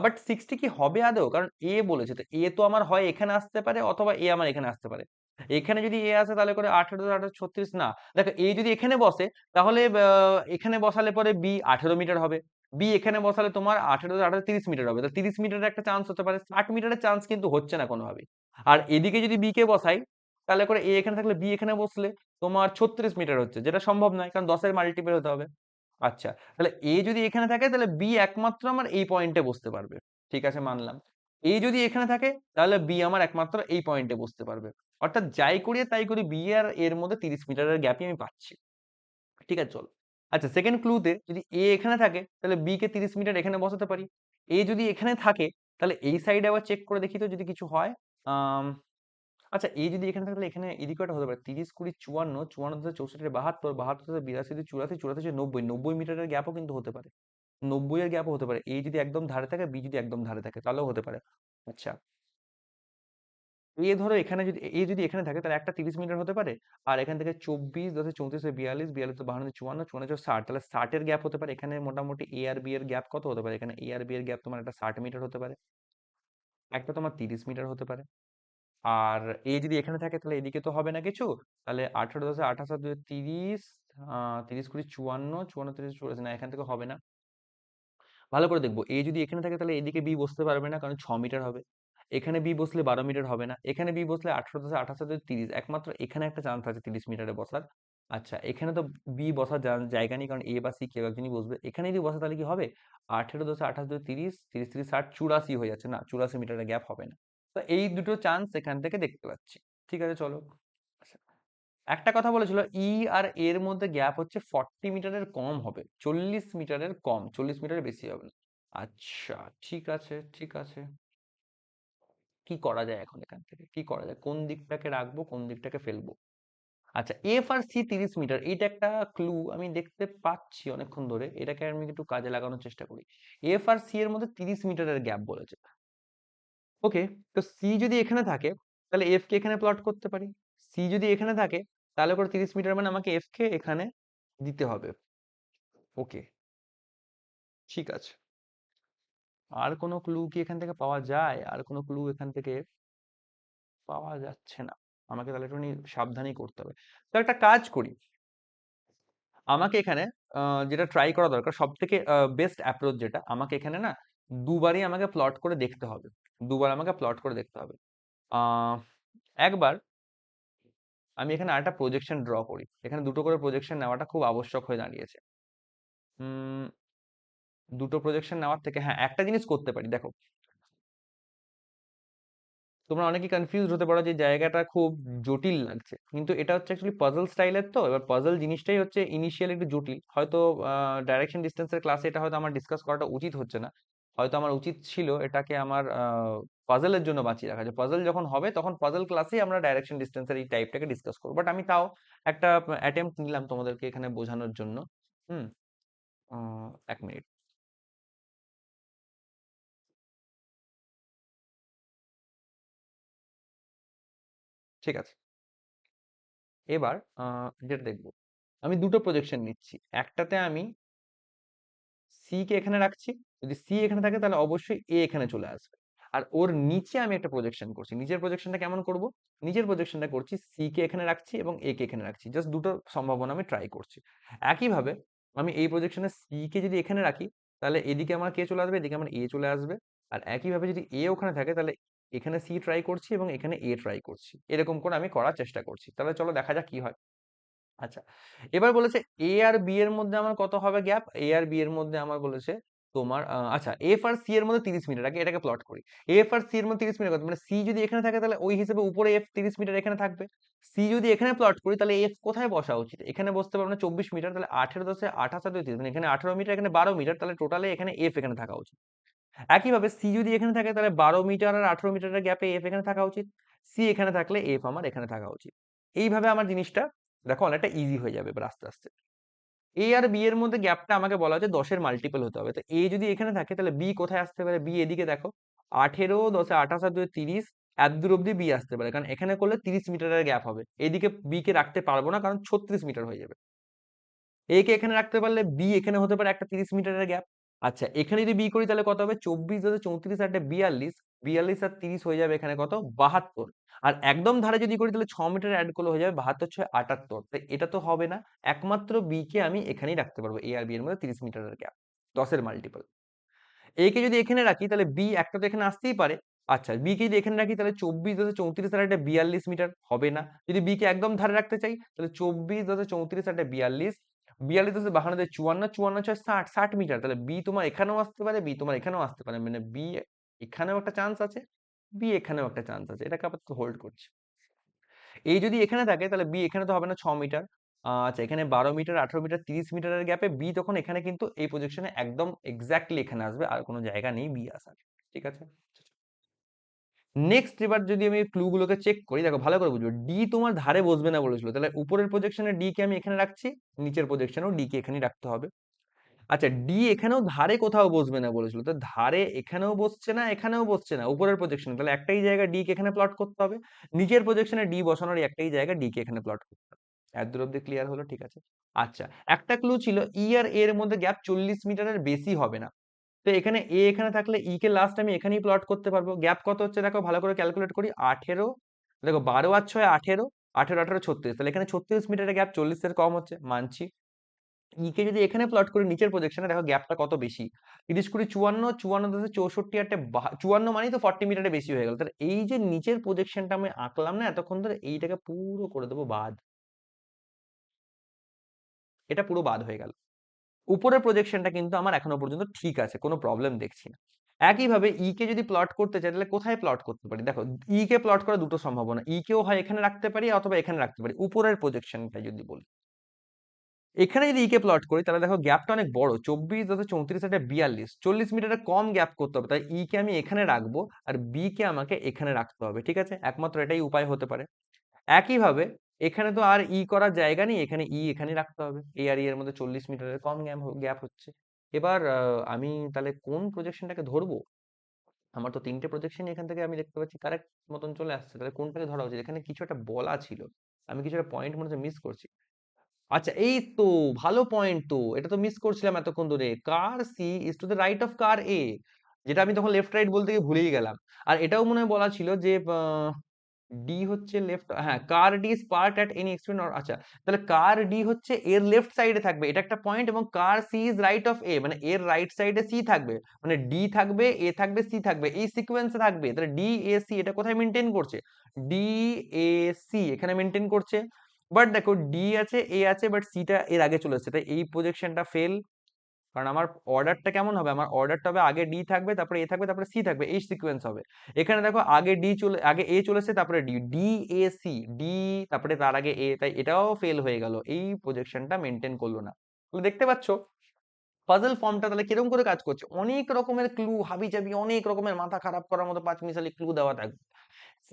বাট 60 কি হবে আদৌ, কারণ এ বলেছে, তো এ তো আমার হয় এখানে আসতে পারে, অথবা এ আমার এখানে আসতে পারে। এখানে যদি এ আসে তাহলে করে 18 18 36, না দেখো এ যদি এখানে বসে তাহলে এখানে বসালে পরে বি 18 মিটার হবে, বি এখানে বসালে তোমার 18 18 30 মিটার হবে, তো 30 মিটারের একটা চান্স হতে পারে, 60 মিটারের চান্স কিন্তু হচ্ছে না কোনোভাবেই। আর এদিকে যদি বি কে বসাই তাহলে করে এ এখানে থাকলে বি এখানে বসলে তোমার 36 মিটার হচ্ছে, যেটা সম্ভব নয়, কারণ 10-এর মাল্টিপল হতে হবে। আচ্ছা, তাহলে এ যদি এখানে থাকে তাহলে বি একমাত্র আমার এই পয়েন্টে বসতে পারবে, ঠিক আছে মানলাম। এ যদি এখানে থাকে তাহলে বি আমার একমাত্র এই পয়েন্টে বসতে পারবে, অর্থাৎ যাই করি তাই করি বি আর এর মধ্যে 30 মিটারের গ্যাপই আমি পাচ্ছি। ঠিক আছে, চলো। আচ্ছা, সেকেন্ড ক্লুতে যদি এ এখানে থাকে তাহলে বি কে 30 মিটার এখানে বসাতে পারি। এ যদি এখানে থাকে তাহলে এই সাইডে আবার চেক করে দেখি তো যদি কিছু হয়। আম, আচ্ছা, এই যদি এখানে থাকে তাহলে এখানে এদিকে একটা হতে পারে, 30 20 54, 54 64 72, 72 82 84 84 90, 90 মিটারের গ্যাপও কিন্তু হতে পারে, 90-এর গ্যাপও হতে পারে, এ যদি একদম ধারে থাকে, বি যদি একদম ধারে থাকে, তাহলেও হতে পারে। আচ্ছা, এ ধরো এখানে যদি এ যদি এখানে থাকে তাহলে একটা 30 মিটার হতে পারে, আর এখান থেকে 24 10 34 42 42 52 54 54 60, তাহলে 60-এর গ্যাপ হতে পারে। এখানে মোটামুটি এ আর বি এর গ্যাপ কত হতে পারে, এখানে এ আর বি এর গ্যাপ তোমার একটা 60 মিটার হতে পারে, একটা তোমার 30 মিটার হতে পারে। আর এ যদি এখানে থাকে তাহলে এদিকে তো হবে না কিছু, তাহলে 18 10 28 30, 30 20 54 54 30 চলেছে না, এখান থেকে হবে না। ভালো করে দেখবো, এ যদি এখানে থাকে তাহলে এদিকে বি বসতে পারবে না, কারণ 6 মিটার হবে। এখানে বি বসলে 12 মিটার হবে না, এখানে বি বসলে 18 10 28 30, একমাত্র এখানে একটা চান্স আছে 30 মিটারে বসার। আচ্ছা, এখানে তো বি বসার জায়গা নেই, কারণ এ বা সি কেউ একজনই বসবে, এখানে যদি বসে তাহলে কি হবে, 18 10 28 30 30 30 60 84 হয়ে যাচ্ছে, না 84 মিটারের গ্যাপ হবে না। তো এই দুটো চান্স এখান থেকে দেখতে পাচ্ছি। ঠিক আছে, চলো। আচ্ছা, একটা কথা বলেছিল ই আর এর মধ্যে গ্যাপ হচ্ছে 40 মিটারের কম হবে, 40 মিটারের কম, 40 মিটারের বেশি হবে না। আচ্ছা, ঠিক আছে ঠিক আছে, কি করা যায় এখন, এখান থেকে কি করা যায়, কোন দিকটাকে রাখবো কোন দিকটাকে ফেলবো। আচ্ছা, এফ আর সি 30 মিটার, এইটা একটা ক্লু আমি দেখতে পাচ্ছি অনেকক্ষণ ধরে, এটাকে আমি একটু কাজে লাগানোর চেষ্টা করি। এফ আর সি এর মধ্যে 30 মিটারের গ্যাপ বলেছে। ওকে, তো সি যদি এখানে থাকে তাহলে এফ কে এখানে প্লট করতে পারি। সি যদি এখানে থাকে তাহলে করে 30 মিটার মানে আমাকে এফ কে এখানে দিতে হবে। ওকে, ঠিক আছে। আর কোনো ক্লু কি এখান থেকে পাওয়া যায়, আর কোনো ক্লু এখান থেকে পাওয়া যাচ্ছে না, আমাকে তাহলে একটু সাবধানেই করতে হবে। তো একটা কাজ করি, আমাকে এখানে যেটা ট্রাই করা দরকার, সব থেকে বেস্ট অ্যাপ্রোচ যেটা, আমাকে এখানে না দুবারই আমাকে প্লট করে দেখতে হবে, দুবার আমাকে প্লট করে দেখতে হবে। আহ, একবার আমি এখানে আরেকটা প্রজেকশন ড্র করি, এখানে দুটো করে প্রজেকশন নেওয়াটা খুব আবশ্যক হয়ে দাঁড়িয়েছে। উম, দুটো প্রজেকশন নেওয়ার থেকে হ্যাঁ একটা জিনিস করতে পারি, দেখো। তোমরা অনেকে কনফিউজ হতে পারো যে জায়গাটা খুব জটিল লাগছে, কিন্তু এটা হচ্ছে অ্যাকচুয়ালি পাজল স্টাইলের। তো এবার পাজল জিনিসটাই হচ্ছে ইনিশিয়াল একটু জটিল। হয়তো ডাইরেকশন ডিস্টেন্সের ক্লাসে এটা হয়তো আমার ডিসকাস করাটা উচিত হচ্ছে না, হয়তো আমার উচিত ছিল এটাকে আমার পাজলের জন্য বাঁচিয়ে রাখা। যে পাজল যখন হবে তখন পাজল ক্লাসেই আমরা ডাইরেকশন ডিস্টেন্সের এই টাইপটাকে ডিসকাস করবো, বাট আমি তাও একটা অ্যাটেম্প্ট নিলাম তোমাদেরকে এখানে বোঝানোর জন্য। হুম। 1 মিনিট। ঠিক আছে, এবার যেটা দেখবো, আমি দুটো প্রজেকশন নিচ্ছি। একটাতে আমি সি কে এখানে রাখছি, যদি সি এখানে থাকে তাহলে অবশ্যই এ এখানে চলে আসবে। আর ওর নিচে আমি একটা প্রজেকশন করছি। নিচের প্রজেকশনটা কেমন করব? নিচের প্রজেকশনটা করছি সি কে এখানে রাখছি এবং এ কে এখানে রাখছি, জাস্ট দুটো সম্ভাবনা আমি ট্রাই করছি। একইভাবে আমি এই প্রজেকশনে সি কে যদি এখানে রাখি, তাহলে এদিকে আমার কে চলে আসবে, এদিকে আমার এ চলে আসবে। আর একইভাবে যদি এ ওখানে থাকে, তাহলে এখানে সি ট্রাই করছি এবং এখানে এ ট্রাই করছি, এরকম করে আমি করার চেষ্টা করছি। তাহলে চলো দেখা যাক কি হয়। আচ্ছা, এবার বলেছে এ আর বি এর মধ্যে আমার কত হবে গ্যাপ। এ আর বি এর মধ্যে আমার বলেছে তোমার আচ্ছা, এফ আর সি এর মধ্যে 30 মিটার। আগে এটাকে প্লট করি। এফ আর সি এর মধ্যে 30 মিটার কত, মানে সি যদি এখানে থাকে তাহলে ওই হিসেবে উপরে এফ 30 মিটার এখানে থাকবে। সি যদি এখানে প্লট করি তাহলে এফ কোথায় বসা উচিত? এখানে বসতে পারবো না, 24 মিটার, তাহলে 18 × 10 = 28 আর 2 30, মানে এখানে 18 মিটার, এখানে 12 মিটার, তাহলে টোটালে এখানে এফ এখানে থাকা উচিত। একইভাবে সি যদি এখানে থাকে তাহলে 12 মিটার আর 18 মিটারের গ্যাপে এফ এখানে থাকা উচিত। সি এখানে থাকলে এফ আমার এখানে থাকা উচিত। এইভাবে আমার জিনিসটা দেখো অনেকটা ইজি হয়ে যাবে এবার আস্তে আস্তে। এ আর বি এর মধ্যে গ্যাপটা আমাকে বলা হচ্ছে 10-এর মাল্টিপল হতে হবে। তো এ যদি এখানে থাকে তাহলে বি কোথায় আসতে পারে? বি এদিকে দেখো, 18, 10 28 আর 2 30, এত দূর অব্দি বি আসতে পারে, কারণ এখানে করলে 30 মিটারের গ্যাপ হবে। এদিকে বি কে রাখতে পারবো না, কারণ 36 মিটার হয়ে যাবে। এ কে এখানে রাখতে পারলে বি এখানে হতে পারে একটা 30 মিটারের গ্যাপ। আচ্ছা, এখানে যদি বি করি তাহলে কত হবে? 24, 34 আর 42, 42 আর 30 হয়ে যাবে এখানে কত? 72। আর একদম ধারে যদি করি তাহলে 6 মিটার অ্যাড করলে হয়ে যাবে 72, 6 78। তাই এটা তো হবে না, একমাত্র বি কে আমি এখানেই রাখতে পারবো। এ আর বি এর মধ্যে 30 মিটারের গ্যাপ, 10-এর মাল্টিপল। এ কে যদি এখানে রাখি তাহলে বি একটা তো এখানে আসতেই পারে। আচ্ছা, বি কে যদি এখানে রাখি তাহলে 24, 34 আর একটা 42 মিটার হবে না। যদি বি কে একদম ধারে রাখতে চাই তাহলে 24, 34 আর একটা 42, 42 52 54, 54 6 60, 60 মিটার। তাহলে বি তোমার এখানেও আসতে পারে, বি তোমার এখানেও আসতে পারে, মানে বি এখানেও একটা চান্স আছে, বি এখানেও একটা চান্স আছে। এটাকে আপাতত হোল্ড করছি। এই যদি এখানে থাকে তাহলে বি এখানে তো হবে না, 6 মিটার। আচ্ছা, এখানে 12 মিটার, 18 মিটার, 30 মিটারের গ্যাপে বি তখন এখানে কিন্তু এই পজিশনে একদম এক্স্যাক্টলি এখানে আসবে, আর কোনো জায়গা নেই বি আসার। ঠিক আছে, নেক্সট এবার যদি আমি ক্লু গুলোকে চেক করি, দেখো ভালো করে বুঝবো। ডি তোমার ধারে বসবে না বলেছিল, তাহলে উপরের প্রজেকশনে ডি কে আমি এখানে রাখছি, নিচের প্রজেকশনেও ডি কে এখানেই রাখতে হবে। আচ্ছা, ডি এখানেও ধারে কোথাও বসবে না বলেছিল, তো ধারে এখানেও বসছে না, এখানেও বসছে না উপরের প্রজেকশনে, তাহলে একটাই জায়গা ডি কে এখানে প্লট করতে হবে। নিচের প্রজেকশনে ডি বসানোর একটাই জায়গা ডি কে এখানে প্লট করতে হবে। এত দূর অব্দি ক্লিয়ার হলো? ঠিক আছে। আচ্ছা, একটা ক্লু ছিল ই আর এর মধ্যে গ্যাপ 40 মিটারের বেশি হবে না। তো এখানে এ এখানে থাকলে ই কে লাস্ট আমি এখানেই প্লট করতে পারবো। গ্যাপ কত হচ্ছে দেখো, ভালো করে ক্যালকুলেট করি। 18, দেখো 12 আর 6 18, 18 18 36, তাহলে এখানে 36 মিটারের গ্যাপ 40-এর কম হচ্ছে, মানছি। ই কে যদি এখানে প্লট করি নিচের প্রজেকশনে, দেখো গ্যাপটা কত বেশি। 30 20 54, 54 10 64 আর 54 মানেই তো 40 মিটারে বেশি হয়ে গেল। তাহলে এই যে নিচের প্রজেকশনটা আমি আঁকলাম না এতক্ষণ ধরে, এইটাকে পুরো করে দেবো বাদ। এটা পুরো বাদ হয়ে গেল। উপরের প্রজেকশনটা কিন্তু আমার এখনো পর্যন্ত ঠিক আছে, কোনো প্রবলেম দেখছি না। একইভাবে ই কে যদি প্লট করতে চাই তাহলে কোথায় প্লট করতে পারি? দেখো, ই কে প্লট করার দুটো সম্ভাবনা, ই কেও হয় এখানে রাখতে পারি অথবা এখানে রাখতে পারি। উপরের প্রজেকশনটা যদি বলি, এখানে যদি ই কে প্লট করি তাহলে দেখো গ্যাপটা অনেক বড়, 24 34 আর 42, 40 মিটারের কম গ্যাপ করতে হবে। তাই ই কে আমি এখানে রাখবো আর বি কে আমাকে এখানে রাখতে হবে। ঠিক আছে, একমাত্র এটাই উপায় হতে পারে। একইভাবে এখানে তো আর ই করার জায়গা নেই, এখানে ই এখানে রাখতে হবে। এ আর ই এর মধ্যে 40 মিটারের কম গ্যাপ হচ্ছে। এবার আমি তাহলে কোন প্রজেকশনটাকে ধরবো? আমার তো 3টে প্রজেকশন এখান থেকে আমি দেখতে পাচ্ছি কারেক্ট মতন চলে আসছে, তাহলে কোনটাকে ধরা উচিত? এখানে কিছু একটা বলা ছিল, আমি কিছু একটা পয়েন্ট মনে হচ্ছে মিস করছি। আচ্ছা, এই তো ভালো পয়েন্ট তো, এটা তো মিস করছিলাম এতক্ষণ ধরে। Car C is to the right of car A, যেটা আমি তখন লেফট রাইট বলতে গিয়ে ভুলেই গেলাম। আর এটাও মনে হয় বলা ছিল যে ডি হচ্ছে লেফট, হ্যাঁ, car D is part at any extreme. আচ্ছা, তাহলে কার ডি হচ্ছে এর লেফট সাইডে থাকবে, এটা একটা পয়েন্ট, এবং কার সি ইজ রাইট অফ এ, মানে এর রাইট সাইডে সি থাকবে, মানে ডি থাকবে, এ থাকবে, সি থাকবে, এই সিকোয়েন্সে থাকবে। তাহলে ডি এ সি এটা কোথায় মেনটেন করছে? ডি এ সি এখানে মেনটেন করছে। বাট দেখো ডি আছে, এ আছে, বাট সিটা এর আগে চলে এসেছে, তাই এই প্রজেকশনটা ফেল। কারণ আমার অর্ডারটা কেমন হবে, আমার অর্ডারটা হবে আগে ডি থাকবে, তারপরে এ থাকবে, তারপরে সি থাকবে, এই সিকোয়েন্স হবে। এখানে দেখো আগে এ চলেছে, তারপরে D, D A C, D, তারপরে তার আগে এ, তাই এটাও ফেল হয়ে গেল, এই প্রজেকশনটা মেনটেন করলো না। তাহলে দেখতে পাচ্ছ পাজল ফর্মটা তাহলে কিরকম করে কাজ করছে, অনেক রকমের ক্লু, হাবিজাবি অনেক রকমের মাথা খারাপ করার মতো পাঁচ মিশালি ক্লু দেওয়া থাকবে।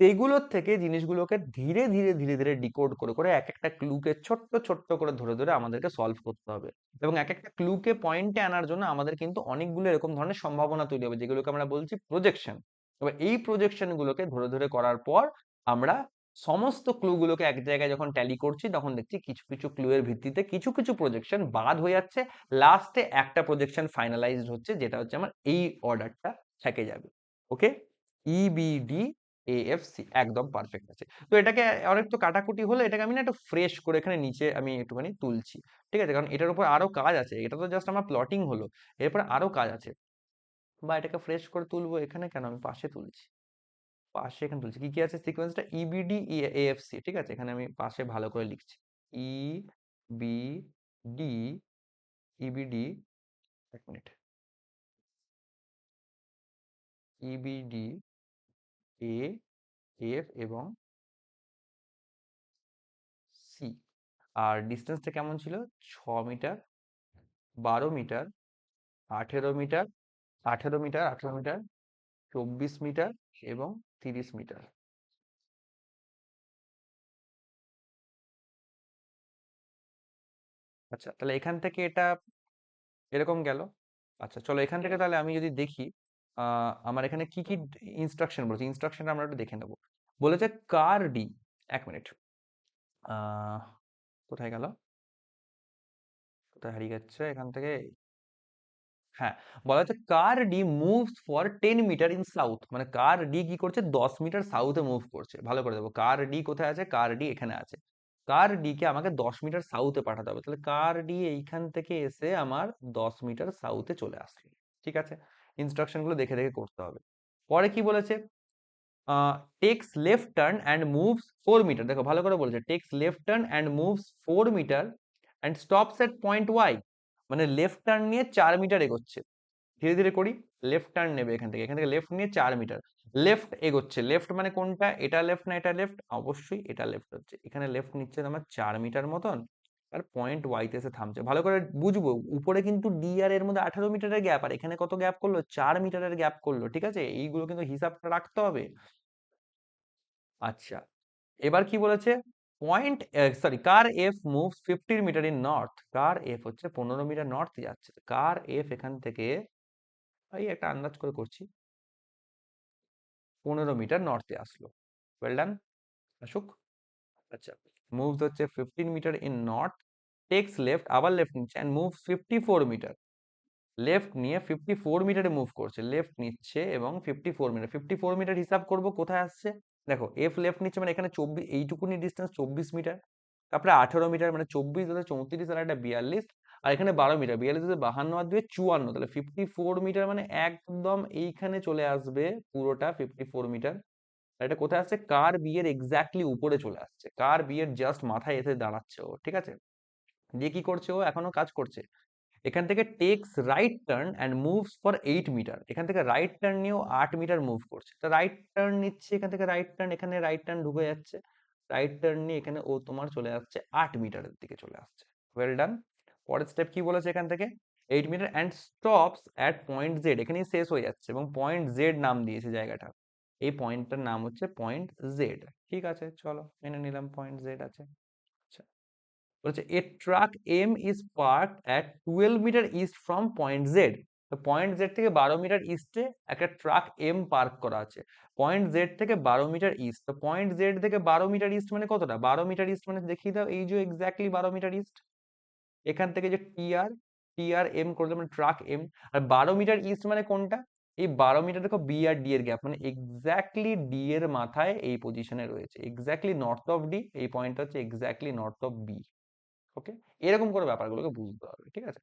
সেইগুলোর থেকে জিনিসগুলোকে ধীরে ধীরে ধীরে ধীরে ডিকোড করে করে এক একটা ক্লুকে ছোট্ট ছোট্ট করে ধরে ধরে আমাদেরকে সলভ করতে হবে। এবং এক একটা ক্লুকে পয়েন্টে আনার জন্য আমাদের কিন্তু অনেকগুলো এরকম ধরনের সম্ভাবনা তৈরি হবে, যেগুলোকে আমরা বলছি প্রজেকশন। এবার এই প্রজেকশন গুলোকে ধরে ধরে করার পর আমরা সমস্ত ক্লু গুলোকে এক জায়গায় যখন ট্যালি করছি, তখন দেখছি কিছু কিছু ক্লু এর ভিত্তিতে কিছু কিছু প্রজেকশন বাদ হয়ে যাচ্ছে, লাস্টে একটা প্রজেকশন ফাইনালাইজড হচ্ছে, যেটা হচ্ছে আমার এই অর্ডারটা থেকে যাবে। ওকে, ইবিডি এএফসি একদম পারফেক্ট আছে। তো এটাকে অনেক তো কাটাকুটি হলো, এটাকে আমি না একটু ফ্রেশ করে এখানে নিচে আমি একটুখানি তুলছি। ঠিক আছে, কারণ এটার উপর আরো কাজ আছে, এটা তো জাস্ট আমার প্লটিং হলো, এরপর আরো কাজ আছে। বা এটাকে ফ্রেশ করে তুলবো এখানে কেন, আমি পাশে তুলছি, পাশে এখানে তুলছি। কি কি আছে সিকোয়েন্সটা, ইবিডি এএফসি, ঠিক আছে, এখানে আমি পাশে ভালো করে লিখছি, ই বি ডি, ইবিডি, এক মিনিট, ইবিডি এ এফ এবং সি। আর ডিস্টেন্সটা কেমন ছিল, 6 metre, 12 metre, 18 metre, 18 metre, 18 metre, 24 metre এবং 30 মিটার। আচ্ছা, তাহলে এখান থেকে এটা এরকম গেল। আচ্ছা চলো এখান থেকে তাহলে আমি যদি দেখি, আমার এখানে কি কি ইনস্ট্রাকশন বলেছে, ইনস্ট্রাকশনটা আমরা একটু দেখে নেবো। বলেছে কার ডি, এক মিনিট, আহ কোথায় গেল, কোথায় হারিয়ে যাচ্ছে এখান থেকে, হ্যাঁ, বলা হচ্ছে car D moves for 10 metre in south, মানে কার ডি কি করছে, 10 মিটার সাউথে মুভ করছে। ভালো করে দেবো, কার ডি কোথায় আছে, কার ডি এখানে আছে, কার ডি কে আমাকে 10 মিটার সাউথে পাঠাতে হবে। তাহলে কার ডি এইখান থেকে এসে আমার 10 মিটার সাউথে চলে আসলো। ঠিক আছে, ইনস্ট্রাকশন গুলো দেখে দেখে করতে হবে। পরে কি বলেছে, takes left turn and moves 4 metre, দেখো ভালো করে বলেছে, takes left turn and moves 4 metre and stops at point Y, মানে লেফট টার্ন নিয়ে 4 মিটার এগোচ্ছে। ধীরে ধীরে করি, লেফট টার্ন নেবে এখান থেকে লেফট নিয়ে 4 মিটার লেফট এগোচ্ছে। লেফট মানে কোনটা, এটা লেফট না এটা লেফট, অবশ্যই এটা লেফট হচ্ছে, এখানে লেফট নিচ্ছে আমার 4 মিটার মতন, আর পয়েন্ট ওয়াইতে এসে থামছে। ভালো করে বুঝবো, উপরে কিন্তু ডি আর এর মধ্যে 18 মিটারের গ্যাপ, আর এখানে কত গ্যাপ করলো, 4 মিটারের গ্যাপ করলো। ঠিক আছে, এইগুলো কিন্তু হিসাবটা রাখতে হবে। আচ্ছা, এবার কি বলেছে, point, sorry, car F moves 15 metre in north, car F হচ্ছে 15 মিটার নর্থ যাচ্ছে, কার এফ এখান থেকে, এই একটা আন্দাজ করে করছি, 15 মিটার নর্থে আসলো। ওয়েল ডান, আসুক। আচ্ছা, মুভস হচ্ছে 15 metre in north, takes left, আবার লেফট নিচ্ছে, অ্যান্ড মুভ 54 মিটার, লেফট নিয়ে 54 মিটারে মুভ করছে, লেফট নিচ্ছে এবং 54 মিটার, 54 মিটার হিসাব করব কোথায় আসছে, দেখো এফ লেফট নিচ্ছে মানে এখানে 24, এইটুকুনি ডিস্টেন্স 24 মিটার, তারপরে 18 মিটার, মানে 24 34 আর একটা 42, আর এখানে 12 মিটার, 42 52 আর 2 54, তাহলে 54 মিটার মানে একদম এইখানে চলে আসবে পুরোটা 54 মিটার। আর এটা কোথায় আসছে, কার বি এর এক্স্যাক্টলি উপরে চলে আসছে, কার বি এর জাস্ট মাথায় এসে দাঁড়াচ্ছে ও। ঠিক আছে, দিয়ে কি করছে ও, এখনো কাজ করছে, এখান থেকে takes right turn and moves for 8 metre, এখান থেকে রাইট টার্ন নিয়েও 8 মিটার মুভ করছে। তো রাইট টার্ন নিচ্ছে, এখান থেকে রাইট টার্ন, এখানে রাইট টার্ন ঢুকে যাচ্ছে, রাইট টার্ন নিয়ে এখানে ও তোমার চলে আসছে 8 মিটারের দিকে চলে আসছে। Well done. পরের স্টেপ কি বলেছে, এখান থেকে 8 metre and stops at point Z, এখানেই শেষ হয়ে যাচ্ছে, এবং পয়েন্ট জেড নাম দিয়েছে জায়গাটা, এই পয়েন্টটার নাম হচ্ছে পয়েন্ট জেড। ঠিক আছে, চলো মেনে নিলাম পয়েন্ট জেড আছে। আচ্ছা, বলছে a truck M is parked at 12 metre east from point Z, তো পয়েন্ট জেড থেকে 12 মিটার ইস্টে একটা ট্রাক এম পার্ক করা আছে, পয়েন্ট জেড থেকে 12 মিটার ইস্ট, তো পয়েন্ট জেড থেকে 12 মিটার ইস্ট মানে কতটা, 12 মিটার ইস্ট মানে দেখিয়ে দাও, এই যে এক্স্যাক্টলি 12 মিটার ইস্ট, এখান থেকে যে টিআর, টিআর এম করলে মানে ট্রাক এম, আর 12 মিটার ইস্ট মানে কোনটা, এই 12 মিটার দেখো বি আর ডি এর গ্যাপ, মানে এক্স্যাক্টলি ডি এর মাথায় এই পজিশনে রয়েছে, এক্স্যাক্টলি নর্থ অফ ডি, এই পয়েন্টটা হচ্ছে এক্স্যাক্টলি নর্থ অফ বি। ওকে, এরকম করে ব্যাপারগুলোকে বুঝতে হবে। ঠিক আছে,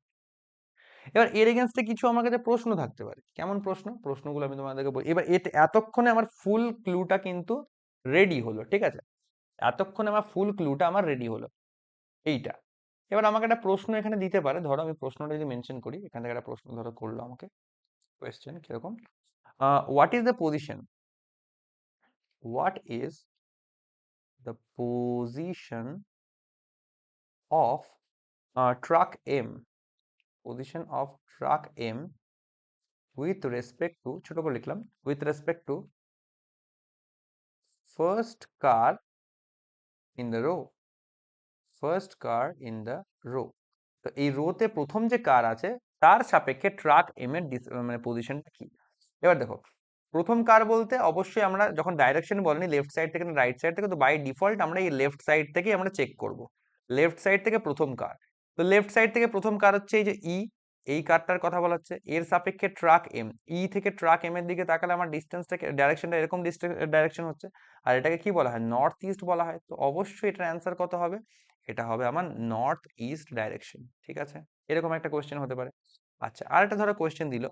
এবার এর এগেনস্টে কিছু আমার কাছে প্রশ্ন থাকতে পারে, কেমন প্রশ্ন, প্রশ্নগুলো আমি তোমাদেরকে বলি। এবার এতক্ষণে আমার ফুল ক্লুটা কিন্তু রেডি হলো। ঠিক আছে, এতক্ষণে আমার ফুল ক্লুটা আমার রেডি হলো, এইটা এবার আমাকে একটা প্রশ্ন এখানে দিতে পারে, ধরো আমি প্রশ্নটা যদি মেনশন করি, এখান থেকে একটা প্রশ্ন ধরো করলো আমাকে, কোয়েশ্চেন কিরকম, what is the position, what is the position of truck M, position of truck M with respect to, ছোট করে লিখলাম, with respect to first car in the row, first car in the row. তো এই রোতে প্রথম যে কার আছে তার সাপেক্ষে ট্রাক এম এর মানে পজিশনটা কি। এবার দেখো, প্রথম কার বলতে অবশ্যই আমরা যখন ডাইরেকশন বলেনি লেফট সাইড থেকে না রাইট সাইড থেকে, তো বাই ডিফল্ট আমরা এই লেফট সাইড থেকেই আমরা চেক করব, লেফট সাইড থেকে প্রথম কার। তো লেফট সাইড থেকে প্রথম কার হচ্ছে এই যে ই, এই কারটার কথা বলা হচ্ছে, এর সাপেক্ষে ট্রাক এম, ই থেকে ট্রাক এম এর দিকে তাকালে আমার ডিস্টেন্সটাকে, ডাইরেকশনটা এরকম ডাইরেকশন হচ্ছে, আর এটাকে কি বলা হয়, নর্থ ইস্ট বলা হয়। তো অবশ্যই এটার অ্যান্সার কত হবে, এটা হবে আমার নর্থ ইস্ট ডাইরেকশন। ঠিক আছে, এরকম একটা কোয়েশ্চেন হতে পারে। আচ্ছা, আর একটা ধরো কোয়েশ্চেন দিল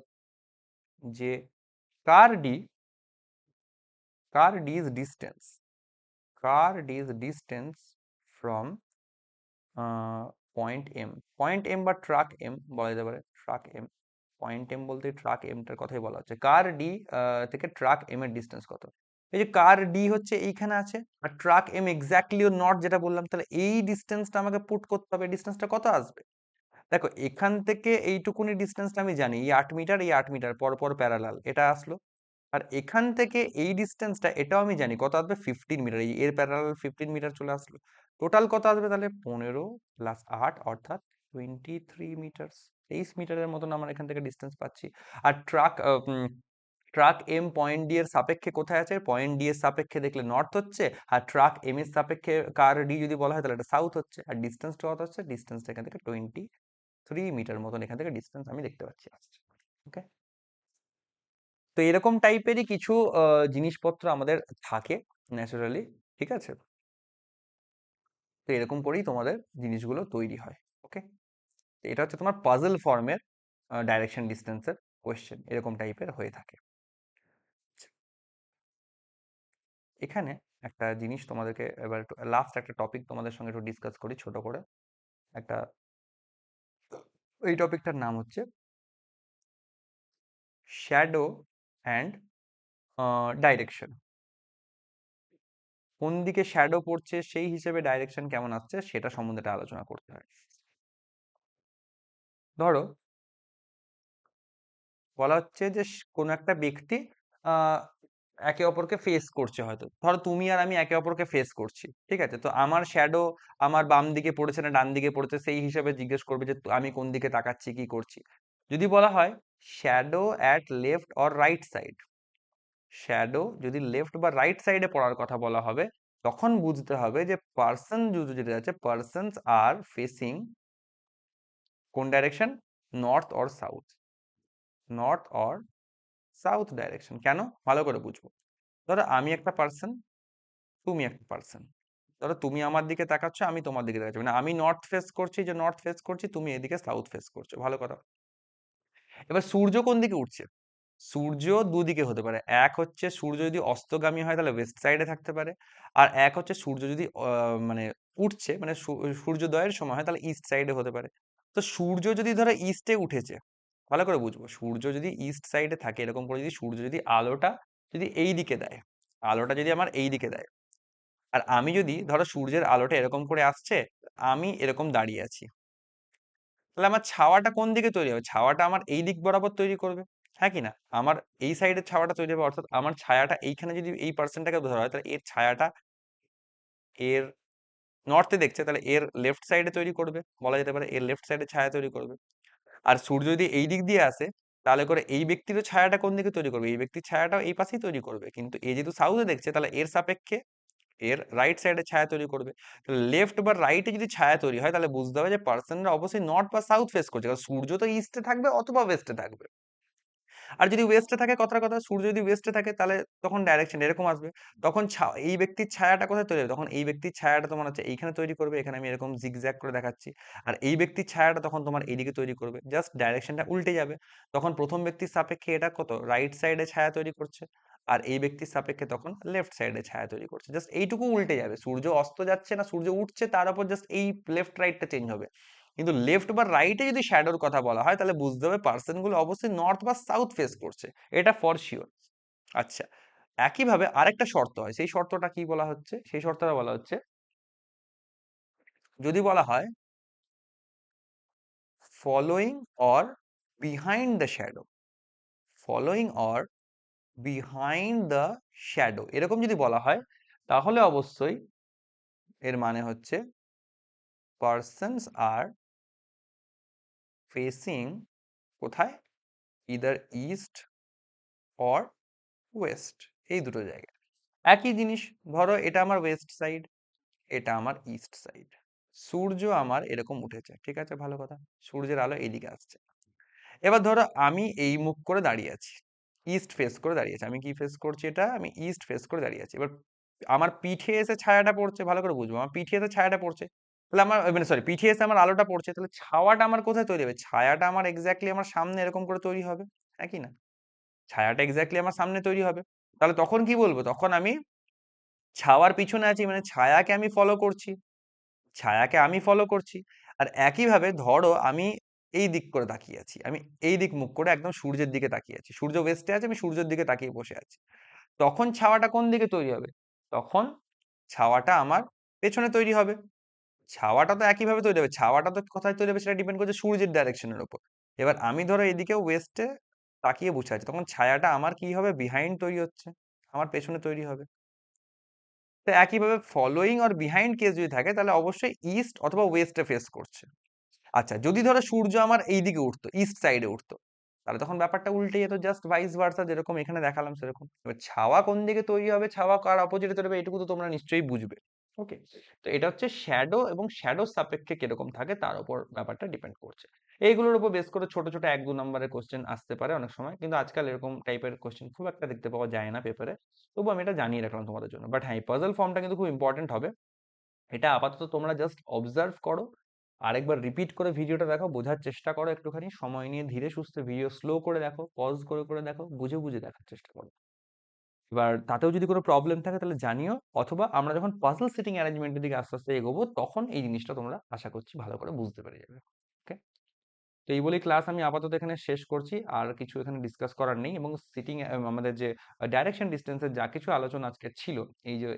যে car D, car D is distance, car D is distance from point M, point M বা ট্রাক এম বলা যেতে পারে, ট্রাক এম, পয়েন্ট এম বলতে ট্রাক এমটার কথাই বলা হচ্ছে, কার ডি থেকে ট্রাক এম এর ডিস্টেন্স কত। এই যে কার ডি হচ্ছে এইখানে আছে, আর ট্রাক এম এক্স্যাক্টলি ও নট যেটা বললাম, তাহলে এই ডিস্টেন্সটা আমাকে পুট করতে হবে, ডিস্টেন্সটা কত আসবে। দেখো এখান থেকে এইটুকুনি ডিস্টেন্সটা আমি জানি, এই 8 মিটার, এই 8 মিটার পর পর প্যারালাল, এটা আসলো। আর এখান থেকে এই ডিস্টেন্সটা এটাও আমি জানি কত আসবে, 15 মিটার, এই এর প্যারালাল 15 মিটার চলে আসলো। টোটাল কত আসবে তাহলে, 15 + 8 অর্থাৎ 23 মিটার, 23 মিটারের মতন আমার এখান থেকে ডিস্টেন্স পাচ্ছি। আর ট্রাক এম পয়েন্ট ডি এর সাপেক্ষে কোথায় আছে, পয়েন্ট ডি এর সাপেক্ষে দেখলে নর্থ হচ্ছে, আর ট্রাক এম এর সাপেক্ষে কার ডি যদি বলা হয় তাহলে এটা সাউথ হচ্ছে। আর ডিস্টেন্সটা কত হচ্ছে, ডিস্টেন্সটা এখান থেকে 23 মিটার মতন এখান থেকে ডিস্টেন্স আমি দেখতে পাচ্ছি আসছে। ওকে, তো এরকম টাইপেরই কিছু জিনিসপত্র আমাদের থাকে ন্যাচারালি। ঠিক আছে, তো এরকম করেই তোমাদের জিনিসগুলো তৈরি হয়। ওকে, তো এটা হচ্ছে তোমার পাজল ফর্মের ডাইরেকশন ডিস্টেন্সের কোয়েশ্চেন, এরকম টাইপের হয়ে থাকে। আচ্ছা, এখানে একটা জিনিস তোমাদেরকে এবার একটু লাস্ট একটা টপিক তোমাদের সঙ্গে একটু ডিসকাস করি ছোট করে একটা, এই টপিকটার নাম হচ্ছে শ্যাডো অ্যান্ড ডাইরেকশন। কোন দিকে শ্যাডো পড়ছে সেই হিসেবে ডাইরেকশন কেমন আসছে সেটা সম্বন্ধে একটা আলোচনা করতে হয়। ধরো বলা হচ্ছে যে কোনো একটা ব্যক্তি আহ একে অপরকে ফেস করছে, হয়তো ধরো তুমি আর আমি একে অপরকে ফেস করছি, ঠিক আছে, তো আমার শ্যাডো আমার বাম দিকে পড়েছে না ডান দিকে পড়েছে সেই হিসাবে জিজ্ঞেস করবে যে আমি কোন দিকে তাকাচ্ছি কি করছি। যদি বলা হয় shadow at left or right side, shadow যদি লেফট বা রাইট সাইডে পড়ার কথা বলা হবে, তখন বুঝতে হবে যে পার্সন যেটা আছে, পার্সনস আর ফেসিং কোন direction, north or south, north or south direction. কেন, ভালো করে বুঝবো। ধরো আমি একটা পার্সন, তুমি একটা পার্সন, ধরো তুমি আমার দিকে তাকাচ্ছ, আমি তোমার দিকে তাকাচ্ছি, মানে আমি নর্থ ফেস করছি, যে নর্থ ফেস করছি, তুমি এদিকে সাউথ ফেস করছো, ভালো কথা। এবার সূর্য কোন দিকে উঠছে, সূর্য দুদিকে হতে পারে, এক হচ্ছে সূর্য যদি অস্তগামী হয় তাহলে ওয়েস্ট সাইডে থাকতে পারে, আর এক হচ্ছে সূর্য যদি মানে উঠছে, মানে সূর্যোদয়ের সময় হয় তাহলে ইস্ট সাইডে হতে পারে। তো সূর্য যদি ধরো ইস্টে উঠেছে, ভালো করে বুঝবো, সূর্য যদি ইস্ট সাইডে থাকে, এরকম করে যদি সূর্য যদি আলোটা যদি এই দিকে দেয়, আলোটা যদি আমার এই দিকে দেয়, আর আমি যদি ধরো সূর্যের আলোটা এরকম করে আসছে, আমি এরকম দাঁড়িয়ে আছি, তাহলে আমার ছাওয়াটা কোন দিকে তৈরি হবে, ছাওয়াটা আমার এই দিক বরাবর তৈরি করবে, হ্যাঁ কি না, আমার এই সাইডের ছাওয়াটা তৈরি হবে, অর্থাৎ আমার ছায়াটা এইখানে যদি এই পার্সনটাকে ধরা হয়, তাহলে এর ছায়াটা এর নর্থে দেখছে, তাহলে এর লেফট সাইডে তৈরি করবে, বলা যেতে পারে এর লেফট সাইডে ছায়া তৈরি করবে। আর সূর্য যদি এই দিক দিয়ে আসে, তাহলে করে এই ব্যক্তিরও ছায়াটা কোন দিকে তৈরি করবে, এই ব্যক্তির ছায়াটাও এই পাশেই তৈরি করবে, কিন্তু এ যেহেতু সাউথে দেখছে তাহলে এর সাপেক্ষে এর রাইট সাইডে ছায়া তৈরি করবে। লেফট বা রাইটে যদি ছায়া তৈরি হয় তাহলে বুঝতে হবে যে পার্সনরা অবশ্যই নর্থ বা সাউথ ফেস করছে, কারণ সূর্য তো ইস্টে থাকবে অথবা ওয়েস্টে থাকবে। আর যদি ওয়েস্টে থাকে, কথার কথা, সূর্য যদি ওয়েস্টে থাকে তাহলে তখন ডাইরেকশন এরকম আসবে, তখন এই ব্যক্তির ছায়াটা কোথায় তৈরি হবে, তখন এই ব্যক্তির ছায়াটা তোমার হচ্ছে এইখানে তৈরি করবে, এখানে আমি এরকম জিগজ্যাগ করে দেখাচ্ছি, আর এই ব্যক্তির ছায়াটা তখন তোমার এইদিকে তৈরি করবে, জাস্ট ডাইরেকশনটা উল্টে যাবে। তখন প্রথম ব্যক্তির সাপেক্ষে এটা কত রাইট সাইডে ছায়া তৈরি করছে, আর এই ব্যক্তির সাপেক্ষে তখন লেফট সাইডে ছায়া তৈরি করছে। জাস্ট এইটুকু উল্টে যাবে, সূর্য অস্ত যাচ্ছে না সূর্য উঠছে, তার উপর জাস্ট এই লেফট রাইটটা চেঞ্জ হবে। কিন্তু লেফট বা রাইটে যদি শ্যাডোর কথা বলা হয় তাহলে বুঝতে হবে পার্সন গুলো অবশ্যই নর্থ বা সাউথ ফেস করছে, এটা ফর শিওর। আচ্ছা, একইভাবে আরেকটা শর্ত হয়, সেই শর্তটা কি বলা হচ্ছে, সেই শর্তটা বলা হচ্ছে যদি বলা হয় following or behind the shadow, following or behind the shadow এরকম যদি বলা হয় তাহলে অবশ্যই এর মানে হচ্ছে পার্সনস আর ফেসিং কোথায়, ইদার ইস্ট অর ওয়েস্ট, এই দুটো জায়গায়। একই জিনিস, ধরো এটা আমার ওয়েস্ট সাইড, এটা আমার ইস্ট সাইড, সূর্য আমার এরকম উঠেছে, ঠিক আছে, ভালো কথা, সূর্যের আলো এইদিকে আসছে। এবার ধরো আমি এই মুখ করে দাঁড়িয়ে আছি, ইস্ট ফেস করে দাঁড়িয়ে আছি, আমি কি ফেস করছি, এটা আমি ইস্ট ফেস করে দাঁড়িয়ে আছি। এবার আমার পিঠে এসে ছায়াটা পড়ছে, ভালো করে বুঝবো, আমার পিঠে এসে ছায়াটা পড়ছে, তাহলে আমার মানে সরি পিঠে এসে আমার আলোটা পড়ছে, তাহলে ছাওয়াটা আমার কোথায় তৈরি হবে, ছায়াটা আমার এক্স্যাক্টলি আমার সামনে এরকম করে তৈরি হবে, একই না, ছায়াটা এক্স্যাক্টলি আমার সামনে তৈরি হবে। তাহলে তখন কি বলবো, তখন আমি ছাওয়ার পিছনে আছি, মানে ছায়াকে আমি ফলো করছি, ছায়াকে আমি ফলো করছি। আর একইভাবে ধরো আমি এই দিক করে তাকিয়ে আছি, আমি এই দিক মুখ করে একদম সূর্যের দিকে তাকিয়ে আছি, সূর্য ওয়েস্টে আছে, আমি সূর্যের দিকে তাকিয়ে বসে আছি, তখন ছাওয়াটা কোন দিকে তৈরি হবে, তখন ছাওয়াটা আমার পেছনে তৈরি হবে। ছাওয়াটা তো একইভাবে তৈরি হবে, ছাওয়াটা তো কোথায় তৈরি হবে সেটা ডিপেন্ড করছে সূর্যের ডাইরেকশনের উপর। এবার আমি ধরো এদিকে ওয়েস্টে তাকিয়ে বসে আছি, তখন ছায়াটা আমার কি হবে, বিহাইন্ড তৈরি হচ্ছে, আমার পেছনে তৈরি হবে। তো একইভাবে ফলোয়িং আর বিহাইন্ড কেস যদি থাকে তাহলে অবশ্যই ইস্ট অথবা ওয়েস্টে ফেস করছে। আচ্ছা, যদি ধরো সূর্য আমার এই দিকে উঠতো, ইস্ট সাইডে উঠতো, তাহলে তখন ব্যাপারটা উল্টে যেত, জাস্ট ভাইস ভার্সা, যেরকম এখানে দেখালাম সেরকম। এবার ছাওয়া কোন দিকে তৈরি হবে, ছাওয়া কার অপোজিটে তৈরি হবে, এটুকু তো তোমরা নিশ্চয়ই বুঝবে। ওকে, তো এটা হচ্ছে শ্যাডো, এবং শ্যাডোর সাপেক্ষে কিরকম থাকে তার উপর ব্যাপারটা ডিপেন্ড করছে। এইগুলোর উপর বেস করে ছোট ছোট 1-2 নম্বরের কোশ্চেন আসতে পারে অনেক সময়, কিন্তু আজকাল এরকম টাইপের কোশ্চেন খুব একটা দেখতে পাওয়া যায় না পেপারে। তবু আমি এটা জানিয়ে রাখলাম তোমাদের জন্য। বাট হ্যাঁ, পাজল ফর্মটা কিন্তু খুব ইম্পর্টেন্ট হবে। এটা আপাতত তোমরা জাস্ট অবজার্ভ করো, আরেকবার রিপিট করে ভিডিওটা দেখো, বোঝার চেষ্টা করো, একটুখানি সময় নিয়ে ধীরে সুস্থে ভিডিও স্লো করে দেখো, পজ করে করে দেখো, বুঝে বুঝে দেখার চেষ্টা করো। এবার তাতেও যদি কোনো প্রবলেম থাকে তাহলে জানিও, অথবা আমরা যখন পাজল সেটিং অ্যারেঞ্জমেন্টের দিকে আস্তে আস্তে এগোবো তখন এই জিনিসটা তোমরা আশা করছি ভালো করে বুঝতে পেরে যাবে। ওকে, তো এই বলেই ক্লাস আমি আপাতত এখানে শেষ করছি, আর কিছু এখানে ডিসকাস করার নেই। এবং সিটিং আমাদের যে ডাইরেকশন ডিস্টেন্সের যা কিছু আলোচনা আজকে ছিল,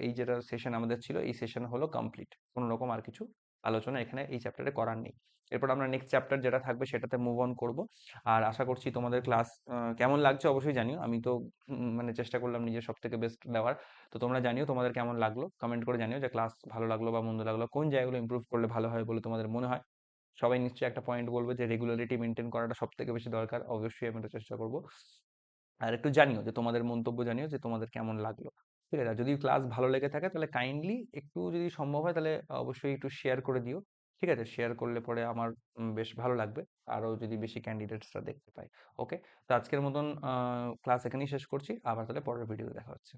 এই যেটা সেশন আমাদের ছিল, এই সেশন হলো কমপ্লিট, কোনো রকম আর কিছু আলোচনা এখানে এই চ্যাপ্টারে করার নেই। এরপর আমরা নেক্সট চ্যাপ্টার যেটা থাকবে সেটাতে মুভ অন করব। আর আশা করছি তোমাদের ক্লাস কেমন লাগছে অবশ্যই জানিও, আমি তো মানে চেষ্টা করলাম নিজের সব থেকে বেস্ট দেওয়ার। তো তোমরা জানিও তোমাদের কেমন লাগলো, কমেন্ট করে জানিও যে ক্লাস ভালো লাগলো বা মন্দ লাগলো, কোন জায়গাগুলো ইমপ্রুভ করলে ভালো হয় বলে তোমাদের মনে হয়। সবাই নিশ্চয়ই একটা পয়েন্ট বলবে যে রেগুলারিটি মেনটেন করাটা সব থেকে বেশি দরকার, অবশ্যই আমি এটা চেষ্টা করব। আর একটু জানিও যে তোমাদের মন্তব্য, জানিও যে তোমাদের কেমন লাগলো। ঠিক আছে, আর যদি ক্লাস ভালো লেগে থাকে তাহলে কাইন্ডলি একটু যদি সম্ভব হয় তাহলে অবশ্যই একটু শেয়ার করে দিও। ঠিক আছে, শেয়ার করলে পরে আমার বেশ ভালো লাগবে, আরো যদি বেশি ক্যান্ডিডেটসরা দেখতে পাই। ওকে, তো আজকের মতন ক্লাস এখানেই শেষ করছি, আবার তাহলে পরের ভিডিওতে দেখা হচ্ছে।